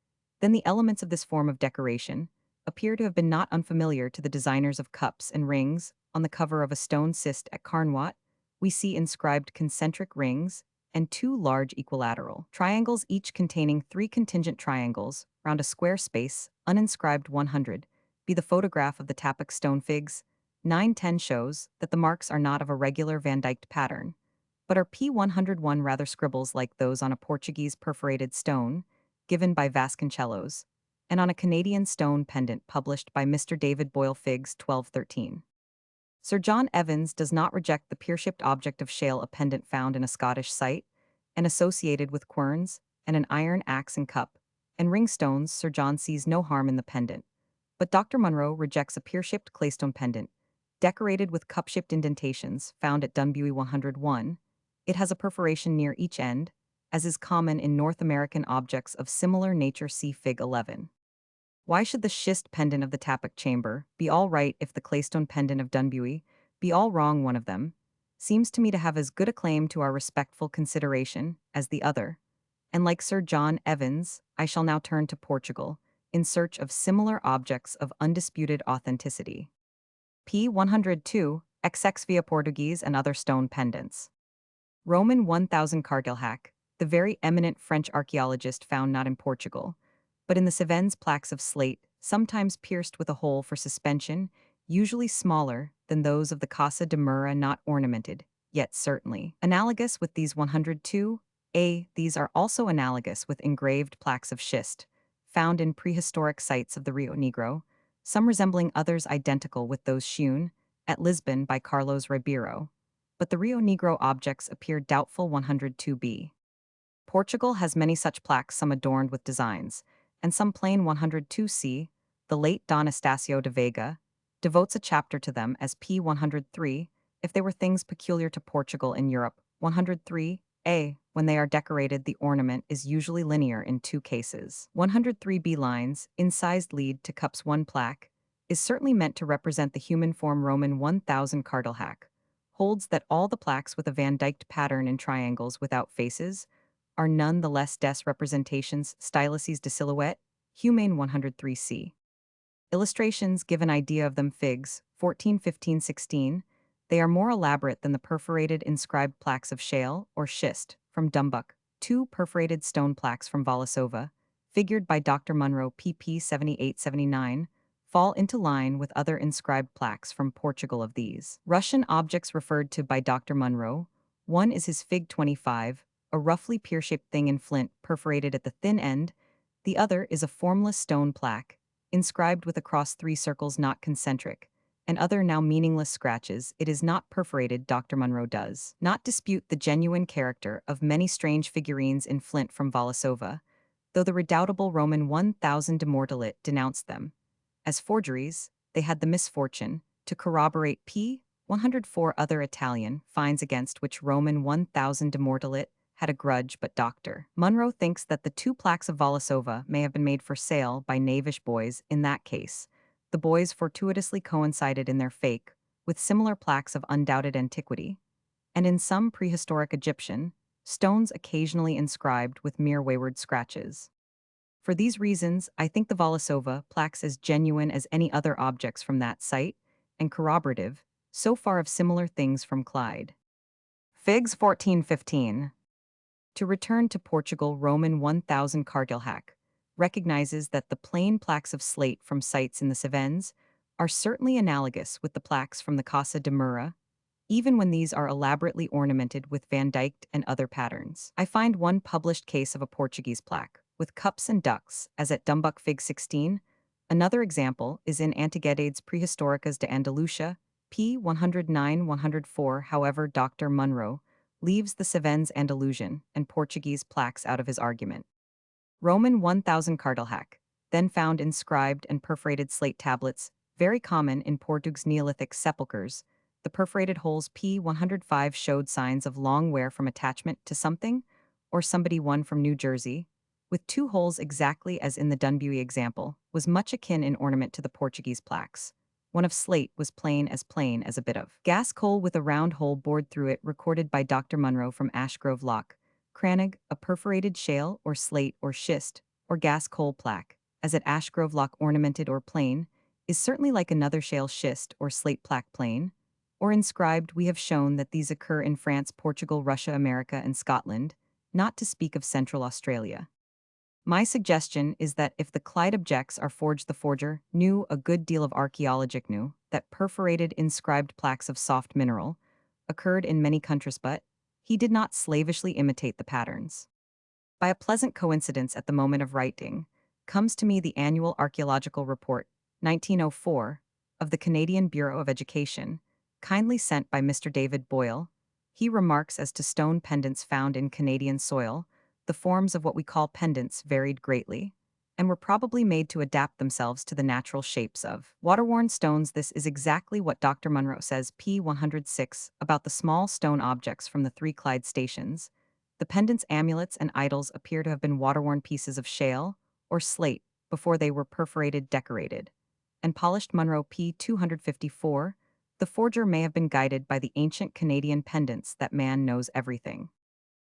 then the elements of this form of decoration appear to have been not unfamiliar to the designers of cups and rings. On the cover of a stone cist at Carnwath, we see inscribed concentric rings, and 2 large equilateral triangles, each containing 3 contingent triangles, round a square space, uninscribed 100, be the photograph of the Tapach stone figs. 910 shows that the marks are not of a regular Van Dyked pattern, but are P101 rather scribbles like those on a Portuguese perforated stone, given by Vasconcelos, and on a Canadian stone pendant published by Mr. David Boyle Figs 1213. Sir John Evans does not reject the pear-shaped object of shale, a pendant found in a Scottish site, and associated with querns, and an iron axe and cup, and ring stones. Sir John sees no harm in the pendant. But Dr. Munro rejects a pear-shaped claystone pendant, decorated with cup-shaped indentations, found at Dunbuy 101. It has a perforation near each end, as is common in North American objects of similar nature. See Fig 11. Why should the schist pendant of the Tapach chamber be all right if the claystone pendant of Dunbuy be all wrong? One of them seems to me to have as good a claim to our respectful consideration as the other, and like Sir John Evans, I shall now turn to Portugal in search of similar objects of undisputed authenticity. P. 102, XX via Portuguese and other stone pendants. Roman 1000 Cargilhac, the very eminent French archaeologist, found not in Portugal, but in the Cevennes plaques of slate, sometimes pierced with a hole for suspension, usually smaller than those of the Casa de Mura, not ornamented, yet certainly analogous with these 102. These are also analogous with engraved plaques of schist, found in prehistoric sites of the Rio Negro, some resembling, others identical with those shewn at Lisbon by Carlos Ribeiro. But the Rio Negro objects appear doubtful. 102b. Portugal has many such plaques, some adorned with designs, and some plain. 102c. The late Don Estacio de Vega devotes a chapter to them as P. 103, if they were things peculiar to Portugal in Europe. 103a. When they are decorated, the ornament is usually linear in 2 cases. 103b lines, incised lead to cups. 1 plaque is certainly meant to represent the human form. Roman 1000 Cargilhac holds that all the plaques with a Van Dyked pattern in triangles without faces are none the less des representations stylices de silhouette. Humane 103c. Illustrations give an idea of them. Figs 14, 15, 16. They are more elaborate than the perforated inscribed plaques of shale or schist from Dumbuck. 2 perforated stone plaques from Vlasova, figured by Dr. Munro pp. 78-79, fall into line with other inscribed plaques from Portugal. Of these Russian objects referred to by Dr. Munro, one is his Fig 25, a roughly pear-shaped thing in flint perforated at the thin end. The other is a formless stone plaque, inscribed with across 3 circles not concentric, and other now meaningless scratches. It is not perforated. Dr. Munro does not dispute the genuine character of many strange figurines in flint from Vlasova, though the redoubtable Roman 1000 de Mortalet denounced them as forgeries. They had the misfortune to corroborate P. 104 other Italian finds against which Roman 1000 de Mortalet had a grudge. But Dr. Munro thinks that the 2 plaques of Vlasova may have been made for sale by knavish boys. In that case, the boys fortuitously coincided in their fake with similar plaques of undoubted antiquity, and in some prehistoric Egyptian stones occasionally inscribed with mere wayward scratches. For these reasons, I think the Vlasova plaques as genuine as any other objects from that site, and corroborative, so far, of similar things from Clyde. Figs 14-15. To return to Portugal, Roman 1000 Cargilhac recognizes that the plain plaques of slate from sites in the Cevennes are certainly analogous with the plaques from the Casa de Mura, even when these are elaborately ornamented with Van Dyked and other patterns. I find one published case of a Portuguese plaque with cups and ducks, as at Dumbuck Fig 16. Another example is in Antiguedades Prehistoricas de Andalusia, p. 109-104. However, Dr. Munro leaves the Cevennes Andalusian and Portuguese plaques out of his argument. Roman 1000 Cargilhac, then found inscribed and perforated slate tablets, very common in Portuguese Neolithic sepulchres. The perforated holes P. 105 showed signs of long wear from attachment to something or somebody. One from New Jersey, with 2 holes exactly as in the Dunbuy example, was much akin in ornament to the Portuguese plaques. One of slate was plain as a bit of gas coal with a round hole bored through it, recorded by Dr. Munro from Ashgrove Loch, Crannog. A perforated shale or slate or schist or gas coal plaque, as at Ashgrove Loch, ornamented or plain, is certainly like another shale schist or slate plaque plain, or inscribed, we have shown that these occur in France, Portugal, Russia, America, and Scotland, not to speak of Central Australia. My suggestion is that if the Clyde objects are forged, the forger knew a good deal of archaeologic knew that perforated inscribed plaques of soft mineral occurred in many countries, but he did not slavishly imitate the patterns. By a pleasant coincidence at the moment of writing, comes to me the annual archaeological report, 1904, of the Canadian Bureau of Education, kindly sent by Mr. David Boyle. He remarks as to stone pendants found in Canadian soil, the forms of what we call pendants varied greatly, and were probably made to adapt themselves to the natural shapes of water-worn stones. This is exactly what Dr. Munro says, p. 106, about the small stone objects from the three Clyde stations. The pendants, amulets, and idols appear to have been water-worn pieces of shale or slate before they were perforated, decorated, and polished. Munro, p. 254. The forger may have been guided by the ancient Canadian pendants that man knows everything.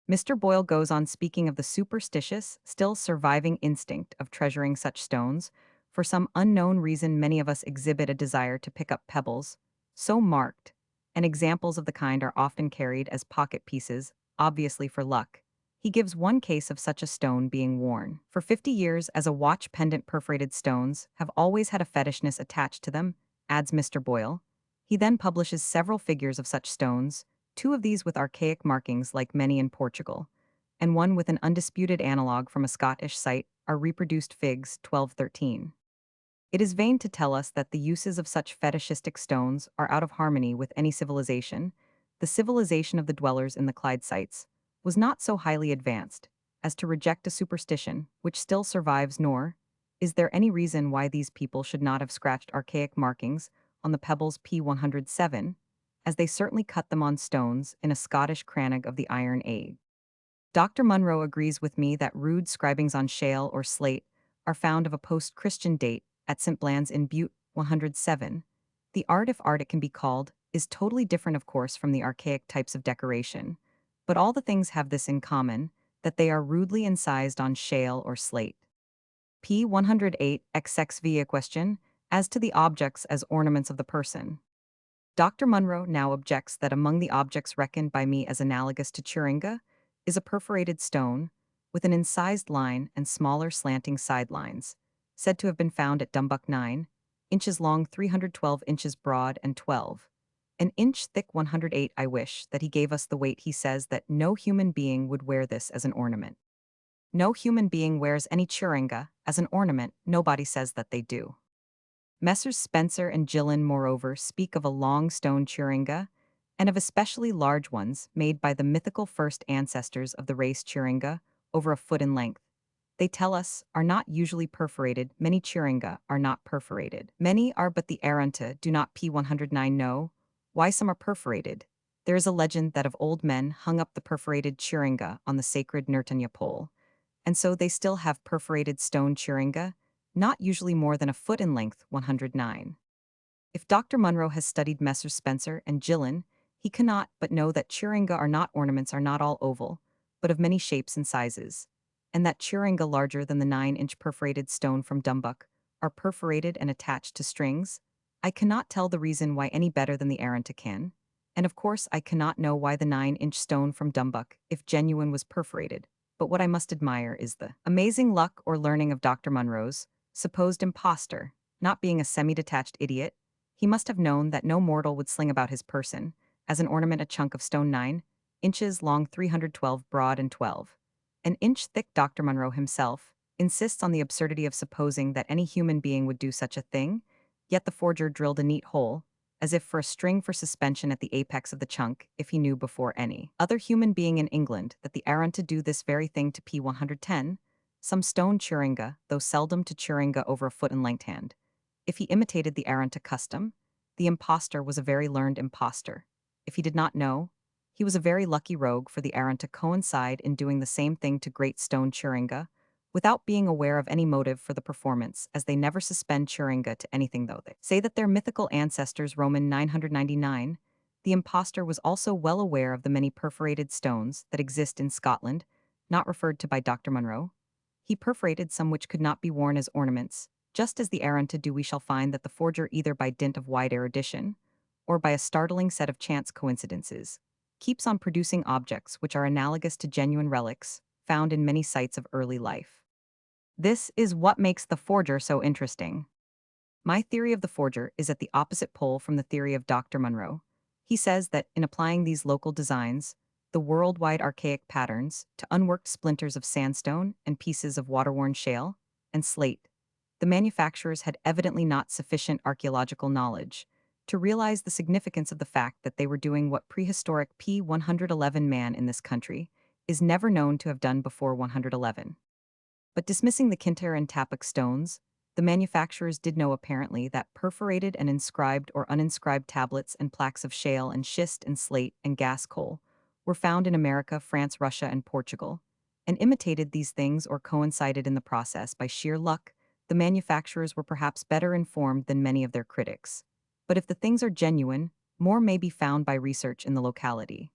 Mr. Boyle goes on speaking of the superstitious, still surviving instinct of treasuring such stones. For some unknown reason, many of us exhibit a desire to pick up pebbles, so marked, and examples of the kind are often carried as pocket pieces, obviously for luck. He gives one case of such a stone being worn for 50 years as a watch pendant. Perforated stones have always had a fetishness attached to them, adds Mr. Boyle. He then publishes several figures of such stones, two of these with archaic markings like many in Portugal, and one with an undisputed analogue from a Scottish site, are reproduced figs 1213. It is vain to tell us that the uses of such fetishistic stones are out of harmony with any civilization. The civilization of the dwellers in the Clyde sites was not so highly advanced as to reject a superstition which still survives, nor is there any reason why these people should not have scratched archaic markings on the pebbles, p. 107, as they certainly cut them on stones in a Scottish crannog of the Iron Age. Dr. Munro agrees with me that rude scribings on shale or slate are found of a post-Christian date at St. Bland's in Butte, 107. The art, if art it can be called, is totally different, of course, from the archaic types of decoration, but all the things have this in common, that they are rudely incised on shale or slate. p. 108 XX question, as to the objects as ornaments of the person. Dr. Munro now objects that among the objects reckoned by me as analogous to Churinga is a perforated stone with an incised line and smaller slanting sidelines, said to have been found at Dumbuck 9 inches long, 312 inches broad, and 12 an inch thick, 108. I wish that he gave us the weight. He says that no human being would wear this as an ornament. No human being wears any Churinga as an ornament. Nobody says that they do. Messrs. Spencer and Gillen, moreover, speak of a long stone Churinga, and of especially large ones made by the mythical first ancestors of the race Churinga, over a foot in length. They tell us are not usually perforated. Many Churinga are not perforated. Many are, but the Aranta do not. P. 109 know why some are perforated. There is a legend that of old men hung up the perforated Churinga on the sacred Nirtanya pole, and so they still have perforated stone Churinga, not usually more than a foot in length. 109. If Dr. Munro has studied Messrs. Spencer and Gillen, he cannot but know that Churinga are not ornaments, are not all oval, but of many shapes and sizes, and that Churinga larger than the 9-inch perforated stone from Dumbuck are perforated and attached to strings. I cannot tell the reason why any better than the Aranta can, and of course I cannot know why the 9-inch stone from Dumbuck, if genuine, was perforated. But what I must admire is the amazing luck or learning of Dr. Munro's supposed impostor. Not being a semi-detached idiot, he must have known that no mortal would sling about his person, as an ornament, a chunk of stone 9 inches long, 312 broad, and 12 an inch thick. Dr. Munro himself insists on the absurdity of supposing that any human being would do such a thing, yet the forger drilled a neat hole, as if for a string for suspension at the apex of the chunk, if he knew before any other human being in England that the Aranta do this very thing. To p. 110, some stone Churinga, though seldom to Churinga over a foot in length hand. If he imitated the Aranta custom, the impostor was a very learned impostor. If he did not know, he was a very lucky rogue, for the Aranta coincide in doing the same thing to great stone Churinga, without being aware of any motive for the performance, as they never suspend Churinga to anything, though they say that their mythical ancestors Roman 999. The impostor was also well aware of the many perforated stones that exist in Scotland, not referred to by Dr. Munro. He perforated some which could not be worn as ornaments. Just as the Aranta do, we shall find that the forger, either by dint of wide erudition, or by a startling set of chance coincidences, keeps on producing objects which are analogous to genuine relics found in many sites of early life. This is what makes the forger so interesting. My theory of the forger is at the opposite pole from the theory of Dr. Munro. He says that in applying these local designs, the worldwide archaic patterns, to unworked splinters of sandstone and pieces of water-worn shale and slate, the manufacturers had evidently not sufficient archaeological knowledge to realize the significance of the fact that they were doing what prehistoric P111 man in this country is never known to have done before 111. But dismissing the Kintyre and Tappuc stones, the manufacturers did know apparently that perforated and inscribed or uninscribed tablets and plaques of shale and schist and slate and gas coal were found in America, France, Russia, and Portugal, and imitated these things or coincided in the process by sheer luck. The manufacturers were perhaps better informed than many of their critics. But if the things are genuine, more may be found by research in the locality.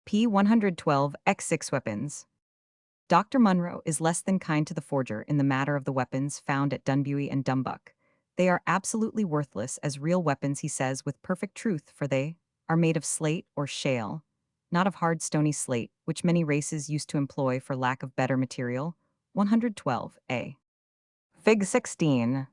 P112 X6 weapons. Dr. Munro is less than kind to the forger in the matter of the weapons found at Dunbuy and Dumbuck. They are absolutely worthless as real weapons, he says with perfect truth, for they are made of slate or shale, not of hard stony slate, which many races used to employ for lack of better material. 112a. Fig 16.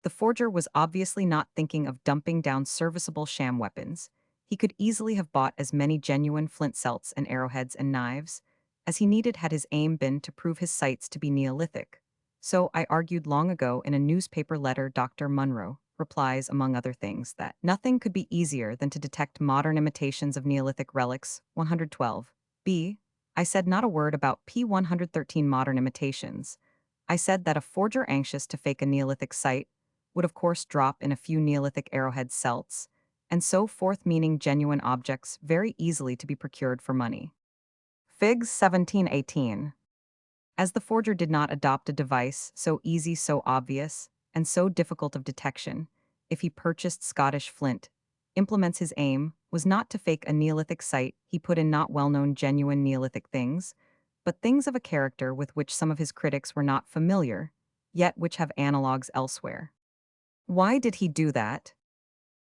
The forger was obviously not thinking of dumping down serviceable sham weapons. He could easily have bought as many genuine flint celts and arrowheads and knives as he needed had his aim been to prove his sites to be Neolithic. So I argued long ago in a newspaper letter. Dr. Munro replies, among other things, that nothing could be easier than to detect modern imitations of Neolithic relics. 112. B. I said not a word about P113 modern imitations. I said that a forger anxious to fake a Neolithic site would of course drop in a few Neolithic arrowhead celts, and so forth, meaning genuine objects very easily to be procured for money. Figs 1718. As the forger did not adopt a device so easy, so obvious, and so difficult of detection, if he purchased Scottish flint, implements his aim was not to fake a Neolithic site, he put in not well-known genuine Neolithic things, but things of a character with which some of his critics were not familiar, yet which have analogues elsewhere. Why did he do that?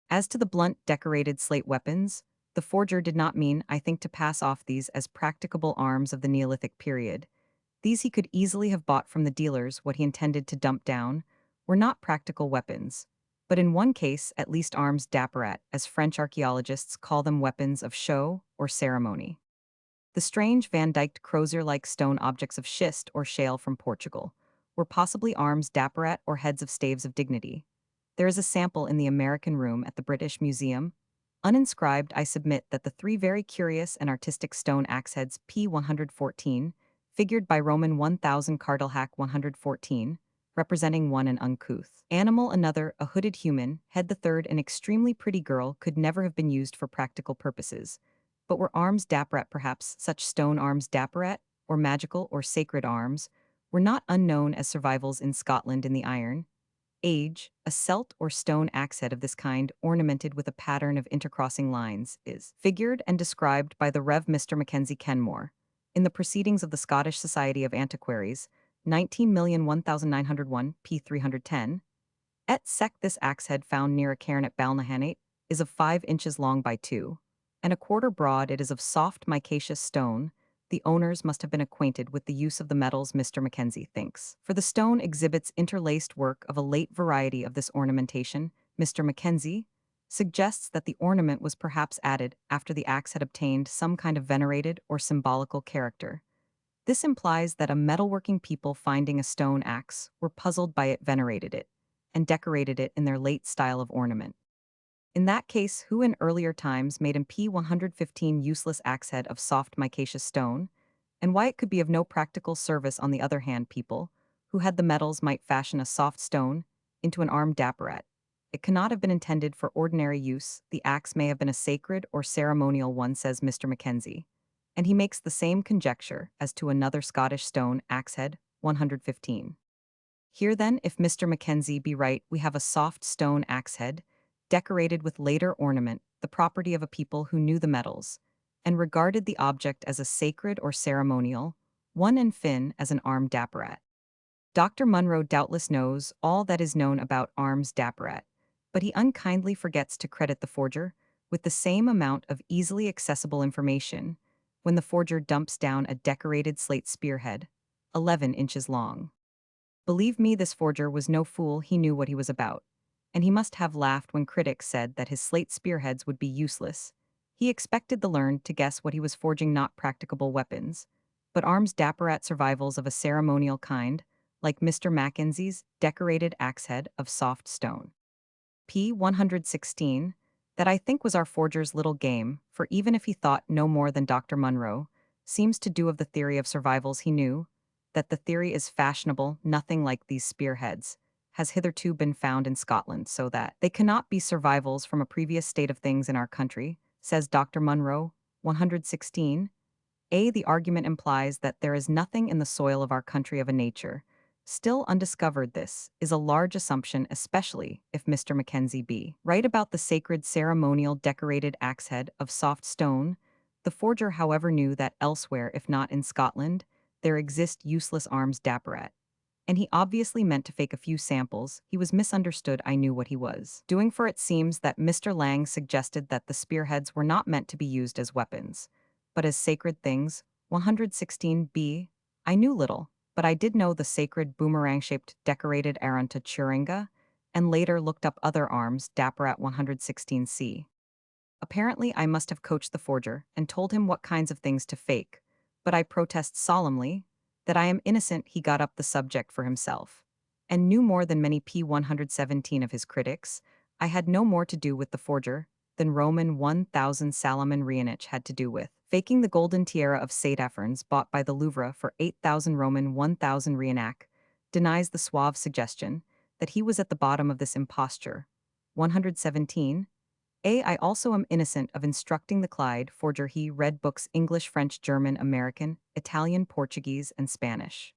As to the blunt, decorated slate weapons, the forger did not mean, I think, to pass off these as practicable arms of the Neolithic period. These he could easily have bought from the dealers. What he intended to dump down were not practical weapons, but in one case at least arms d'apparat, as French archaeologists call them, weapons of show or ceremony. The strange Van Dyked crozier-like stone objects of schist or shale from Portugal were possibly arms d'apparat or heads of staves of dignity. There is a sample in the American Room at the British Museum. Uninscribed, I submit that the three very curious and artistic stone axe-heads P114, figured by Roman 1000 Cardlehack 114, representing one an uncouth animal, another a hooded human, head the third an extremely pretty girl, could never have been used for practical purposes, but were arms d'apparat. Perhaps such stone arms d'apparat, or magical or sacred arms, were not unknown as survivals in Scotland in the Iron Age. A celt or stone axe-head of this kind, ornamented with a pattern of intercrossing lines, is figured and described by the Rev. Mr. Mackenzie Kenmore in the Proceedings of the Scottish Society of Antiquaries, 19,001,1901, p. 310. Et sec. This axe-head, found near a cairn at Balnahanate, is of 5 inches long by 2.25 broad. It is of soft micaceous stone. The owners must have been acquainted with the use of the metals, Mr. Mackenzie thinks, for the stone exhibits interlaced work of a late variety of this ornamentation. Mr. Mackenzie suggests that the ornament was perhaps added after the axe had obtained some kind of venerated or symbolical character. This implies that a metalworking people finding a stone axe were puzzled by it, venerated it, and decorated it in their late style of ornament. In that case, who in earlier times made a P115 useless axehead of soft micaceous stone, and why it could be of no practical service? On the other hand, people who had the metals might fashion a soft stone into an armed d'apparat. It cannot have been intended for ordinary use. The axe may have been a sacred or ceremonial one, says Mr. Mackenzie, and he makes the same conjecture as to another Scottish stone axehead, 115. Here then, if Mr. Mackenzie be right, we have a soft stone axehead, decorated with later ornament, the property of a people who knew the metals, and regarded the object as a sacred or ceremonial, one and fin as an armed d'apparat. Dr. Munro doubtless knows all that is known about arms d'apparat, but he unkindly forgets to credit the forger with the same amount of easily accessible information when the forger dumps down a decorated slate spearhead, 11 inches long. Believe me, this forger was no fool, he knew what he was about. And he must have laughed when critics said that his slate spearheads would be useless. He expected the learned to guess what he was forging, not practicable weapons, but arms dapper at survivals of a ceremonial kind, like Mr. Mackenzie's decorated axehead of soft stone. P. 116, that I think was our forger's little game, for even if he thought no more than Dr. Munro, seems to do of the theory of survivals he knew, that the theory is fashionable, nothing like these spearheads, has hitherto been found in Scotland, so that they cannot be survivals from a previous state of things in our country, says Dr. Munro, 116. The argument implies that there is nothing in the soil of our country of a nature still undiscovered. This is a large assumption, especially if Mr. Mackenzie be right about the sacred ceremonial decorated axehead of soft stone. The forger, however, knew that elsewhere, if not in Scotland, there exist useless arms dapperat. And he obviously meant to fake a few samples. He was misunderstood. I knew what he was doing, for it seems that Mr. Lang suggested that the spearheads were not meant to be used as weapons, but as sacred things. 116b. I knew little, but I did know the sacred boomerang-shaped decorated Aranta Churinga, and later looked up other arms dapper at 116c. Apparently, I must have coached the forger and told him what kinds of things to fake, but I protest solemnly that I am innocent. He got up the subject for himself, and knew more than many P. 117 of his critics. I had no more to do with the forger than Roman 1000 Salomon Reinich had to do with faking the golden tiara of St. Ephrons bought by the Louvre for 8,000 Roman 1000 Reinach, denies the suave suggestion that he was at the bottom of this imposture. 117. I also am innocent of instructing the Clyde forger. He read books English, French, German, American, Italian, Portuguese, and Spanish.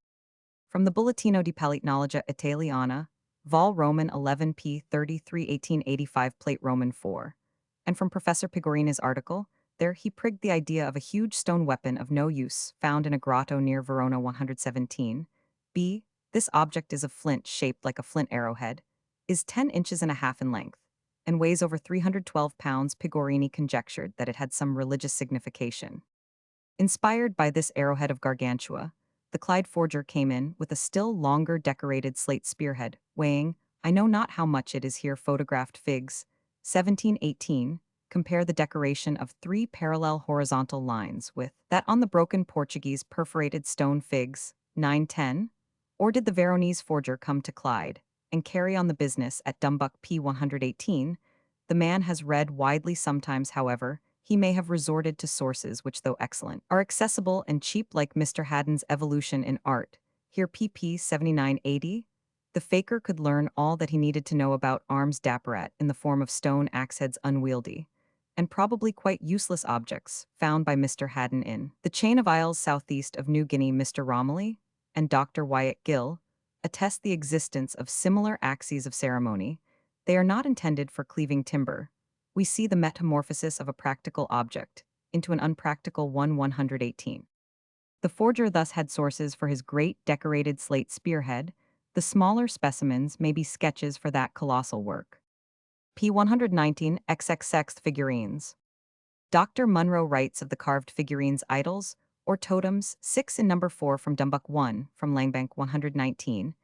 From the Bollettino di Palitnologia Italiana, Vol Roman 11 p. 33 1885 Plate Roman 4. And from Professor Pigorini's article, there he prigged the idea of a huge stone weapon of no use found in a grotto near Verona 117. B. This object is of flint, shaped like a flint arrowhead, is 10 inches and a half in length, and weighs over 312 pounds. Pigorini conjectured that it had some religious signification. Inspired by this arrowhead of Gargantua, the Clyde forger came in with a still longer decorated slate spearhead, weighing, I know not how much. It is here photographed. Figs. 1718. Compare the decoration of 3 parallel horizontal lines with that on the broken Portuguese perforated stone. Figs. 910. Or did the Veronese forger come to Clyde and carry on the business at Dumbuck? P. 118. The man has read widely. Sometimes, however, he may have resorted to sources which, though excellent, are accessible and cheap, like Mr. Haddon's Evolution in Art. Here pp. 7980. The faker could learn all that he needed to know about arms dapperat in the form of stone axeheads, unwieldy and probably quite useless objects found by Mr. Haddon in the chain of isles southeast of New Guinea. Mr. Romilly and Dr. Wyatt Gill attest the existence of similar axes of ceremony. They are not intended for cleaving timber. We see the metamorphosis of a practical object into an unpractical one. 118. The forger thus had sources for his great decorated slate spearhead. The smaller specimens may be sketches for that colossal work. P. 119 XXX figurines. Dr. Munro writes of the carved figurines idols, or totems, 6 in number 4 from Dumbuck 1, from Langbank 119.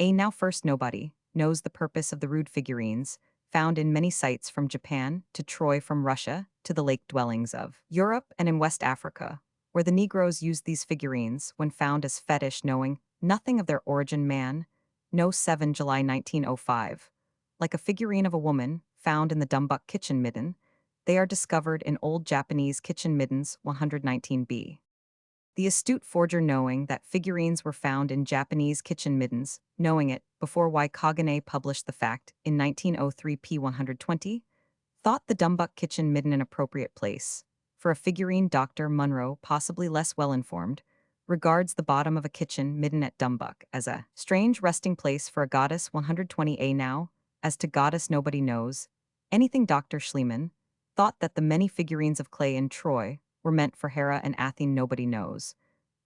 Now first, nobody knows the purpose of the rude figurines, found in many sites from Japan to Troy, from Russia to the lake dwellings of Europe and in West Africa, where the Negroes used these figurines when found as fetish, knowing nothing of their origin. Man, no. 7 July 1905. Like a figurine of a woman found in the Dumbuck kitchen midden, they are discovered in old Japanese kitchen middens. 119b. The astute forger, knowing that figurines were found in Japanese kitchen middens, knowing it before Y. Kagane published the fact in 1903 p. 120, thought the Dumbuck kitchen midden an appropriate place for a figurine. Dr. Munro, possibly less well informed, regards the bottom of a kitchen midden at Dumbuck as a strange resting place for a goddess. 120a. Now, as to goddess, nobody knows anything. Dr. Schliemann thought that the many figurines of clay in Troy were meant for Hera and Athene. Nobody knows.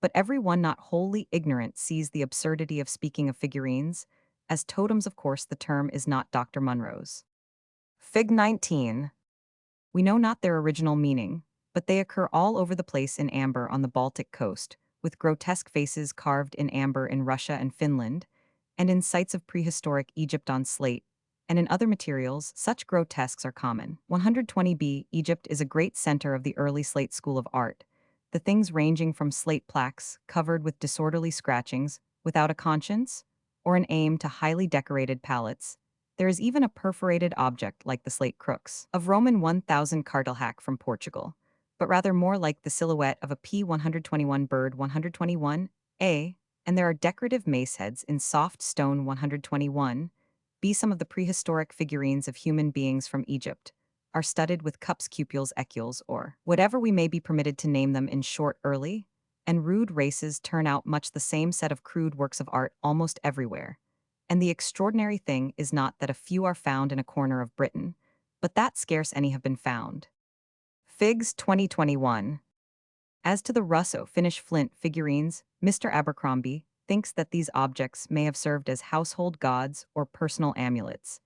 But every one not wholly ignorant sees the absurdity of speaking of figurines as totems. Of course, the term is not Dr. Munro's. Fig 19. We know not their original meaning, but they occur all over the place in amber on the Baltic coast, with grotesque faces carved in amber in Russia and Finland, and in sites of prehistoric Egypt on slate, and in other materials, such grotesques are common. 120b. Egypt is a great center of the early slate school of art, the things ranging from slate plaques covered with disorderly scratchings, without a conscience, or an aim to highly decorated palettes. There is even a perforated object like the slate crooks of Roman 1000 cartilhac from Portugal, but rather more like the silhouette of a P121 bird 121a, and there are decorative mace heads in soft stone 121 b. Some of the prehistoric figurines of human beings from Egypt are studded with cups, cupules, ecules, or whatever we may be permitted to name them in short early, and rude races turn out much the same set of crude works of art almost everywhere. And the extraordinary thing is not that a few are found in a corner of Britain, but that scarce any have been found. Figs 2021. As to the Russo-Finnish flint figurines, Mr. Abercrombie thinks that these objects may have served as household gods or personal amulets,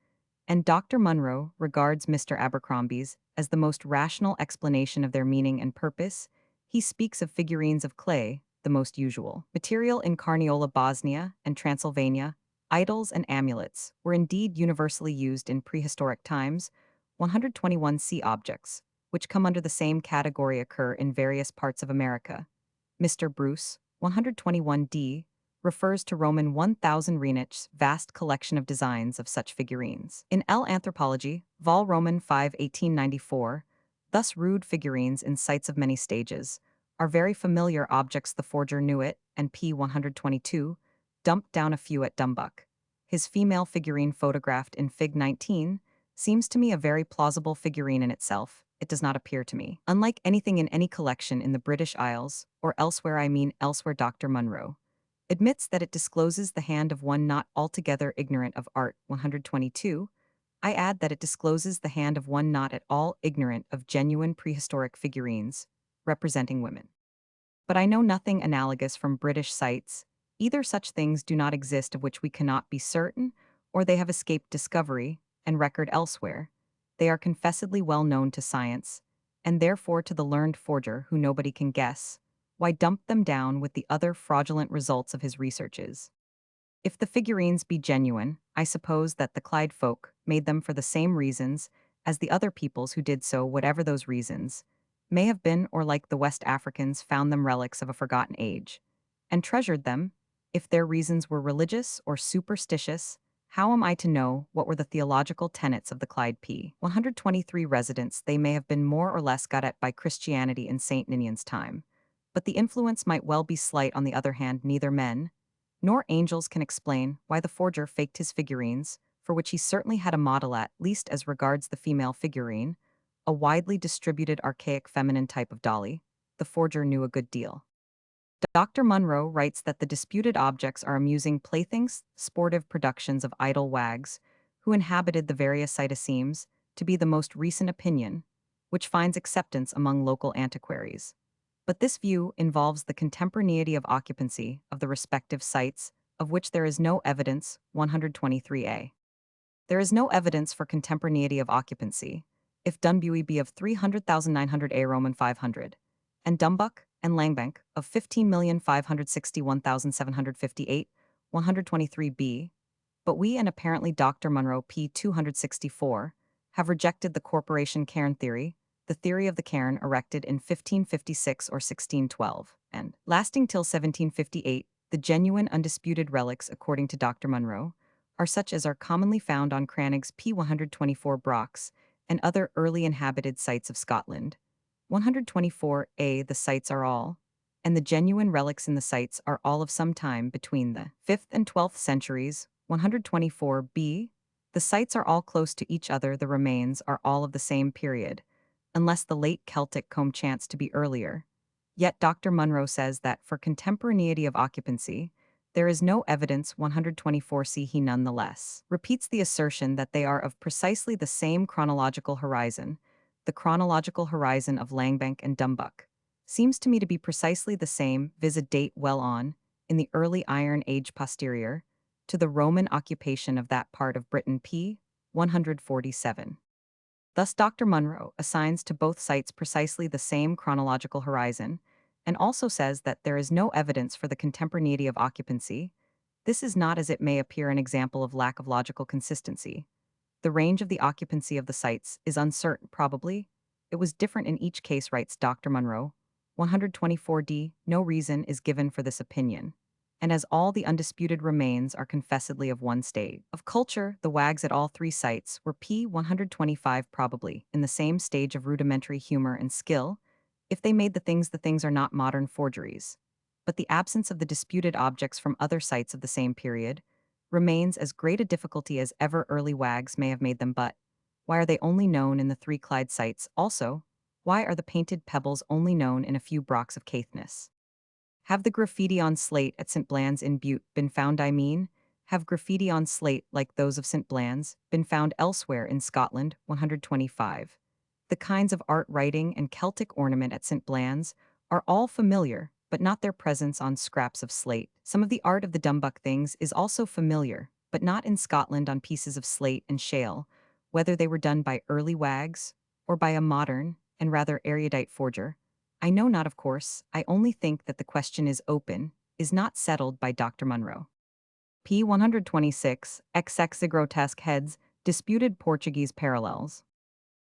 and Dr. Munro regards Mr. Abercrombie's as the most rational explanation of their meaning and purpose. He speaks of figurines of clay, the most usual material in Carniola, Bosnia, and Transylvania. Idols and amulets were indeed universally used in prehistoric times. 121c. Objects, which come under the same category, occur in various parts of America. Mr. Bruce, 121d, refers to Roman 1000 Renich's vast collection of designs of such figurines. In L. Anthropology, Vol. Roman 5, 1894, thus rude figurines in sites of many stages are very familiar objects. The forger knew it, and P. 122 dumped down a few at Dumbuck. His female figurine photographed in Fig 19 seems to me a very plausible figurine in itself. It does not appear to me unlike anything in any collection in the British Isles, or elsewhere. I mean elsewhere. Dr. Munro admits that it discloses the hand of one not altogether ignorant of art. 122. I add that it discloses the hand of one not at all ignorant of genuine prehistoric figurines representing women. But I know nothing analogous from British sites. Either such things do not exist of which we cannot be certain, or they have escaped discovery and record elsewhere. They are confessedly well known to science, and therefore to the learned forger who nobody can guess why dump them down with the other fraudulent results of his researches. If the figurines be genuine, I suppose that the Clyde folk made them for the same reasons as the other peoples who did so, whatever those reasons may have been, or like the West Africans found them relics of a forgotten age, and treasured them. If their reasons were religious or superstitious, how am I to know what were the theological tenets of the Clyde P. 123 residents? They may have been more or less got at by Christianity in St. Ninian's time, but the influence might well be slight. On the other hand, neither men nor angels can explain why the forger faked his figurines, for which he certainly had a model, at least as regards the female figurine, a widely distributed archaic feminine type of dolly. The forger knew a good deal. Dr. Munro writes that the disputed objects are amusing playthings, sportive productions of idle wags, who inhabited the various sites, seems to be the most recent opinion, which finds acceptance among local antiquaries. But this view involves the contemporaneity of occupancy of the respective sites, of which there is no evidence. 123a. There is no evidence for contemporaneity of occupancy if Dunbuy be of 300,900 Roman 500, and Dumbuck and Langbank of 15,561,758, 123b, but we and apparently Dr. Munro p. 264 have rejected the corporation cairn theory, the theory of the cairn erected in 1556 or 1612, and lasting till 1758. The genuine undisputed relics, according to Dr. Munro, are such as are commonly found on Cranig's P124 Brochs and other early inhabited sites of Scotland. 124a. The sites are all, and the genuine relics in the sites are all of some time between the 5th and 12th centuries. 124b. The sites are all close to each other. The remains are all of the same period, unless the late Celtic comb chance to be earlier. Yet Dr. Munro says that for contemporaneity of occupancy, there is no evidence. 124c. He nonetheless repeats the assertion that they are of precisely the same chronological horizon. The chronological horizon of Langbank and Dumbuck seems to me to be precisely the same, viz. A date well on, in the early Iron Age posterior, to the Roman occupation of that part of Britain. P. 147. Thus, Dr. Munro assigns to both sites precisely the same chronological horizon, and also says that there is no evidence for the contemporaneity of occupancy. This is not, as it may appear, an example of lack of logical consistency. The range of the occupancy of the sites is uncertain, probably. It was different in each case, writes Dr. Munro. 124d, no reason is given for this opinion. And as all the undisputed remains are confessedly of one state of culture, the wags at all three sites were p. 125 probably in the same stage of rudimentary humor and skill, if they made the things are not modern forgeries. But the absence of the disputed objects from other sites of the same period remains as great a difficulty as ever early wags may have made them. But why are they only known in the three Clyde sites? Also, why are the painted pebbles only known in a few brocks of Caithness? Have the graffiti on slate at St. Bland's in Bute been found? I mean, have graffiti on slate like those of St. Bland's been found elsewhere in Scotland? 125. The kinds of art writing and Celtic ornament at St. Bland's are all familiar, but not their presence on scraps of slate. Some of the art of the Dumbuck things is also familiar, but not in Scotland on pieces of slate and shale, whether they were done by early wags or by a modern and rather erudite forger. I know not, of course. I only think that the question is open, is not settled by Dr. Munro. P. 126, XX grotesque heads, disputed Portuguese parallels.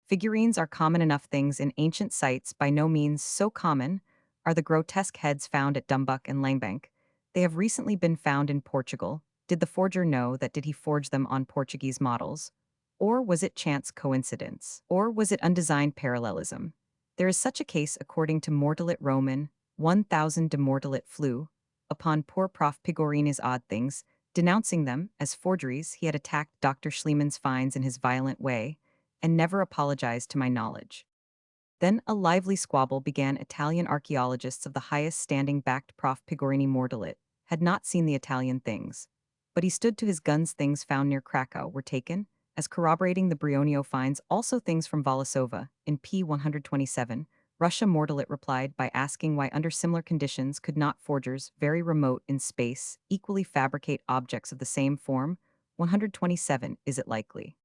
Figurines are common enough things in ancient sites, by no means so common are the grotesque heads found at Dumbuck and Langbank. They have recently been found in Portugal. Did the forger know that? Did he forge them on Portuguese models? Or was it chance coincidence? Or was it undesigned parallelism? There is such a case according to Mortalet Roman, 1000 de Mortalet flew, upon poor Prof. Pigorini's odd things, denouncing them as forgeries. He had attacked Dr. Schliemann's finds in his violent way, and never apologized to my knowledge. Then a lively squabble began. Italian archaeologists of the highest standing backed Prof. Pigorini. Mortalet had not seen the Italian things, but he stood to his guns. Things found near Krakow were taken as corroborating the Brionio finds, also things from Wałęsowa. In p. 127, Russia. Mortalet replied by asking why under similar conditions could not forgers very remote in space equally fabricate objects of the same form. 127, is it likely?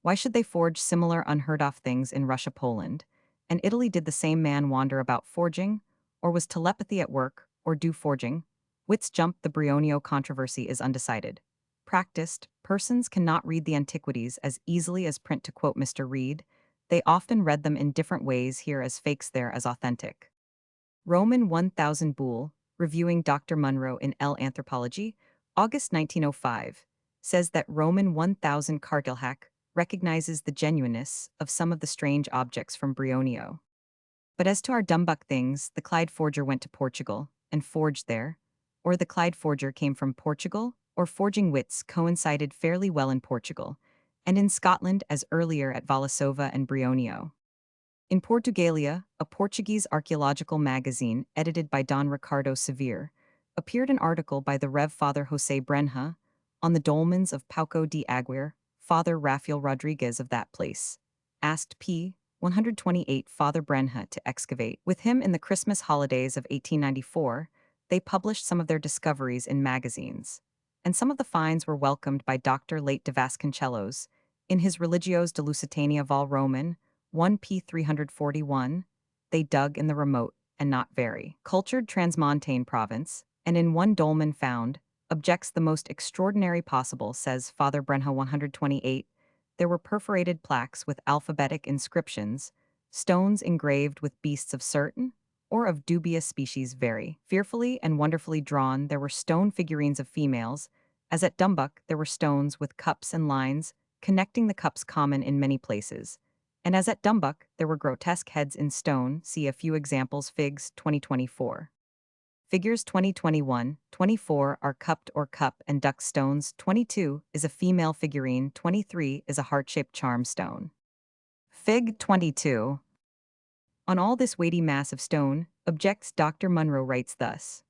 Why should they forge similar unheard-of things in Russia, Poland, and Italy? Did the same man wander about forging, or was telepathy at work, or do forging? Wits jump. The Brionio controversy is undecided. Practiced persons cannot read the antiquities as easily as print. To quote Mr. Reed, they often read them in different ways, here as fakes, there as authentic. Roman 1000 Boole, reviewing Dr. Munro in L. Anthropology, August 1905, says that Roman 1000 Cargilhac recognizes the genuineness of some of the strange objects from Brionio. But as to our Dumbuck things, the Clyde forger went to Portugal and forged there, or the Clyde forger came from Portugal, or forging wits coincided fairly well in Portugal, and in Scotland as earlier at Wałęsowa and Brionio. In Portugalia, a Portuguese archaeological magazine edited by Don Ricardo Severe, appeared an article by the Rev. Father José Brenha on the dolmens of Pauco de Aguirre. Father Rafael Rodriguez of that place asked p. 128 Father Brenha to excavate with him in the Christmas holidays of 1894. They published some of their discoveries in magazines, and some of the finds were welcomed by Dr. Late de Vasconcellos in his Religios de Lusitania Vol Roman, 1 p. 341. They dug in the remote and not very cultured Transmontane province, and in one dolmen found objects the most extraordinary possible, says Father Brenha. 128. There were perforated plaques with alphabetic inscriptions, stones engraved with beasts of certain or of dubious species, very fearfully and wonderfully drawn. There were stone figurines of females, as at Dumbuck there were stones with cups and lines connecting the cups, common in many places. And as at Dumbuck there were grotesque heads in stone. See a few examples. Figs 2024. Figures 2021, 24 are cupped or cup and duck stones. 22 is a female figurine. 23 is a heart-shaped charm stone. Fig 22. On all this weighty mass of stone, objects Dr. Munro writes thus.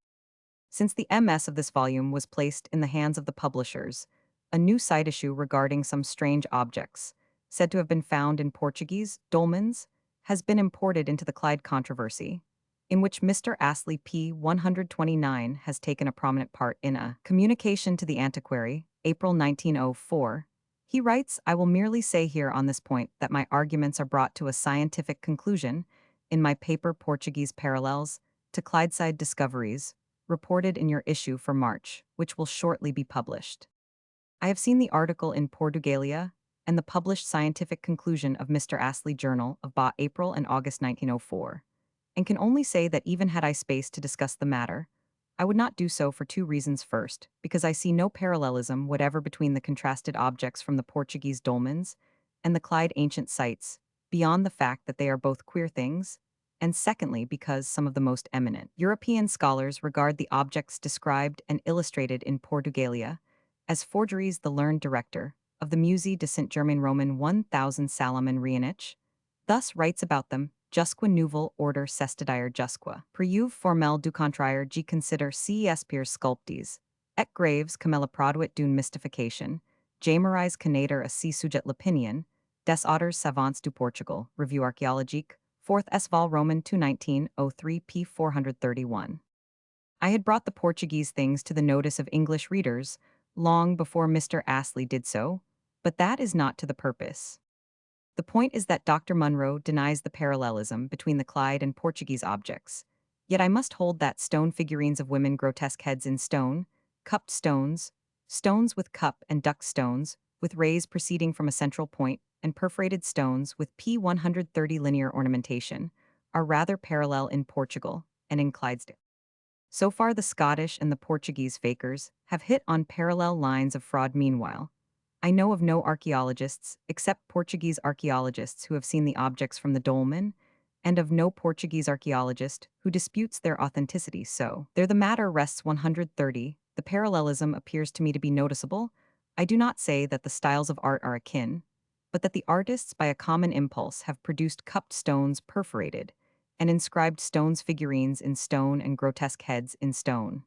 Since the MS of this volume was placed in the hands of the publishers, a new side issue regarding some strange objects, said to have been found in Portuguese dolmens, has been imported into the Clyde controversy, in which Mr. Astley p. 129 has taken a prominent part. In a communication to the antiquary, April 1904, He writes, I will merely say here on this point that my arguments are brought to a scientific conclusion in my paper Portuguese Parallels to Clydeside Discoveries, reported in your issue for March, which will shortly be published. I have seen the article in Portugalia and the published scientific conclusion of Mr. Astley Journal of April and August 1904, and can only say that even had I space to discuss the matter, I would not do so for two reasons. First, because I see no parallelism whatever between the contrasted objects from the Portuguese dolmens and the Clyde ancient sites, beyond the fact that they are both queer things, and secondly, because some of the most eminent European scholars regard the objects described and illustrated in Portugalia as forgeries. The learned director of the Musée de Saint-Germain-Roman 1000 Salomon Rienich thus writes about them, jusque nouvel order s'estadier jusque. Preuve formelle du contraire G consider ces pires sculptes, et graves comme la produit d'une mystification, Jamerise Canader a C sujet l'opinion, des auteurs savants du Portugal, Revue archéologique, 4th S. Vol. Roman 219, 03 p. 431. I had brought the Portuguese things to the notice of English readers long before Mr. Astley did so, but that is not to the purpose. The point is that Dr. Munro denies the parallelism between the Clyde and Portuguese objects, yet I must hold that stone figurines of women grotesque heads in stone, cupped stones, stones with cup and duck stones, with rays proceeding from a central point, and perforated stones with P130 linear ornamentation, are rather parallel in Portugal and in Clydesdale. So far the Scottish and the Portuguese fakers have hit on parallel lines of fraud. Meanwhile, I know of no archaeologists, except Portuguese archaeologists who have seen the objects from the dolmen, and of no Portuguese archaeologist who disputes their authenticity. So, there the matter rests. 130, the parallelism appears to me to be noticeable. I do not say that the styles of art are akin, but that the artists by a common impulse have produced cupped stones perforated, and inscribed stones figurines in stone and grotesque heads in stone.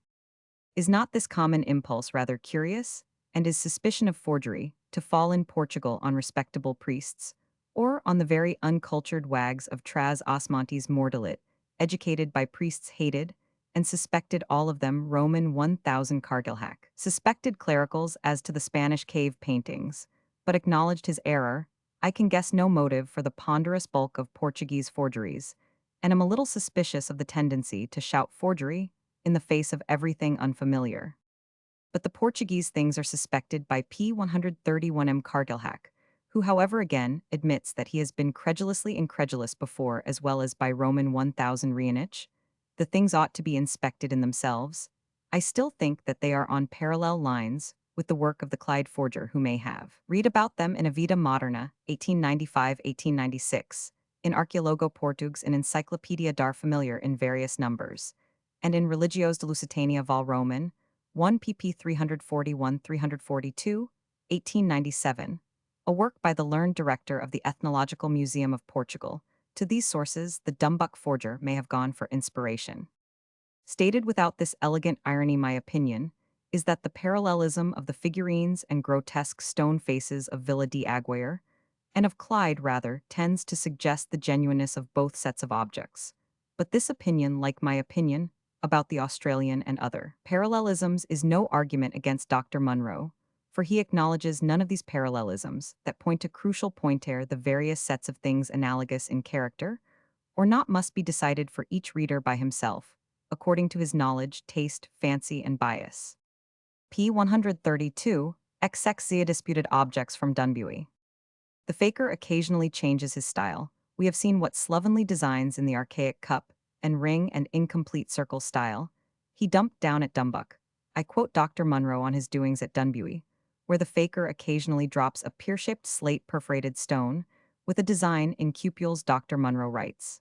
Is not this common impulse rather curious, and is suspicion of forgery to fall in Portugal on respectable priests, or on the very uncultured wags of Tras os Montes Mortalit, educated by priests hated, and suspected all of them Roman 1000 Cargilhac, suspected clericals as to the Spanish cave paintings, but acknowledged his error? I can guess no motive for the ponderous bulk of Portuguese forgeries, and am a little suspicious of the tendency to shout forgery in the face of everything unfamiliar. But the Portuguese things are suspected by P131M Cargilhac, who however again admits that he has been credulously incredulous before as well as by Roman 1000 Rienich. The things ought to be inspected in themselves. I still think that they are on parallel lines with the work of the Clyde forger who may have read about them in A Vida Moderna, 1895-1896, in Arqueologo Portugues and Encyclopedia dar Familiar in various numbers, and in Religios de Lusitania Vol. Roman, 1 pp 341-342, 1897, a work by the learned director of the Ethnological Museum of Portugal. To these sources, the Dumbuck forger may have gone for inspiration. Stated without this elegant irony, my opinion is that the parallelism of the figurines and grotesque stone faces of Villa de Aguirre, and of Clyde rather, tends to suggest the genuineness of both sets of objects. But this opinion, like my opinion about the Australian and other parallelisms, is no argument against Dr. Munro, for he acknowledges none of these parallelisms that point to crucial pointer the various sets of things analogous in character, or not, must be decided for each reader by himself, according to his knowledge, taste, fancy, and bias. P. 132, Exexia disputed objects from Dunbuy. The faker occasionally changes his style. We have seen what slovenly designs in the archaic cup and ring and incomplete circle style he dumped down at Dumbuck. I quote Dr. Munro on his doings at Dunbuy, where the faker occasionally drops a pear-shaped slate perforated stone with a design in cupules. Dr. Munro writes,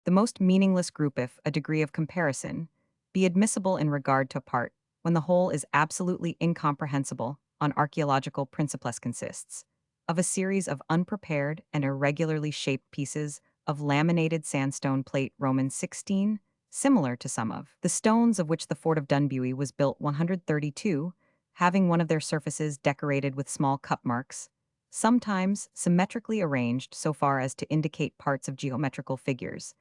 the most meaningless group, if a degree of comparison be admissible in regard to a part, when the whole is absolutely incomprehensible on archaeological principles, consists of a series of unprepared and irregularly shaped pieces of laminated sandstone plate Roman 16, similar to some of the stones of which the fort of Dunbuy was built. 132, having one of their surfaces decorated with small cup marks, sometimes symmetrically arranged so far as to indicate parts of geometrical figures,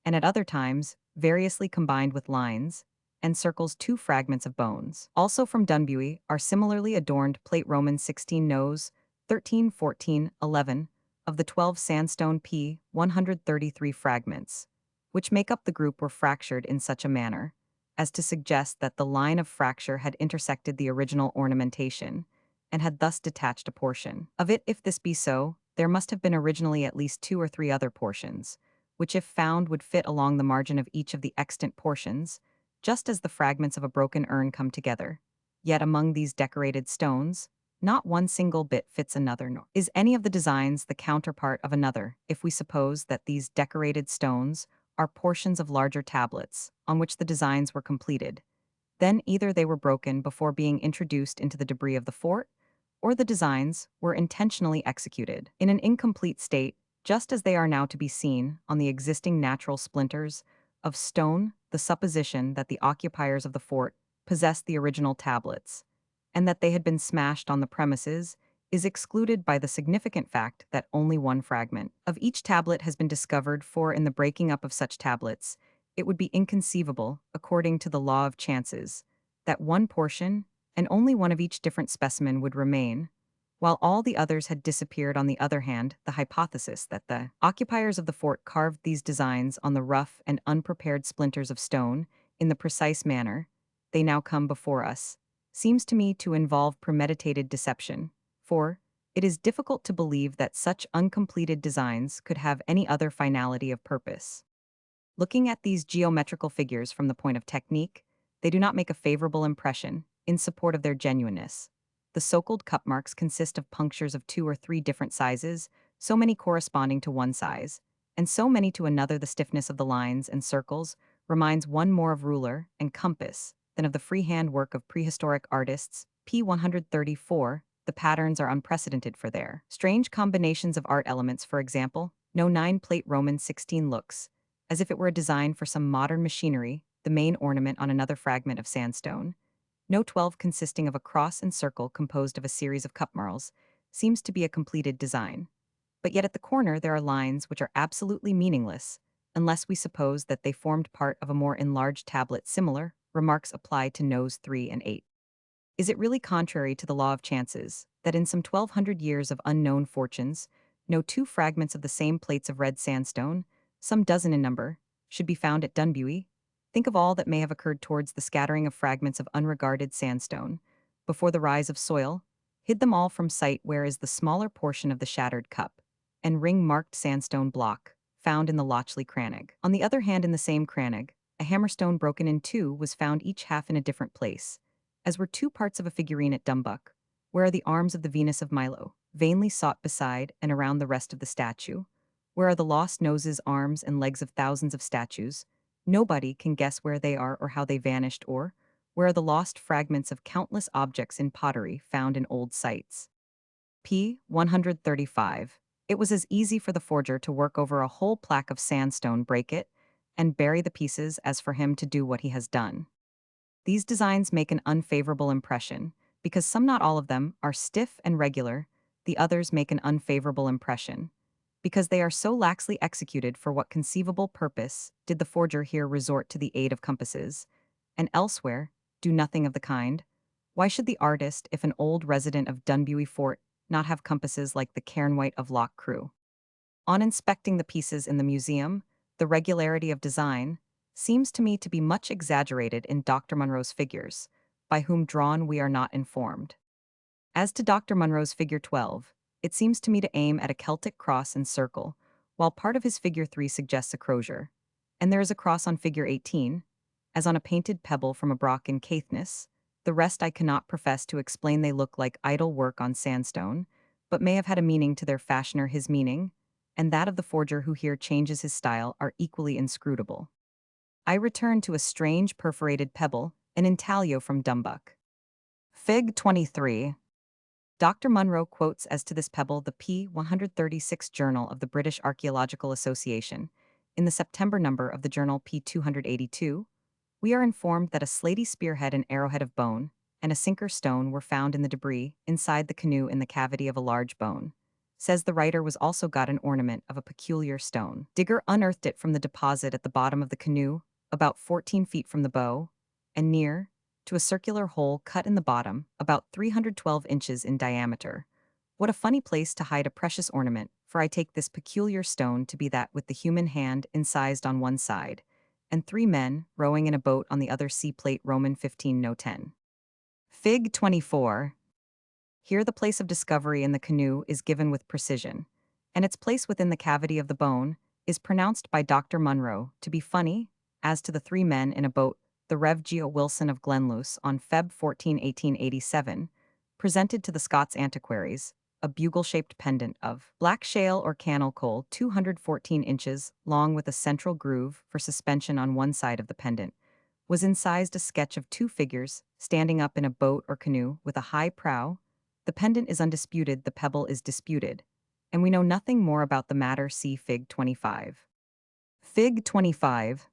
and at other times variously combined with lines and circles. Two fragments of bones, also from Dunbuy, are similarly adorned plate Roman 16 nose 13, 14, 11 of the 12 sandstone P-133 fragments, which make up the group, were fractured in such a manner as to suggest that the line of fracture had intersected the original ornamentation and had thus detached a portion of it. If this be so, there must have been originally at least 2 or 3 other portions, which if found would fit along the margin of each of the extant portions, just as the fragments of a broken urn come together. Yet among these decorated stones, not one single bit fits another, nor is any of the designs the counterpart of another, if we suppose that these decorated stones are portions of larger tablets on which the designs were completed. Then either they were broken before being introduced into the debris of the fort, or the designs were intentionally executed in an incomplete state, just as they are now to be seen on the existing natural splinters of stone. The supposition that the occupiers of the fort possessed the original tablets, and that they had been smashed on the premises, is excluded by the significant fact that only one fragment of each tablet has been discovered, for in the breaking up of such tablets, it would be inconceivable, according to the law of chances, that one portion, and only one of each different specimen, would remain, while all the others had disappeared. On the other hand, the hypothesis that the occupiers of the fort carved these designs on the rough and unprepared splinters of stone in the precise manner they now come before us seems to me to involve premeditated deception, for it is difficult to believe that such uncompleted designs could have any other finality of purpose. Looking at these geometrical figures from the point of technique, they do not make a favorable impression in support of their genuineness. The so-called cup marks consist of punctures of 2 or 3 different sizes, so many corresponding to one size, and so many to another. The stiffness of the lines and circles reminds one more of ruler and compass than of the freehand work of prehistoric artists. P-134, the patterns are unprecedented for their strange combinations of art elements. For example, no 9-plate Roman 16 looks as if it were a design for some modern machinery, the main ornament on another fragment of sandstone. No 12 consisting of a cross and circle composed of a series of cupmarls seems to be a completed design. But yet at the corner there are lines which are absolutely meaningless, unless we suppose that they formed part of a more enlarged tablet. Similar remarks apply to nose 3 and 8. Is it really contrary to the law of chances that in some 1200 years of unknown fortunes, no 2 fragments of the same plates of red sandstone, some dozen in number, should be found at Dunbuy? Think of all that may have occurred towards the scattering of fragments of unregarded sandstone, before the rise of soil, hid them all from sight. Where is the smaller portion of the shattered cup and ring-marked sandstone block found in the Lochley crannog? On the other hand, in the same crannog, a hammerstone broken in 2 was found, each half in a different place, as were 2 parts of a figurine at Dumbuck. Where are the arms of the Venus of Milo, vainly sought beside and around the rest of the statue? Where are the lost noses, arms, and legs of thousands of statues? Nobody can guess where they are or how they vanished. Or where are the lost fragments of countless objects in pottery found in old sites? P-135. It was as easy for the forger to work over a whole plaque of sandstone, break it, and bury the pieces as for him to do what he has done. These designs make an unfavorable impression, because some, not all of them, are stiff and regular. The others make an unfavorable impression because they are so laxly executed. For what conceivable purpose did the forger here resort to the aid of compasses, and elsewhere do nothing of the kind? Why should the artist, if an old resident of Dunbuy Fort, not have compasses like the Cairnwhite of Loch Crew? On inspecting the pieces in the museum, the regularity of design seems to me to be much exaggerated in Dr. Munro's figures, by whom drawn we are not informed. As to Dr. Munro's figure 12, it seems to me to aim at a Celtic cross and circle, while part of his figure 3 suggests a crozier, and there is a cross on figure 18, as on a painted pebble from a broch in Caithness. The rest I cannot profess to explain. They look like idle work on sandstone, but may have had a meaning to their fashioner. His meaning, and that of the forger who here changes his style, are equally inscrutable. I return to a strange perforated pebble, an intaglio from Dumbuck. Fig. 23. Dr. Munro quotes as to this pebble the P-136 Journal of the British Archaeological Association. In the September number of the journal P-282, we are informed that a slaty spearhead and arrowhead of bone, and a sinker stone were found in the debris inside the canoe in the cavity of a large bone. Says the writer was also got an ornament of a peculiar stone. Digger unearthed it from the deposit at the bottom of the canoe, about 14 feet from the bow, and near to a circular hole cut in the bottom, about 312 inches in diameter. What a funny place to hide a precious ornament, for I take this peculiar stone to be that with the human hand incised on one side, and 3 men rowing in a boat on the other. See plate Roman 15 no 10. Fig 24. Here the place of discovery in the canoe is given with precision, and its place within the cavity of the bone is pronounced by Dr. Munro to be funny, as to the 3 men in a boat, the Rev. Geo. Wilson of Glenluce on Feb. 14, 1887, presented to the Scots antiquaries, a bugle-shaped pendant of black shale or cannel coal 214 inches long with a central groove for suspension on one side of the pendant, was incised a sketch of 2 figures standing up in a boat or canoe with a high prow. The pendant is undisputed, the pebble is disputed, and we know nothing more about the matter. See Fig 25. Fig 25.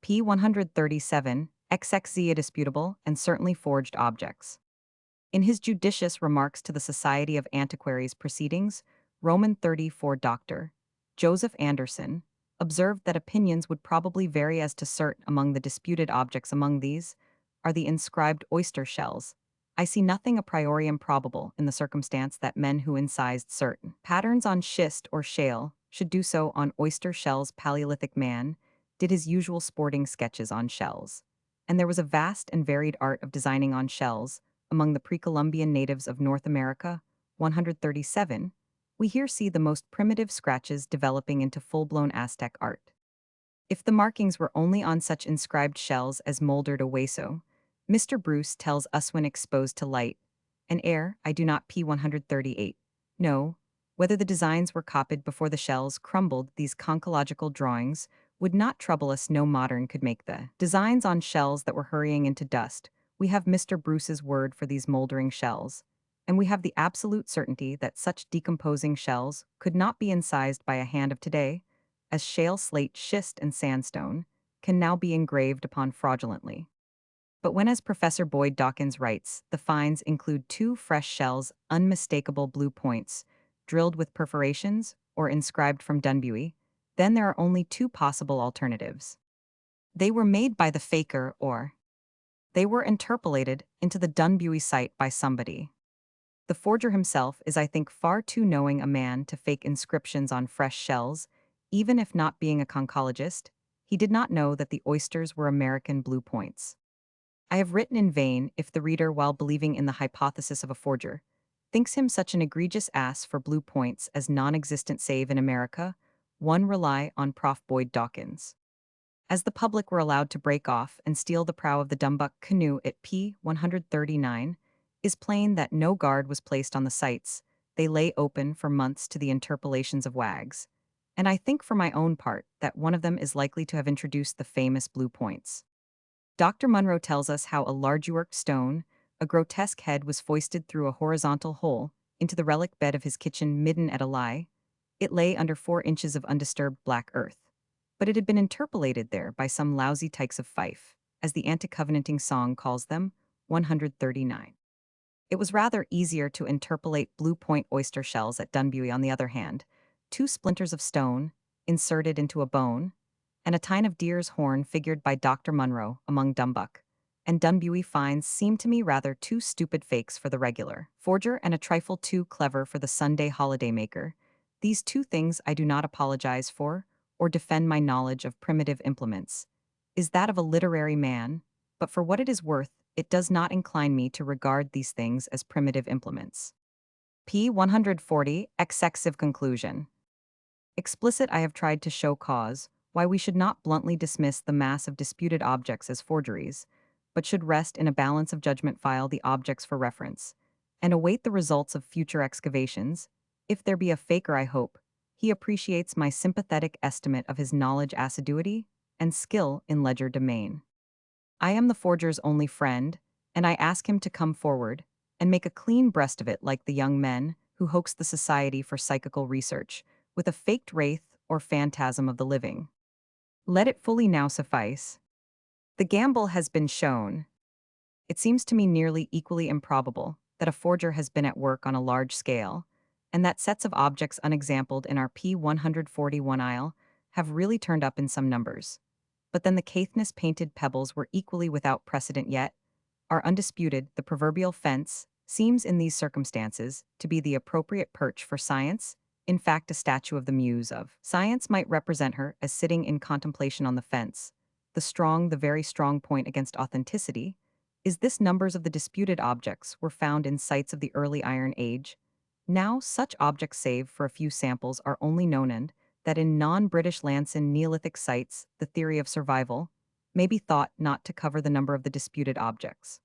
P 137, XXZ disputable and certainly forged objects. In his judicious remarks to the Society of Antiquaries Proceedings, Roman 34 Dr. Joseph Anderson observed that opinions would probably vary as to certain among the disputed objects. Among these are the inscribed oyster shells. I see nothing a priori improbable in the circumstance that men who incised certain patterns on schist or shale should do so on oyster shells. Paleolithic man did his usual sporting sketches on shells, and there was a vast and varied art of designing on shells among the pre-Columbian natives of North America. 137, we here see the most primitive scratches developing into full-blown Aztec art. If the markings were only on such inscribed shells as molded a hueso, Mr. Bruce tells us when exposed to light and air, I do not. P 138. No, whether the designs were copied before the shells crumbled, these conchological drawings would not trouble us. No modern could make the designs on shells that were hurrying into dust. We have Mr. Bruce's word for these moldering shells, and we have the absolute certainty that such decomposing shells could not be incised by a hand of today, as shale, slate, schist, and sandstone can now be engraved upon fraudulently. But when, as Professor Boyd Dawkins writes, the finds include 2 fresh shells, unmistakable blue points, drilled with perforations or inscribed from Dunbuy, then there are only 2 possible alternatives. They were made by the faker, or they were interpolated into the Dunbuy site by somebody. The forger himself is, I think, far too knowing a man to fake inscriptions on fresh shells. Even if not being a conchologist, he did not know that the oysters were American blue points. I have written in vain if the reader, while believing in the hypothesis of a forger, thinks him such an egregious ass for blue points as non-existent save in America. One rely on Prof. Boyd Dawkins. As the public were allowed to break off and steal the prow of the Dumbuck canoe at P 139, is plain that no guard was placed on the sites. They lay open for months to the interpolations of wags, and I think for my own part that one of them is likely to have introduced the famous blue points. Dr. Munro tells us how a large worked stone, a grotesque head, was foisted through a horizontal hole into the relic bed of his kitchen midden at a lie. It lay under 4 inches of undisturbed black earth, but it had been interpolated there by some lousy tykes of Fife, as the anti-covenanting song calls them. 139. It was rather easier to interpolate blue point oyster shells at Dunbuy. On the other hand, 2 splinters of stone, inserted into a bone, and a tine of deer's horn figured by Dr. Munro among Dumbuck and Dunbuy finds seem to me rather 2 stupid fakes for the regular forger and a trifle too clever for the Sunday holiday maker. These 2 things I do not apologize for or defend. My knowledge of primitive implements is that of a literary man, but for what it is worth, it does not incline me to regard these things as primitive implements. P 140, Excessive conclusion. Explicit, I have tried to show cause why we should not bluntly dismiss the mass of disputed objects as forgeries, but should rest in a balance of judgment, file the objects for reference, and await the results of future excavations. If there be a faker, I hope he appreciates my sympathetic estimate of his knowledge, assiduity, and skill in legerdemain. I am the forger's only friend, and I ask him to come forward and make a clean breast of it, like the young men who hoax the Society for Psychical Research with a faked wraith or phantasm of the living. Let it fully now suffice. The gamble has been shown. It seems to me nearly equally improbable that a forger has been at work on a large scale, and that sets of objects unexampled in our P 141 isle have really turned up in some numbers. But then the Caithness painted pebbles were equally without precedent, yet are undisputed. The proverbial fence seems in these circumstances to be the appropriate perch for science. In fact, a statue of the muse of science might represent her as sitting in contemplation on the fence. The very strong point against authenticity is this: numbers of the disputed objects were found in sites of the early Iron Age. Now, such objects, save for a few samples, are only known, and that in non-British Lanson Neolithic sites, the theory of survival may be thought not to cover the number of the disputed objects.